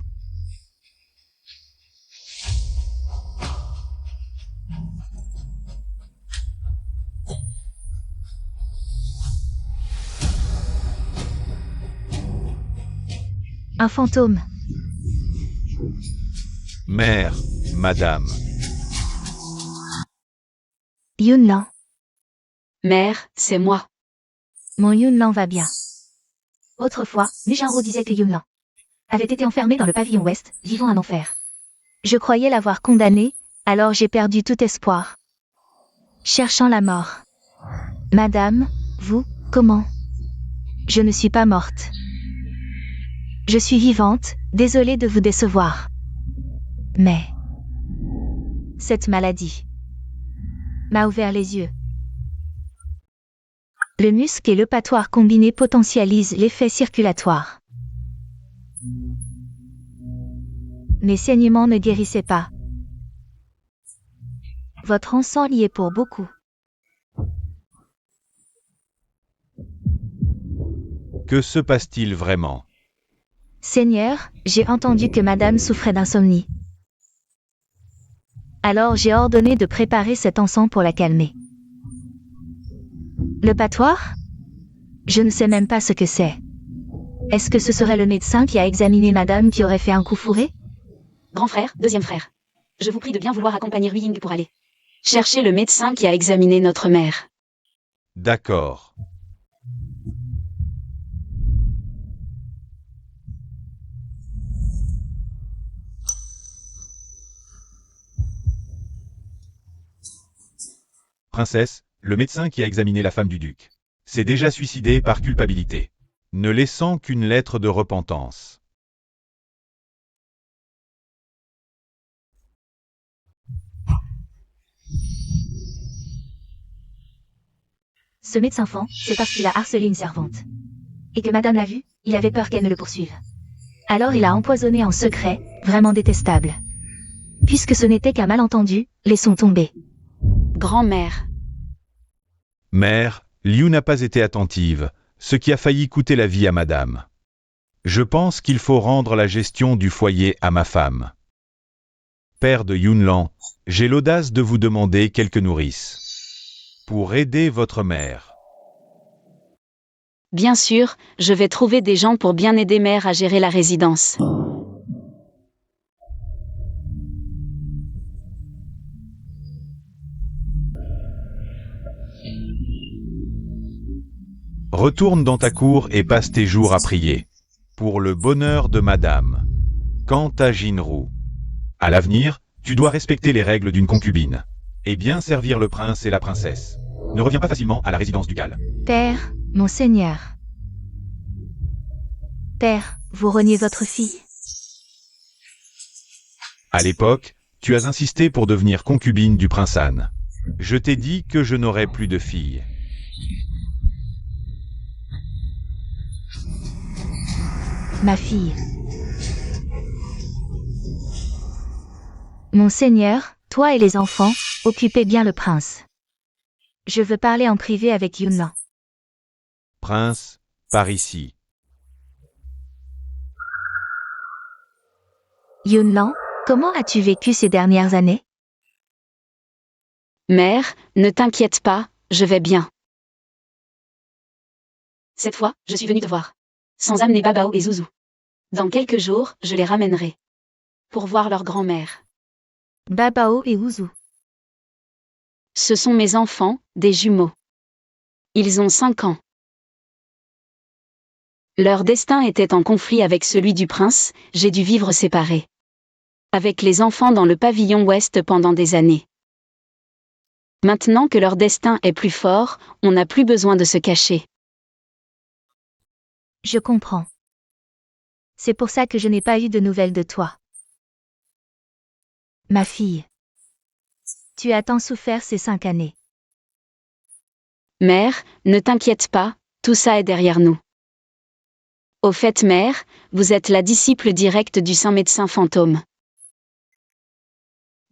Un fantôme. Mère, madame. Yunlan. Mère, c'est moi. Mon Yunlan va bien. Autrefois, Mujanro disait que Yunlan avait été enfermé dans le pavillon ouest, vivant un enfer. Je croyais l'avoir condamné, alors j'ai perdu tout espoir. Cherchant la mort. Madame, vous, comment? Je ne suis pas morte. Je suis vivante, désolée de vous décevoir. Mais cette maladie m'a ouvert les yeux. Le muscle et l'eupatoire combinés potentialisent l'effet circulatoire. Mes saignements ne guérissaient pas. Votre encens y est pour beaucoup. Que se passe-t-il vraiment? Seigneur, j'ai entendu que madame souffrait d'insomnie. Alors j'ai ordonné de préparer cet encens pour la calmer. Le patoire? Je ne sais même pas ce que c'est. Est-ce que ce serait le médecin qui a examiné madame qui aurait fait un coup fourré? Grand frère, deuxième frère. Je vous prie de bien vouloir accompagner Ruying pour aller chercher le médecin qui a examiné notre mère. D'accord. Princesse, le médecin qui a examiné la femme du duc s'est déjà suicidé par culpabilité, ne laissant qu'une lettre de repentance. Ce médecin-fan, c'est parce qu'il a harcelé une servante. Et que madame l'a vu, il avait peur qu'elle ne le poursuive. Alors il a empoisonné en secret, vraiment détestable. Puisque ce n'était qu'un malentendu, laissons tomber. Grand-mère. Mère, Liu n'a pas été attentive, ce qui a failli coûter la vie à madame. Je pense qu'il faut rendre la gestion du foyer à ma femme. Père de Yunlan, j'ai l'audace de vous demander quelques nourrices. Pour aider votre mère. Bien sûr, je vais trouver des gens pour bien aider mère à gérer la résidence. Retourne dans ta cour et passe tes jours à prier. Pour le bonheur de madame. Quant à Jinru. À l'avenir, tu dois respecter les règles d'une concubine. Et bien servir le prince et la princesse. Ne reviens pas facilement à la résidence ducale. Père, mon seigneur. Père, vous reniez votre fille. À l'époque, tu as insisté pour devenir concubine du prince Han. Je t'ai dit que je n'aurais plus de fille. Ma fille. Mon seigneur, toi et les enfants, occupez bien le prince. Je veux parler en privé avec Yunlan. Prince, par ici. Yunlan, comment as-tu vécu ces dernières années? Mère, ne t'inquiète pas, je vais bien. Cette fois, je suis venue te voir. Sans amener Babao et Zouzou. Dans quelques jours, je les ramènerai. Pour voir leur grand-mère. Babao et Ouzou. Ce sont mes enfants, des jumeaux. Ils ont 5 ans. Leur destin était en conflit avec celui du prince, j'ai dû vivre séparés. Avec les enfants dans le pavillon ouest pendant des années. Maintenant que leur destin est plus fort, on n'a plus besoin de se cacher. Je comprends. C'est pour ça que je n'ai pas eu de nouvelles de toi. Ma fille. Tu as tant souffert ces 5 années. Mère, ne t'inquiète pas, tout ça est derrière nous. Au fait, mère, vous êtes la disciple directe du saint médecin fantôme.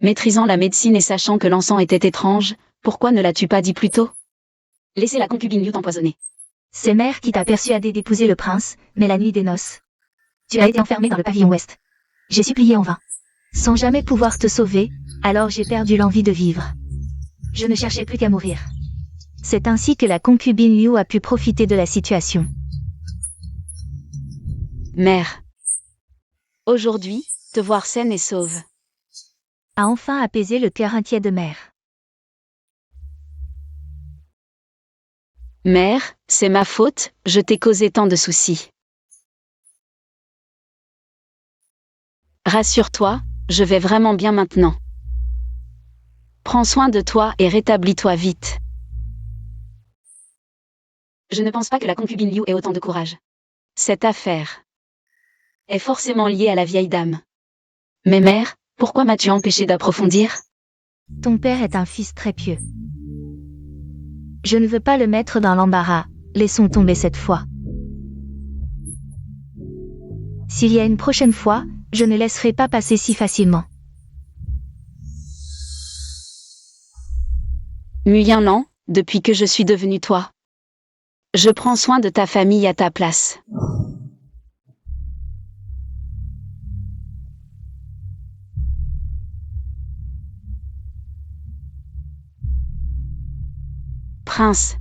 Maîtrisant la médecine et sachant que l'encens était étrange, pourquoi ne l'as-tu pas dit plus tôt? Laissez la concubine Liu t'empoisonner. C'est mère qui t'a persuadé d'épouser le prince, mais la nuit des noces. Tu as été enfermé dans le pavillon ouest. J'ai supplié en vain. Sans jamais pouvoir te sauver, alors j'ai perdu l'envie de vivre. Je ne cherchais plus qu'à mourir. C'est ainsi que la concubine Liu a pu profiter de la situation. Mère. Aujourd'hui, te voir saine et sauve. A enfin apaisé le cœur inquiet de mère. Mère, c'est ma faute, je t'ai causé tant de soucis. Rassure-toi, je vais vraiment bien maintenant. Prends soin de toi et rétablis-toi vite. Je ne pense pas que la concubine Liu ait autant de courage. Cette affaire est forcément liée à la vieille dame. Mais mère, pourquoi m'as-tu empêché d'approfondir? Ton père est un fils très pieux. Je ne veux pas le mettre dans l'embarras, laissons tomber cette fois. S'il y a une prochaine fois, je ne laisserai pas passer si facilement. Muyanlan, depuis que je suis devenue toi. Je prends soin de ta famille à ta place. Prince.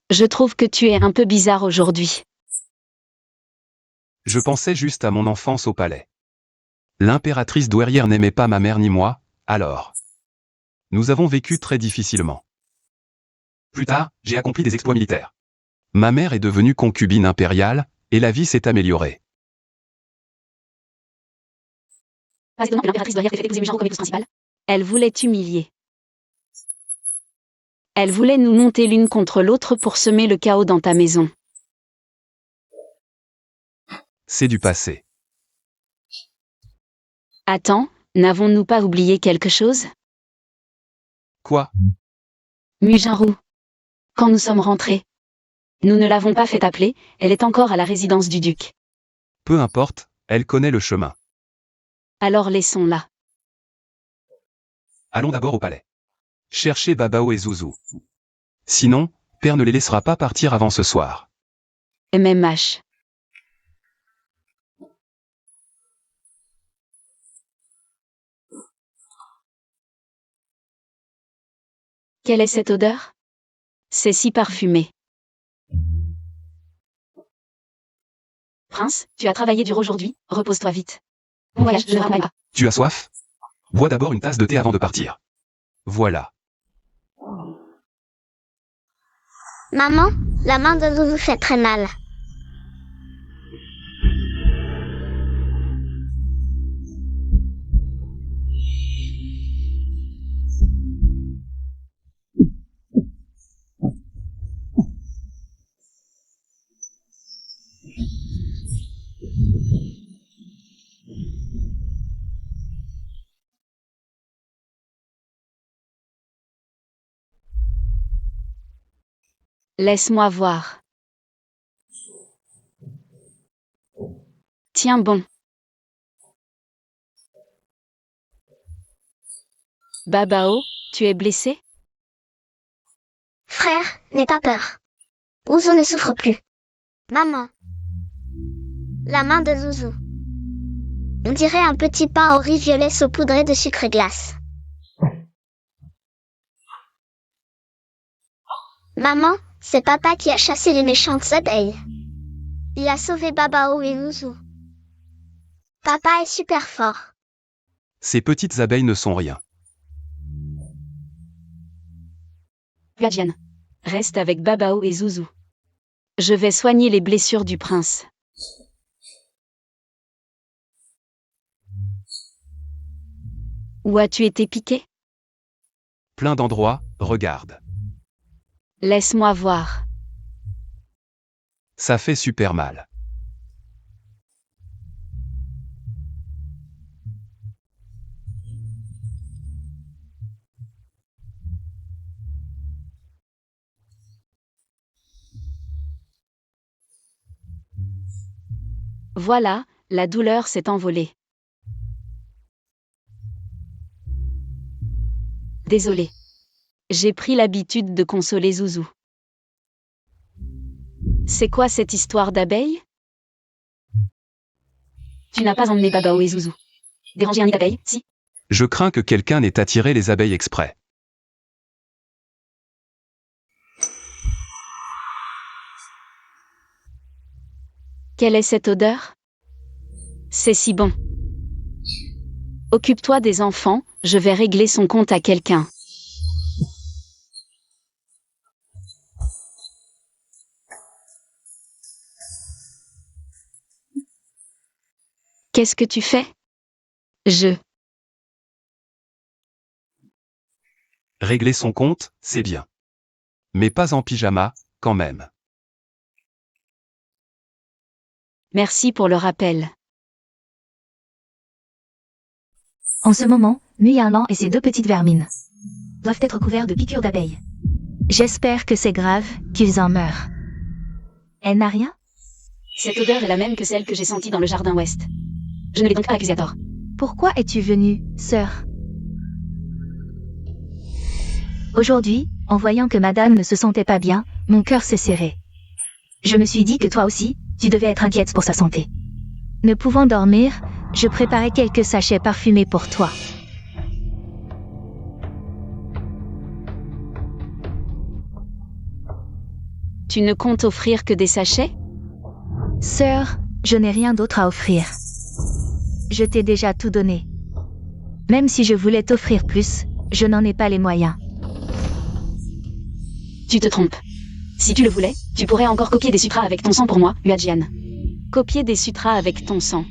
Je trouve que tu es un peu bizarre aujourd'hui. Je pensais juste à mon enfance au palais. L'impératrice douairière n'aimait pas ma mère ni moi, alors. Nous avons vécu très difficilement. Plus tard, j'ai accompli des exploits militaires. Ma mère est devenue concubine impériale, et la vie s'est améliorée. Pas étonnant que l'impératrice douairière ait fait épouser Mujanro comme épouse principale. Elle voulait t'humilier. Elle voulait nous monter l'une contre l'autre pour semer le chaos dans ta maison. C'est du passé. Attends, n'avons-nous pas oublié quelque chose? Quoi? Mujanro. Quand nous sommes rentrés. Nous ne l'avons pas fait appeler, elle est encore à la résidence du duc. Peu importe, elle connaît le chemin. Alors laissons-la. Allons d'abord au palais. Chercher Babao et Zouzou. Sinon, père ne les laissera pas partir avant ce soir. MMH. Quelle est cette odeur? C'est si parfumé. Prince, tu as travaillé dur aujourd'hui, repose-toi vite. Bon voyage, je ne ramène pas. Tu as soif? Bois d'abord une tasse de thé avant de partir. Voilà. Maman, la main de Zouzou fait très mal. Laisse-moi voir. Tiens bon. Babao, tu es blessé? Frère, n'aie pas peur. Ouzou ne souffre plus. Maman. La main de Zouzou. On dirait un petit pain au riz violet saupoudré de sucre et glace. Maman, c'est papa qui a chassé les méchantes abeilles. Il a sauvé Babao et Ouzou. Papa est super fort. Ces petites abeilles ne sont rien. Huadian. Reste avec Babao et Zouzou. Je vais soigner les blessures du prince. Où as-tu été piqué? Plein d'endroits, regarde. Laisse-moi voir. Ça fait super mal. Voilà, la douleur s'est envolée. Désolé. J'ai pris l'habitude de consoler Zouzou. C'est quoi cette histoire d'abeilles? Tu n'as pas emmené Babao et Zouzou. Déranger un nid d'abeilles, si? Je crains que quelqu'un n'ait attiré les abeilles exprès. Quelle est cette odeur? C'est si bon. Occupe-toi des enfants, je vais régler son compte à quelqu'un. Qu'est-ce que tu fais? Régler son compte, c'est bien. Mais pas en pyjama, quand même. Merci pour le rappel. En ce moment, Muyalan et ses 2 petites vermines doivent être couverts de piqûres d'abeilles. J'espère que c'est grave, qu'ils en meurent. Elle n'a rien? Cette odeur est la même que celle que j'ai sentie dans le jardin ouest. Je ne l'ai donc pas accusée à tort. Pourquoi es-tu venue, sœur? Aujourd'hui, en voyant que madame ne se sentait pas bien, mon cœur s'est serré. Je me suis dit que toi aussi, tu devais être inquiète pour sa santé. Ne pouvant dormir, je préparais quelques sachets parfumés pour toi. Tu ne comptes offrir que des sachets? Sœur, je n'ai rien d'autre à offrir. Je t'ai déjà tout donné. Même si je voulais t'offrir plus, je n'en ai pas les moyens. Tu te trompes. Si tu le voulais, tu pourrais encore copier des sutras avec ton sang pour moi, Huadian. Copier des sutras avec ton sang.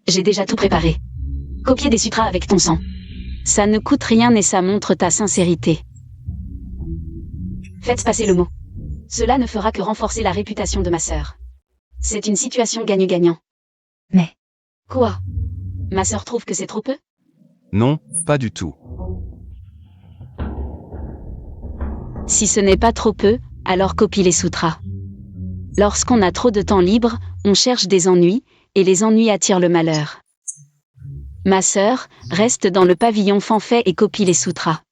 J'ai déjà tout préparé. Copier des sutras avec ton sang. Ça ne coûte rien et ça montre ta sincérité. Faites passer le mot. Cela ne fera que renforcer la réputation de ma sœur. C'est une situation gagnant-gagnant. Mais, Quoi? Ma sœur trouve que c'est trop peu? Non, pas du tout. Si ce n'est pas trop peu, alors copie les sutras. Lorsqu'on a trop de temps libre, on cherche des ennuis, et les ennuis attirent le malheur. Ma sœur, reste dans le pavillon fanfait et copie les sutras.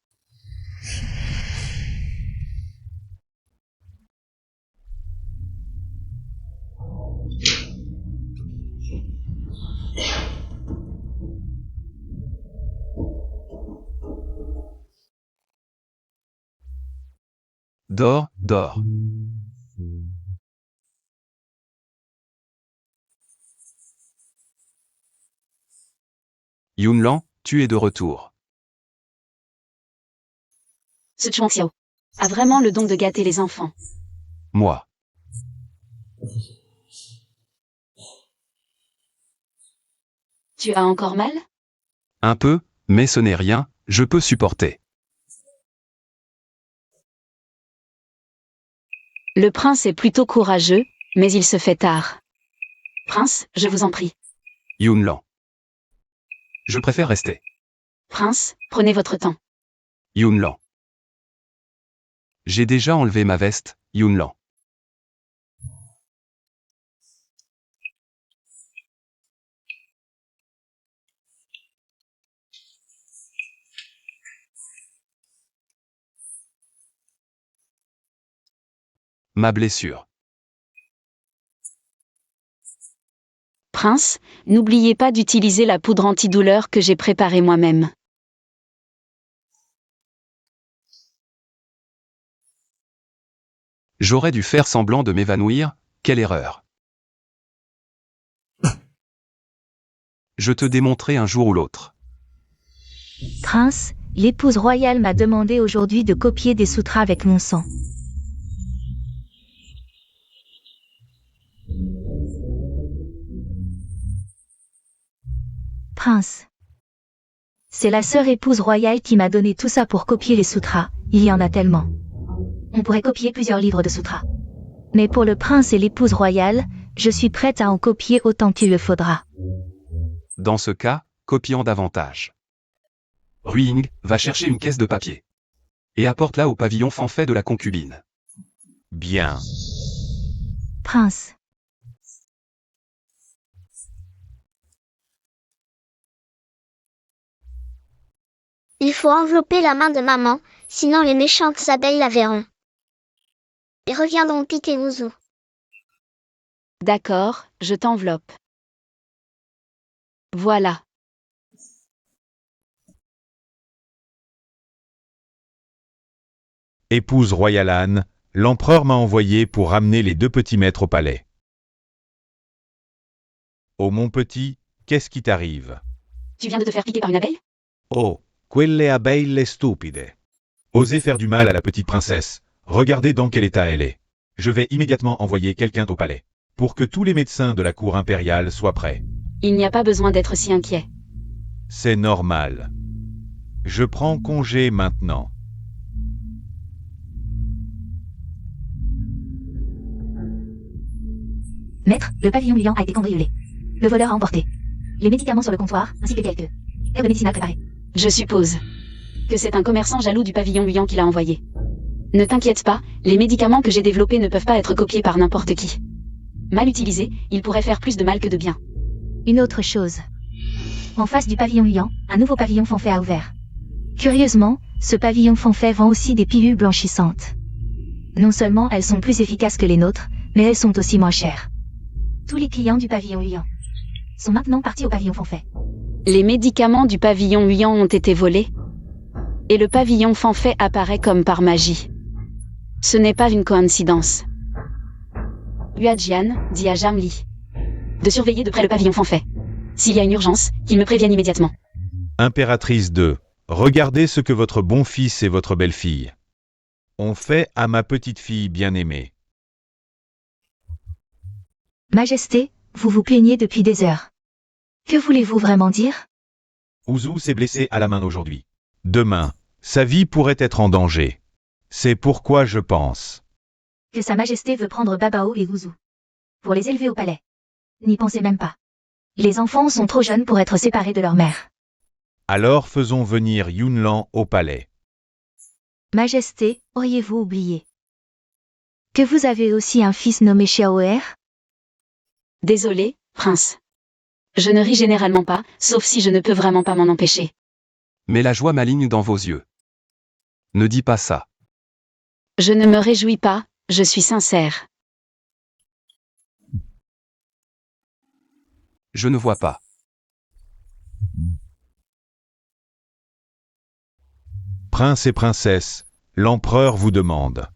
Dors, dors. Yunlan, tu es de retour. Ce Chuang Xiao a vraiment le don de gâter les enfants. Moi. Tu as encore mal? Un peu, mais ce n'est rien, je peux supporter. Le prince est plutôt courageux, mais il se fait tard. Prince, je vous en prie. Yunlan. Je préfère rester. Prince, prenez votre temps. Yunlan. J'ai déjà enlevé ma veste, Yunlan. Ma blessure. Prince, n'oubliez pas d'utiliser la poudre antidouleur que j'ai préparée moi-même. J'aurais dû faire semblant de m'évanouir, quelle erreur. Je te démontrerai un jour ou l'autre. Prince, l'épouse royale m'a demandé aujourd'hui de copier des sutras avec mon sang. Prince. C'est la sœur épouse royale qui m'a donné tout ça pour copier les sutras, il y en a tellement. On pourrait copier plusieurs livres de sutras. Mais pour le prince et l'épouse royale, je suis prête à en copier autant qu'il le faudra. Dans ce cas, copions davantage. Ruing, va chercher une caisse de papier. Et apporte-la au pavillon fanfait de la concubine. Bien. Prince. Il faut envelopper la main de maman, sinon les méchantes abeilles la verront. Et reviendront piquer Ouzou. D'accord, je t'enveloppe. Voilà. Épouse royale Anne, l'empereur m'a envoyé pour ramener les 2 petits maîtres au palais. Oh mon petit, qu'est-ce qui t'arrive? Tu viens de te faire piquer par une abeille? Oh, quelle abeille stupide. Osez faire du mal à la petite princesse. Regardez dans quel état elle est. Je vais immédiatement envoyer quelqu'un au palais, pour que tous les médecins de la cour impériale soient prêts. Il n'y a pas besoin d'être si inquiet. C'est normal. Je prends congé maintenant. Maître, le pavillon Lyon a été cambriolé. Le voleur a emporté les médicaments sur le comptoir, ainsi que quelques herbes médicinales préparées. Je suppose que c'est un commerçant jaloux du pavillon Huyan qui l'a envoyé. Ne t'inquiète pas, les médicaments que j'ai développés ne peuvent pas être copiés par n'importe qui. Mal utilisés, ils pourraient faire plus de mal que de bien. Une autre chose. En face du pavillon Huyan, un nouveau pavillon fanfait a ouvert. Curieusement, ce pavillon fanfait vend aussi des pilules blanchissantes. Non seulement elles sont plus efficaces que les nôtres, mais elles sont aussi moins chères. Tous les clients du pavillon Huyan sont maintenant partis au pavillon fanfait. Les médicaments du pavillon Huyan ont été volés, et le pavillon fanfait apparaît comme par magie. Ce n'est pas une coïncidence. Huajian dit à Jamli de surveiller de près le pavillon fanfait. S'il y a une urgence, qu'il me prévienne immédiatement. Impératrice 2, regardez ce que votre bon fils et votre belle-fille ont fait à ma petite fille bien-aimée. Majesté, vous vous plaignez depuis des heures. Que voulez-vous vraiment dire? Ouzou s'est blessé à la main aujourd'hui. Demain, sa vie pourrait être en danger. C'est pourquoi je pense Que Sa Majesté veut prendre Babao et Ouzou pour les élever au palais. N'y pensez même pas. Les enfants sont trop jeunes pour être séparés de leur mère. Alors faisons venir Yunlan au palais. Majesté, auriez-vous oublié que vous avez aussi un fils nommé Xiaoer? Désolé, prince. Je ne ris généralement pas, sauf si je ne peux vraiment pas m'en empêcher. Mais la joie m'aligne dans vos yeux. Ne dis pas ça. Je ne me réjouis pas, je suis sincère. Je ne vois pas. Prince et princesse, l'empereur vous demande.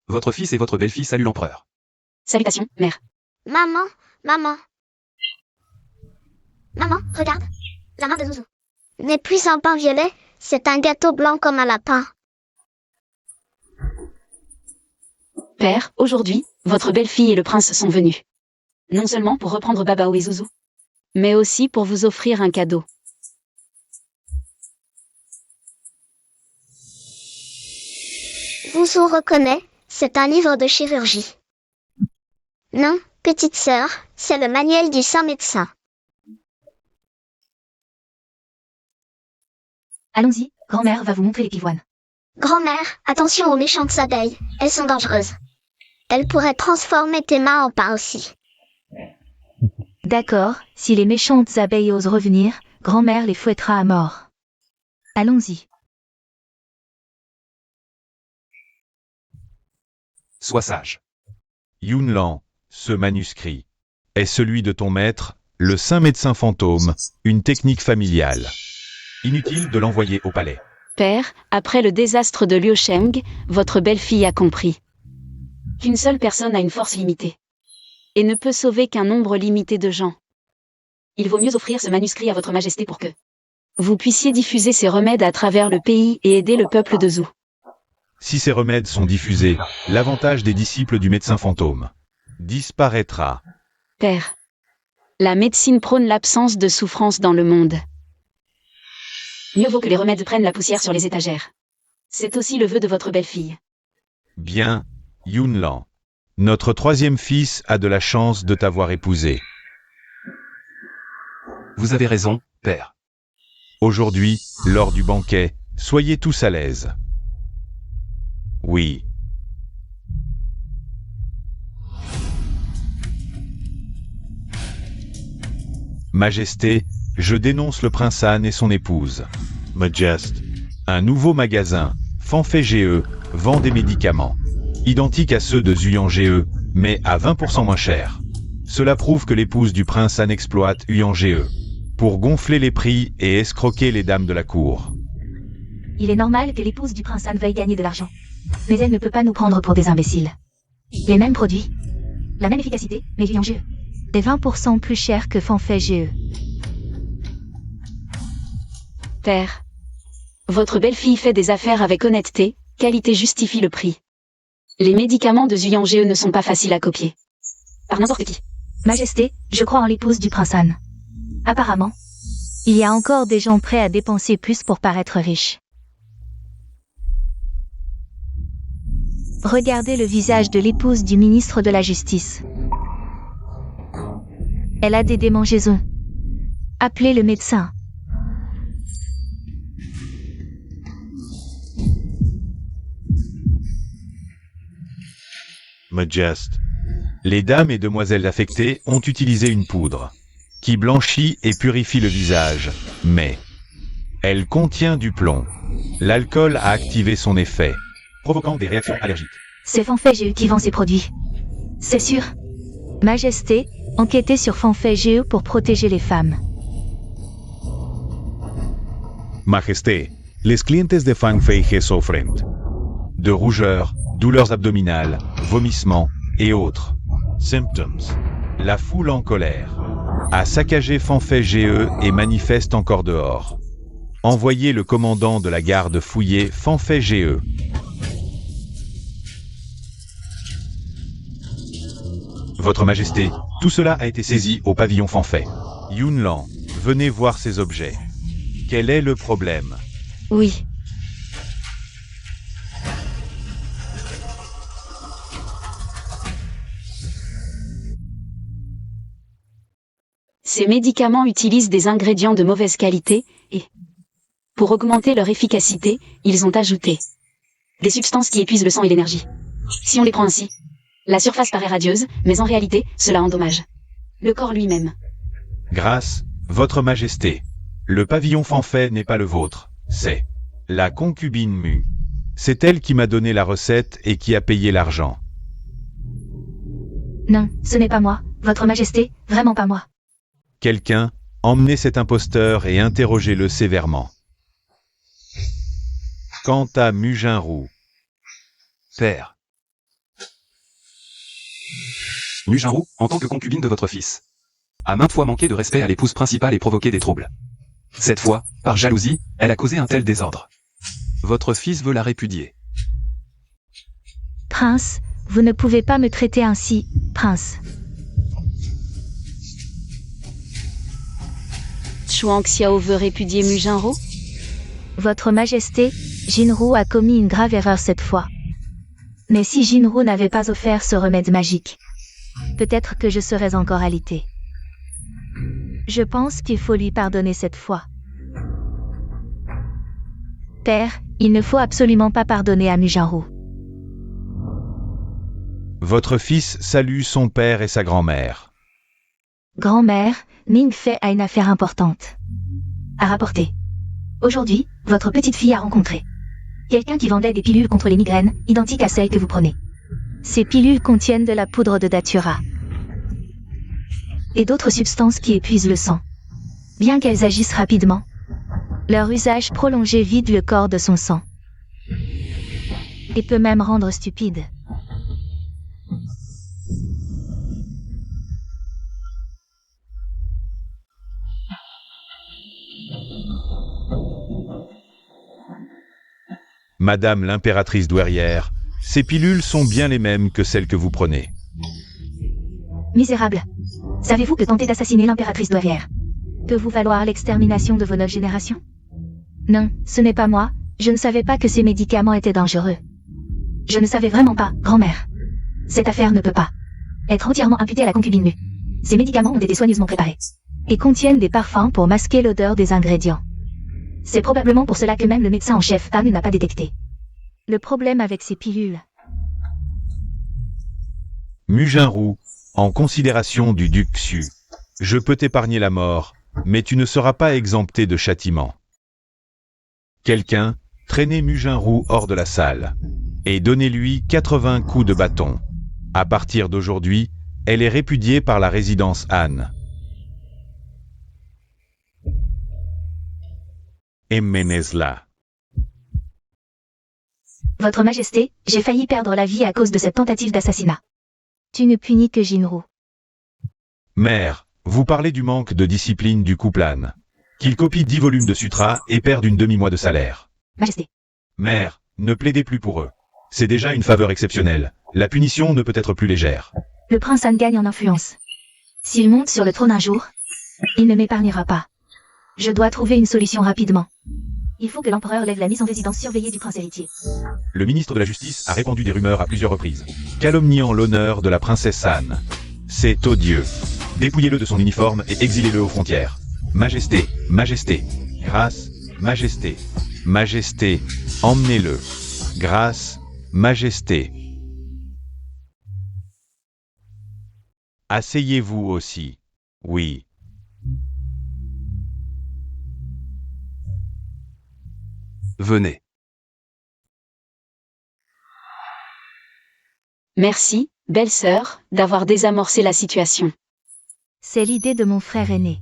Votre fils et votre belle-fille saluent l'empereur. Salutations, mère. Maman, maman. Maman, regarde. La main de Zouzou. N'est plus un pain violet, c'est un gâteau blanc comme un lapin. Père, aujourd'hui, votre belle-fille et le prince sont venus. Non seulement pour reprendre Babao et Zouzou, mais aussi pour vous offrir un cadeau. Zouzou reconnaît, c'est un livre de chirurgie. Non, petite sœur, c'est le manuel du saint médecin. Allons-y, grand-mère va vous montrer les pivoines. Grand-mère, attention aux méchantes abeilles, elles sont dangereuses. Elles pourraient transformer tes mains en pain aussi. D'accord, si les méchantes abeilles osent revenir, grand-mère les fouettera à mort. Allons-y. sois sage. Yunlan, ce manuscrit est celui de ton maître, le saint médecin fantôme, une technique familiale. Inutile de l'envoyer au palais. Père, après le désastre de Liu Sheng, votre belle-fille a compris qu'une seule personne a une force limitée et ne peut sauver qu'un nombre limité de gens. Il vaut mieux offrir ce manuscrit à votre majesté pour que vous puissiez diffuser ces remèdes à travers le pays et aider le peuple de Zhou. Si ces remèdes sont diffusés, l'avantage des disciples du médecin fantôme disparaîtra. Père, la médecine prône l'absence de souffrance dans le monde. Mieux vaut que les remèdes prennent la poussière sur les étagères. C'est aussi le vœu de votre belle-fille. Bien, Yunlan. Notre troisième fils a de la chance de t'avoir épousé. Vous avez raison, père. Aujourd'hui, lors du banquet, soyez tous à l'aise. Oui. Majesté, je dénonce le prince Han et son épouse. Majest. Un nouveau magasin, Fanfei GE, vend des médicaments. Identiques à ceux de Zuyan GE, mais à 20% moins chers. Cela prouve que l'épouse du prince Han exploite Yuan GE pour gonfler les prix et escroquer les dames de la cour. Il est normal que l'épouse du prince Han veuille gagner de l'argent. Mais elle ne peut pas nous prendre pour des imbéciles. Les mêmes produits, la même efficacité, mais Yuan GE. Des 20% plus cher que Fanfei GE. Père, votre belle-fille fait des affaires avec honnêteté, qualité justifie le prix. Les médicaments de Zuyan GE ne sont pas faciles à copier. Par n'importe qui. Majesté, je crois en l'épouse du prince Han. Apparemment, il y a encore des gens prêts à dépenser plus pour paraître riches. Regardez le visage de l'épouse du ministre de la Justice. Elle a des démangeaisons. Appelez le médecin. Majest. Les dames et demoiselles affectées ont utilisé une poudre qui blanchit et purifie le visage, mais elle contient du plomb. L'alcool a activé son effet, provoquant des réactions allergiques. C'est Fanfei GE qui vend ces produits. C'est sûr. Majesté, enquêtez sur Fanfei GE pour protéger les femmes. Majesté, les clientes de Fanfei GE souffrent de rougeur, douleurs abdominales, vomissements et autres symptômes. La foule en colère a saccagé Fanfei GE et manifeste encore dehors. Envoyez le commandant de la garde fouiller Fanfei GE. Votre Majesté, tout cela a été saisi au pavillon Fanfei. Yunlan, venez voir ces objets. Quel est le problème? Oui. Ces médicaments utilisent des ingrédients de mauvaise qualité, et, pour augmenter leur efficacité, ils ont ajouté des substances qui épuisent le sang et l'énergie. Si on les prend ainsi, la surface paraît radieuse, mais en réalité, cela endommage le corps lui-même. Grâce, Votre Majesté, le pavillon Fanfei n'est pas le vôtre, c'est la concubine Mu. C'est elle qui m'a donné la recette et qui a payé l'argent. Non, ce n'est pas moi, Votre Majesté, vraiment pas moi. Quelqu'un, emmenez cet imposteur et interrogez-le sévèrement. Quant à Mu Jinru, Père. Mu Jinru, en tant que concubine de votre fils, a maintes fois manqué de respect à l'épouse principale et provoqué des troubles. Cette fois, par jalousie, elle a causé un tel désordre. Votre fils veut la répudier. Prince, vous ne pouvez pas me traiter ainsi, prince. Chuang Xiao veut répudier Mu Jinru? Votre Majesté, Jinru a commis une grave erreur cette fois. Mais si Jinru n'avait pas offert ce remède magique, peut-être que je serais encore alitée. Je pense qu'il faut lui pardonner cette fois. Père, il ne faut absolument pas pardonner à Mu Jinru. votre fils salue son père et sa grand-mère. Grand-mère, Ning Fei a une affaire importante à rapporter. Aujourd'hui, votre petite fille a rencontré quelqu'un qui vendait des pilules contre les migraines, identiques à celles que vous prenez. Ces pilules contiennent de la poudre de datura et d'autres substances qui épuisent le sang. Bien qu'elles agissent rapidement, leur usage prolongé vide le corps de son sang et peut même rendre stupide. Madame l'impératrice douairière, ces pilules sont bien les mêmes que celles que vous prenez. Misérable. Savez-vous que tenter d'assassiner l'impératrice douairière peut vous valoir l'extermination de vos 9 générations? Non, ce n'est pas moi, je ne savais pas que ces médicaments étaient dangereux. Je ne savais vraiment pas, grand-mère. Cette affaire ne peut pas être entièrement imputée à la concubine nue. Ces médicaments ont été soigneusement préparés et contiennent des parfums pour masquer l'odeur des ingrédients. C'est probablement pour cela que même le médecin en chef Anne n'a pas détecté le problème avec ces pilules. Muginrou, en considération du duc Xu, je peux t'épargner la mort, mais tu ne seras pas exempté de châtiment. Quelqu'un, traînez Muginrou hors de la salle, et donnez-lui 80 coups de bâton. À partir d'aujourd'hui, elle est répudiée par la résidence Anne. Emmenez-la. Votre Majesté, j'ai failli perdre la vie à cause de cette tentative d'assassinat. Tu ne punis que Jinrou. Mère, vous parlez du manque de discipline du couple Anne. Qu'il copie 10 volumes de Sutra et perde une demi-mois de salaire. Majesté. Mère, ne plaidez plus pour eux. C'est déjà une faveur exceptionnelle. La punition ne peut être plus légère. Le prince Han gagne en influence. S'il monte sur le trône un jour, il ne m'épargnera pas. Je dois trouver une solution rapidement. Il faut que l'empereur lève la mise en résidence surveillée du prince héritier. Le ministre de la Justice a répandu des rumeurs à plusieurs reprises, calomniant l'honneur de la princesse Anne. C'est odieux. Dépouillez-le de son uniforme et exilez-le aux frontières. Majesté, Majesté, grâce, Majesté, Majesté, emmenez-le. Grâce, Majesté. Asseyez-vous aussi. Oui. Venez. Merci, belle-sœur, d'avoir désamorcé la situation. C'est l'idée de mon frère aîné.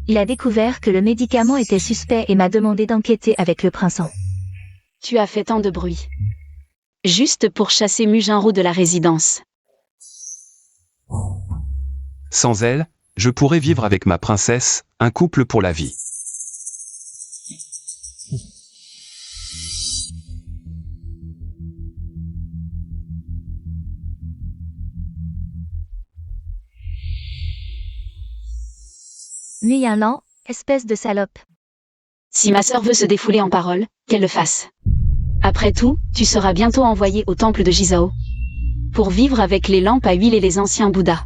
Il a découvert que le médicament était suspect et m'a demandé d'enquêter avec le prince Han. Tu as fait tant de bruit. Juste pour chasser Muginrou de la résidence. Sans elle, je pourrais vivre avec ma princesse, un couple pour la vie. Muyanlan, espèce de salope. Si ma sœur veut se défouler en paroles, qu'elle le fasse. Après tout, tu seras bientôt envoyé au temple de Jizao. Pour vivre avec les lampes à huile et les anciens Bouddhas.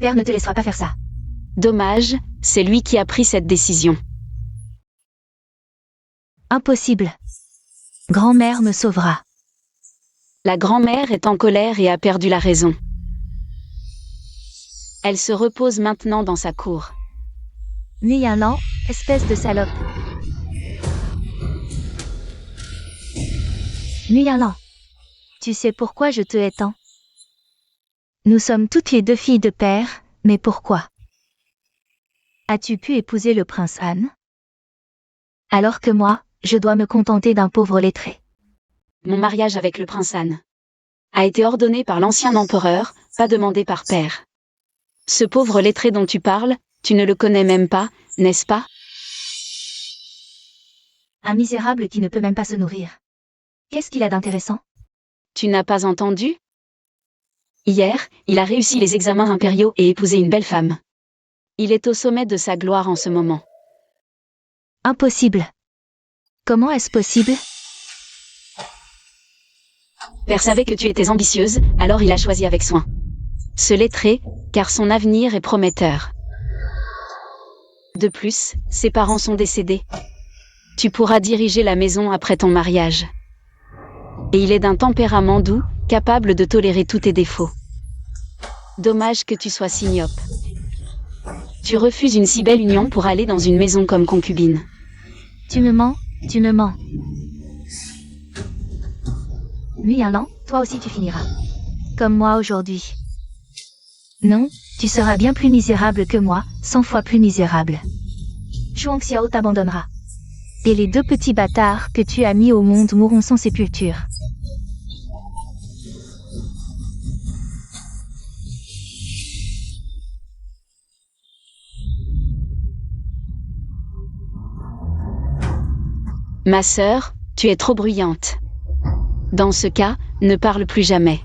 Père ne te laissera pas faire ça. Dommage, c'est lui qui a pris cette décision. Impossible. Grand-mère me sauvera. La grand-mère est en colère et a perdu la raison. Elle se repose maintenant dans sa cour. Muyanlan, espèce de salope. Muyanlan. Tu sais pourquoi je te hais tant? Nous sommes toutes les deux filles de père, mais pourquoi? As-tu pu épouser le prince Han? Alors que moi, je dois me contenter d'un pauvre lettré. Mon mariage avec le prince Han a été ordonné par l'ancien empereur, pas demandé par père. Ce pauvre lettré dont tu parles, tu ne le connais même pas, n'est-ce pas? Un misérable qui ne peut même pas se nourrir. Qu'est-ce qu'il a d'intéressant? Tu n'as pas entendu? Hier, il a réussi les examens impériaux et épousé une belle femme. Il est au sommet de sa gloire en ce moment. Impossible. Comment est-ce possible? Père savait que tu étais ambitieuse, alors il a choisi avec soin ce lettré, car son avenir est prometteur. De plus, ses parents sont décédés. Tu pourras diriger la maison après ton mariage. Et il est d'un tempérament doux, capable de tolérer tous tes défauts. Dommage que tu sois si myope. Tu refuses une si belle union pour aller dans une maison comme concubine. Tu me mens, tu me mens. Nuit Yinlan, toi aussi tu finiras. Comme moi aujourd'hui. Non, tu seras bien plus misérable que moi, 100 fois plus misérable. Shuang Xiao t'abandonnera. Et les 2 petits bâtards que tu as mis au monde mourront sans sépulture. Ma sœur, tu es trop bruyante. Dans ce cas, ne parle plus jamais.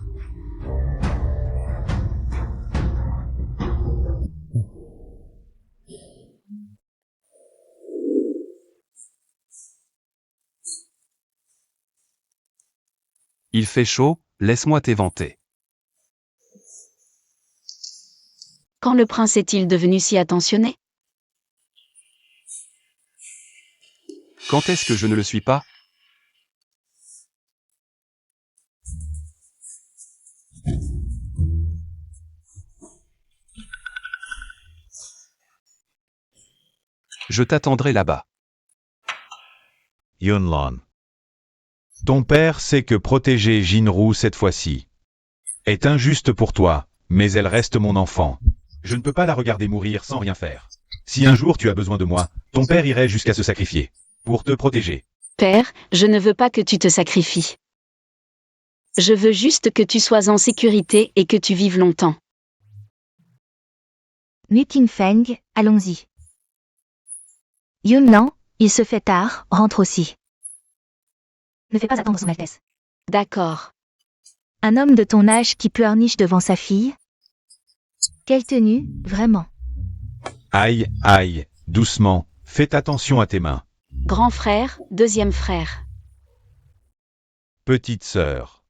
Il fait chaud, laisse-moi t'éventer. Quand le prince est-il devenu si attentionné? Quand est-ce que je ne le suis pas? Je t'attendrai là-bas. Yunlan. Ton père sait que protéger Jinru cette fois-ci est injuste pour toi, mais elle reste mon enfant. Je ne peux pas la regarder mourir sans rien faire. Si un jour tu as besoin de moi, ton père irait jusqu'à se sacrifier pour te protéger. Père, je ne veux pas que tu te sacrifies. Je veux juste que tu sois en sécurité et que tu vives longtemps. Nuit Qingfeng, allons-y. Yunlan, il se fait tard, rentre aussi. Ne fais pas attendre son Altesse. D'accord. Un homme de ton âge qui pleurniche devant sa fille? Quelle tenue, vraiment. Aïe, aïe, doucement, fais attention à tes mains. Grand frère, deuxième frère. Petite sœur.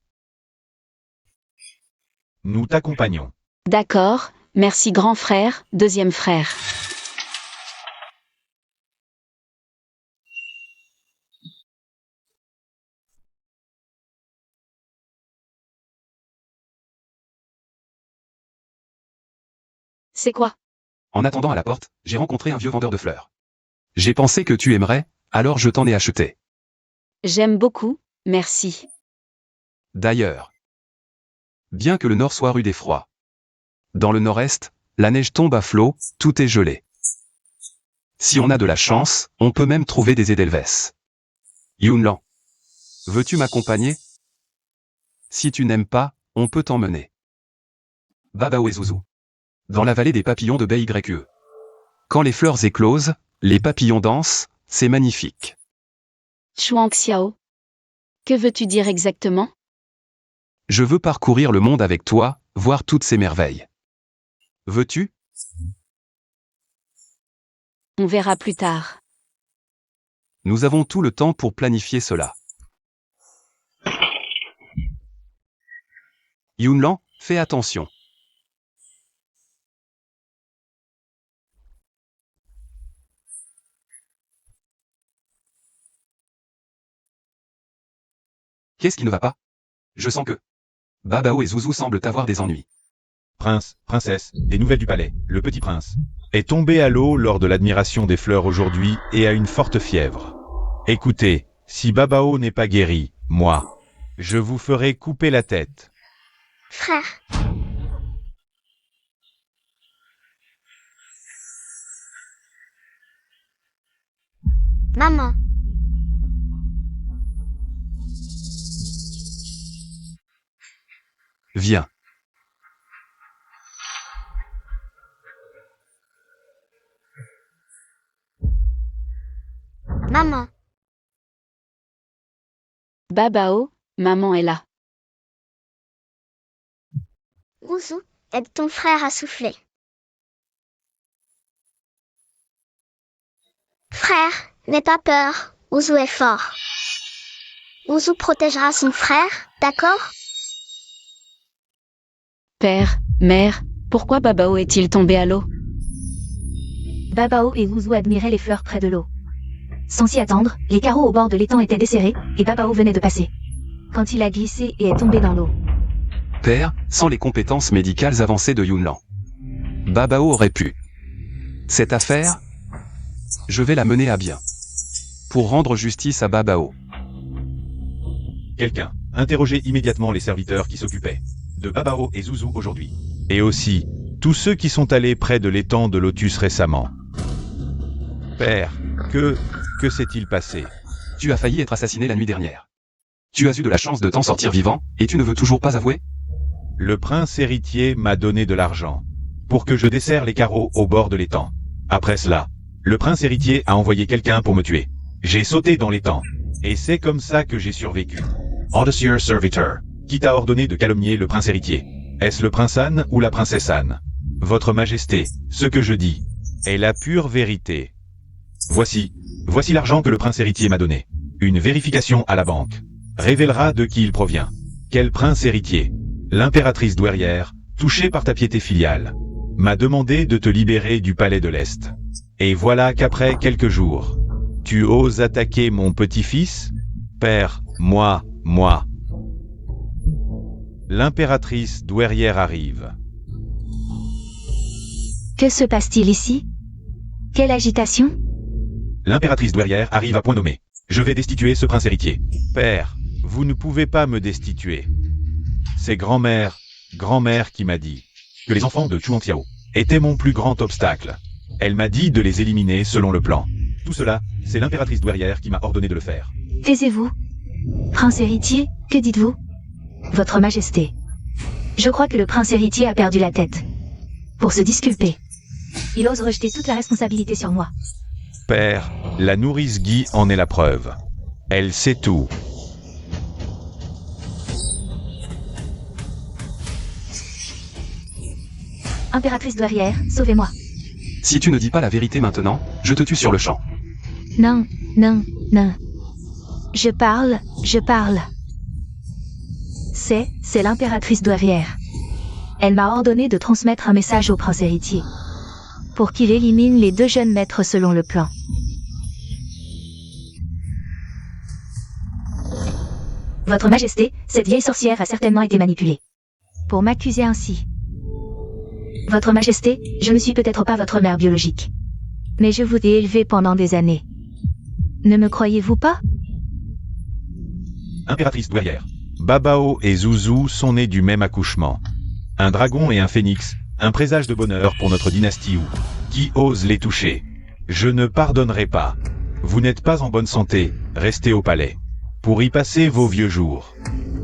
Nous t'accompagnons. D'accord, merci grand frère, deuxième frère. C'est quoi? En attendant à la porte, j'ai rencontré un vieux vendeur de fleurs. J'ai pensé que tu aimerais, alors je t'en ai acheté. J'aime beaucoup, merci. D'ailleurs, bien que le nord soit rude et froid, dans le nord-est, la neige tombe à flot, tout est gelé. Si on a de la chance, on peut même trouver des Edelweiss. Yunlan, veux-tu m'accompagner? Si tu n'aimes pas, on peut t'emmener. Babao et Zuzu. Dans la vallée des papillons de BYE. Quand les fleurs éclosent, les papillons dansent, c'est magnifique. Shuang Xiao. Que veux-tu dire exactement? Je veux parcourir le monde avec toi, voir toutes ces merveilles. Veux-tu? On verra plus tard. Nous avons tout le temps pour planifier cela. Yunlan, fais attention. Qu'est-ce qui ne va pas? Je sens que Babao et Zuzu semblent avoir des ennuis. Prince, princesse, des nouvelles du palais, le petit prince, est tombé à l'eau lors de l'admiration des fleurs aujourd'hui et a une forte fièvre. Écoutez, si Babao n'est pas guéri, moi, je vous ferai couper la tête. Frère. Maman. Viens. Maman. Babao, maman est là. Zuzu, aide ton frère à souffler. Frère, n'aie pas peur, Zuzu est fort. Zuzu protégera son frère, d'accord? Père, mère, pourquoi Babao est-il tombé à l'eau? Babao et Zuzu admiraient les fleurs près de l'eau. Sans s'y attendre, les carreaux au bord de l'étang étaient desserrés, et Babao venait de passer. Quand il a glissé et est tombé dans l'eau. Père, sans les compétences médicales avancées de Yunlan, Babao aurait pu. Cette affaire, je vais la mener à bien. Pour rendre justice à Babao. Quelqu'un, Interrogez immédiatement les serviteurs qui s'occupaient de Babao et Zouzou aujourd'hui. Et aussi, tous ceux qui sont allés près de l'étang de Lotus récemment. Père, que s'est-il passé? Tu as failli être assassiné la nuit dernière. Tu as eu de la chance de t'en sortir vivant, et tu ne veux toujours pas avouer? Le prince héritier m'a donné de l'argent pour que je desserre les carreaux au bord de l'étang. Après cela, le prince héritier a envoyé quelqu'un pour me tuer. J'ai sauté dans l'étang, et c'est comme ça que j'ai survécu. Audacieux serviteur, qui t'a ordonné de calomnier le prince héritier? Est-ce le prince Anne ou la princesse Anne? Votre majesté, ce que je dis est la pure vérité. Voici l'argent que le prince héritier m'a donné. Une vérification à la banque révélera de qui il provient. Quel prince héritier? L'impératrice douairière, touchée par ta piété filiale, m'a demandé de te libérer du palais de l'Est. Et voilà qu'après quelques jours, tu oses attaquer mon petit-fils? Père, moi. L'impératrice douairière arrive. Que se passe-t-il ici? Quelle agitation? L'impératrice douairière arrive à point nommé. Je vais destituer ce prince héritier. Père, vous ne pouvez pas me destituer. C'est grand-mère qui m'a dit que les enfants de Chuangxiao étaient mon plus grand obstacle. Elle m'a dit de les éliminer selon le plan. Tout cela, c'est l'impératrice douairière qui m'a ordonné de le faire. Taisez-vous. Prince héritier, que dites-vous? Votre Majesté. Je crois que le prince héritier a perdu la tête. Pour se disculper. Il ose rejeter toute la responsabilité sur moi. Père, la nourrice Guy en est la preuve. Elle sait tout. Impératrice douairière, sauvez-moi. Si tu ne dis pas la vérité maintenant, je te tue sur le champ. Non. Je parle. C'est l'impératrice douairière. Elle m'a ordonné de transmettre un message au prince héritier. Pour qu'il élimine les deux jeunes maîtres selon le plan. Votre Majesté, cette vieille sorcière a certainement été manipulée. Pour m'accuser ainsi. Votre Majesté, je ne suis peut-être pas votre mère biologique. Mais je vous ai élevé pendant des années. Ne me croyez-vous pas? Impératrice douairière. Babao et Zouzou sont nés du même accouchement. Un dragon et un phénix, un présage de bonheur pour notre dynastie ou qui ose les toucher. Je ne pardonnerai pas. Vous n'êtes pas en bonne santé, restez au palais. Pour y passer vos vieux jours.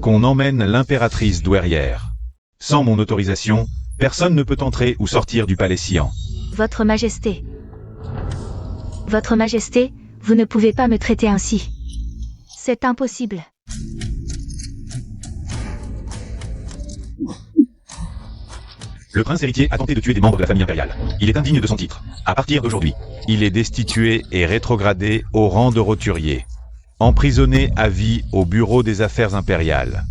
Qu'on emmène l'impératrice douairière. Sans mon autorisation, personne ne peut entrer ou sortir du palais Xian. Votre Majesté. Votre Majesté, vous ne pouvez pas me traiter ainsi. C'est impossible. Le prince héritier a tenté de tuer des membres de la famille impériale. Il est indigne de son titre. À partir d'aujourd'hui, il est destitué et rétrogradé au rang de roturier. Emprisonné à vie au bureau des affaires impériales.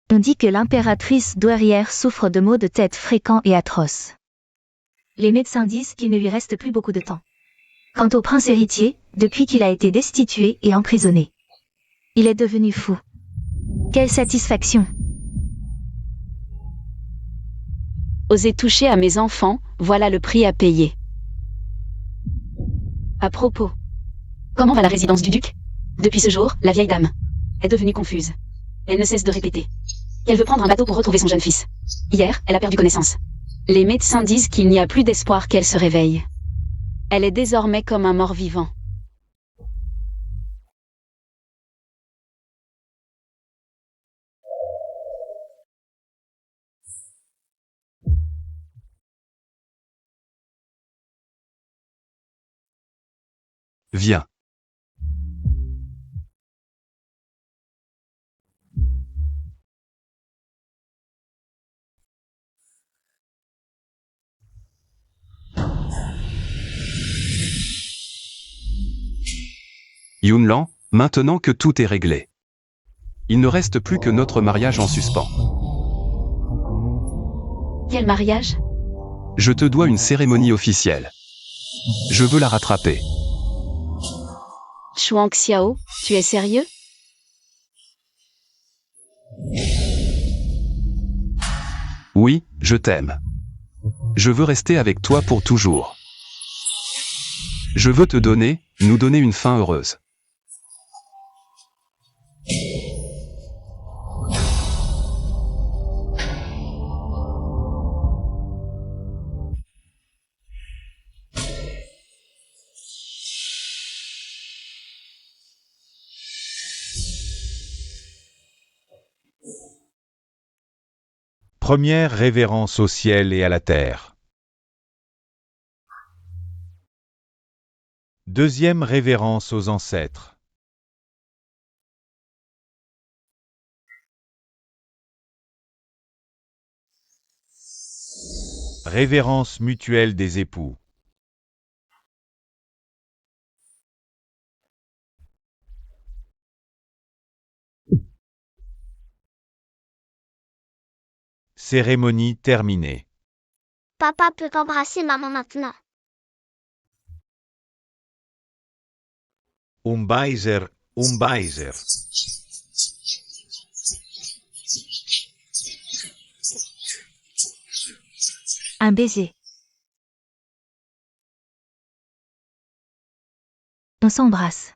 On dit que l'impératrice douairière souffre de maux de tête fréquents et atroces. Les médecins disent qu'il ne lui reste plus beaucoup de temps. Quant au prince héritier, depuis qu'il a été destitué et emprisonné, il est devenu fou. Quelle satisfaction! Oser toucher à mes enfants, voilà le prix à payer. À propos, comment va la résidence du duc? Depuis ce jour, la vieille dame est devenue confuse. Elle ne cesse de répéter qu'elle veut prendre un bateau pour retrouver son jeune fils. Hier, elle a perdu connaissance. Les médecins disent qu'il n'y a plus d'espoir qu'elle se réveille. Elle est désormais comme un mort-vivant. Viens. Yunlan, maintenant que tout est réglé. Il ne reste plus que notre mariage en suspens. Quel mariage? Je te dois une cérémonie officielle. Je veux la rattraper. Chuangxiao, tu es sérieux? Oui, je t'aime. Je veux rester avec toi pour toujours. Je veux te donner nous donner une fin heureuse. Première révérence au ciel et à la terre. Deuxième révérence aux ancêtres. Révérence mutuelle des époux. Cérémonie terminée. Papa peut embrasser maman maintenant. Baiser, Baiser. Un baiser. On s'embrasse.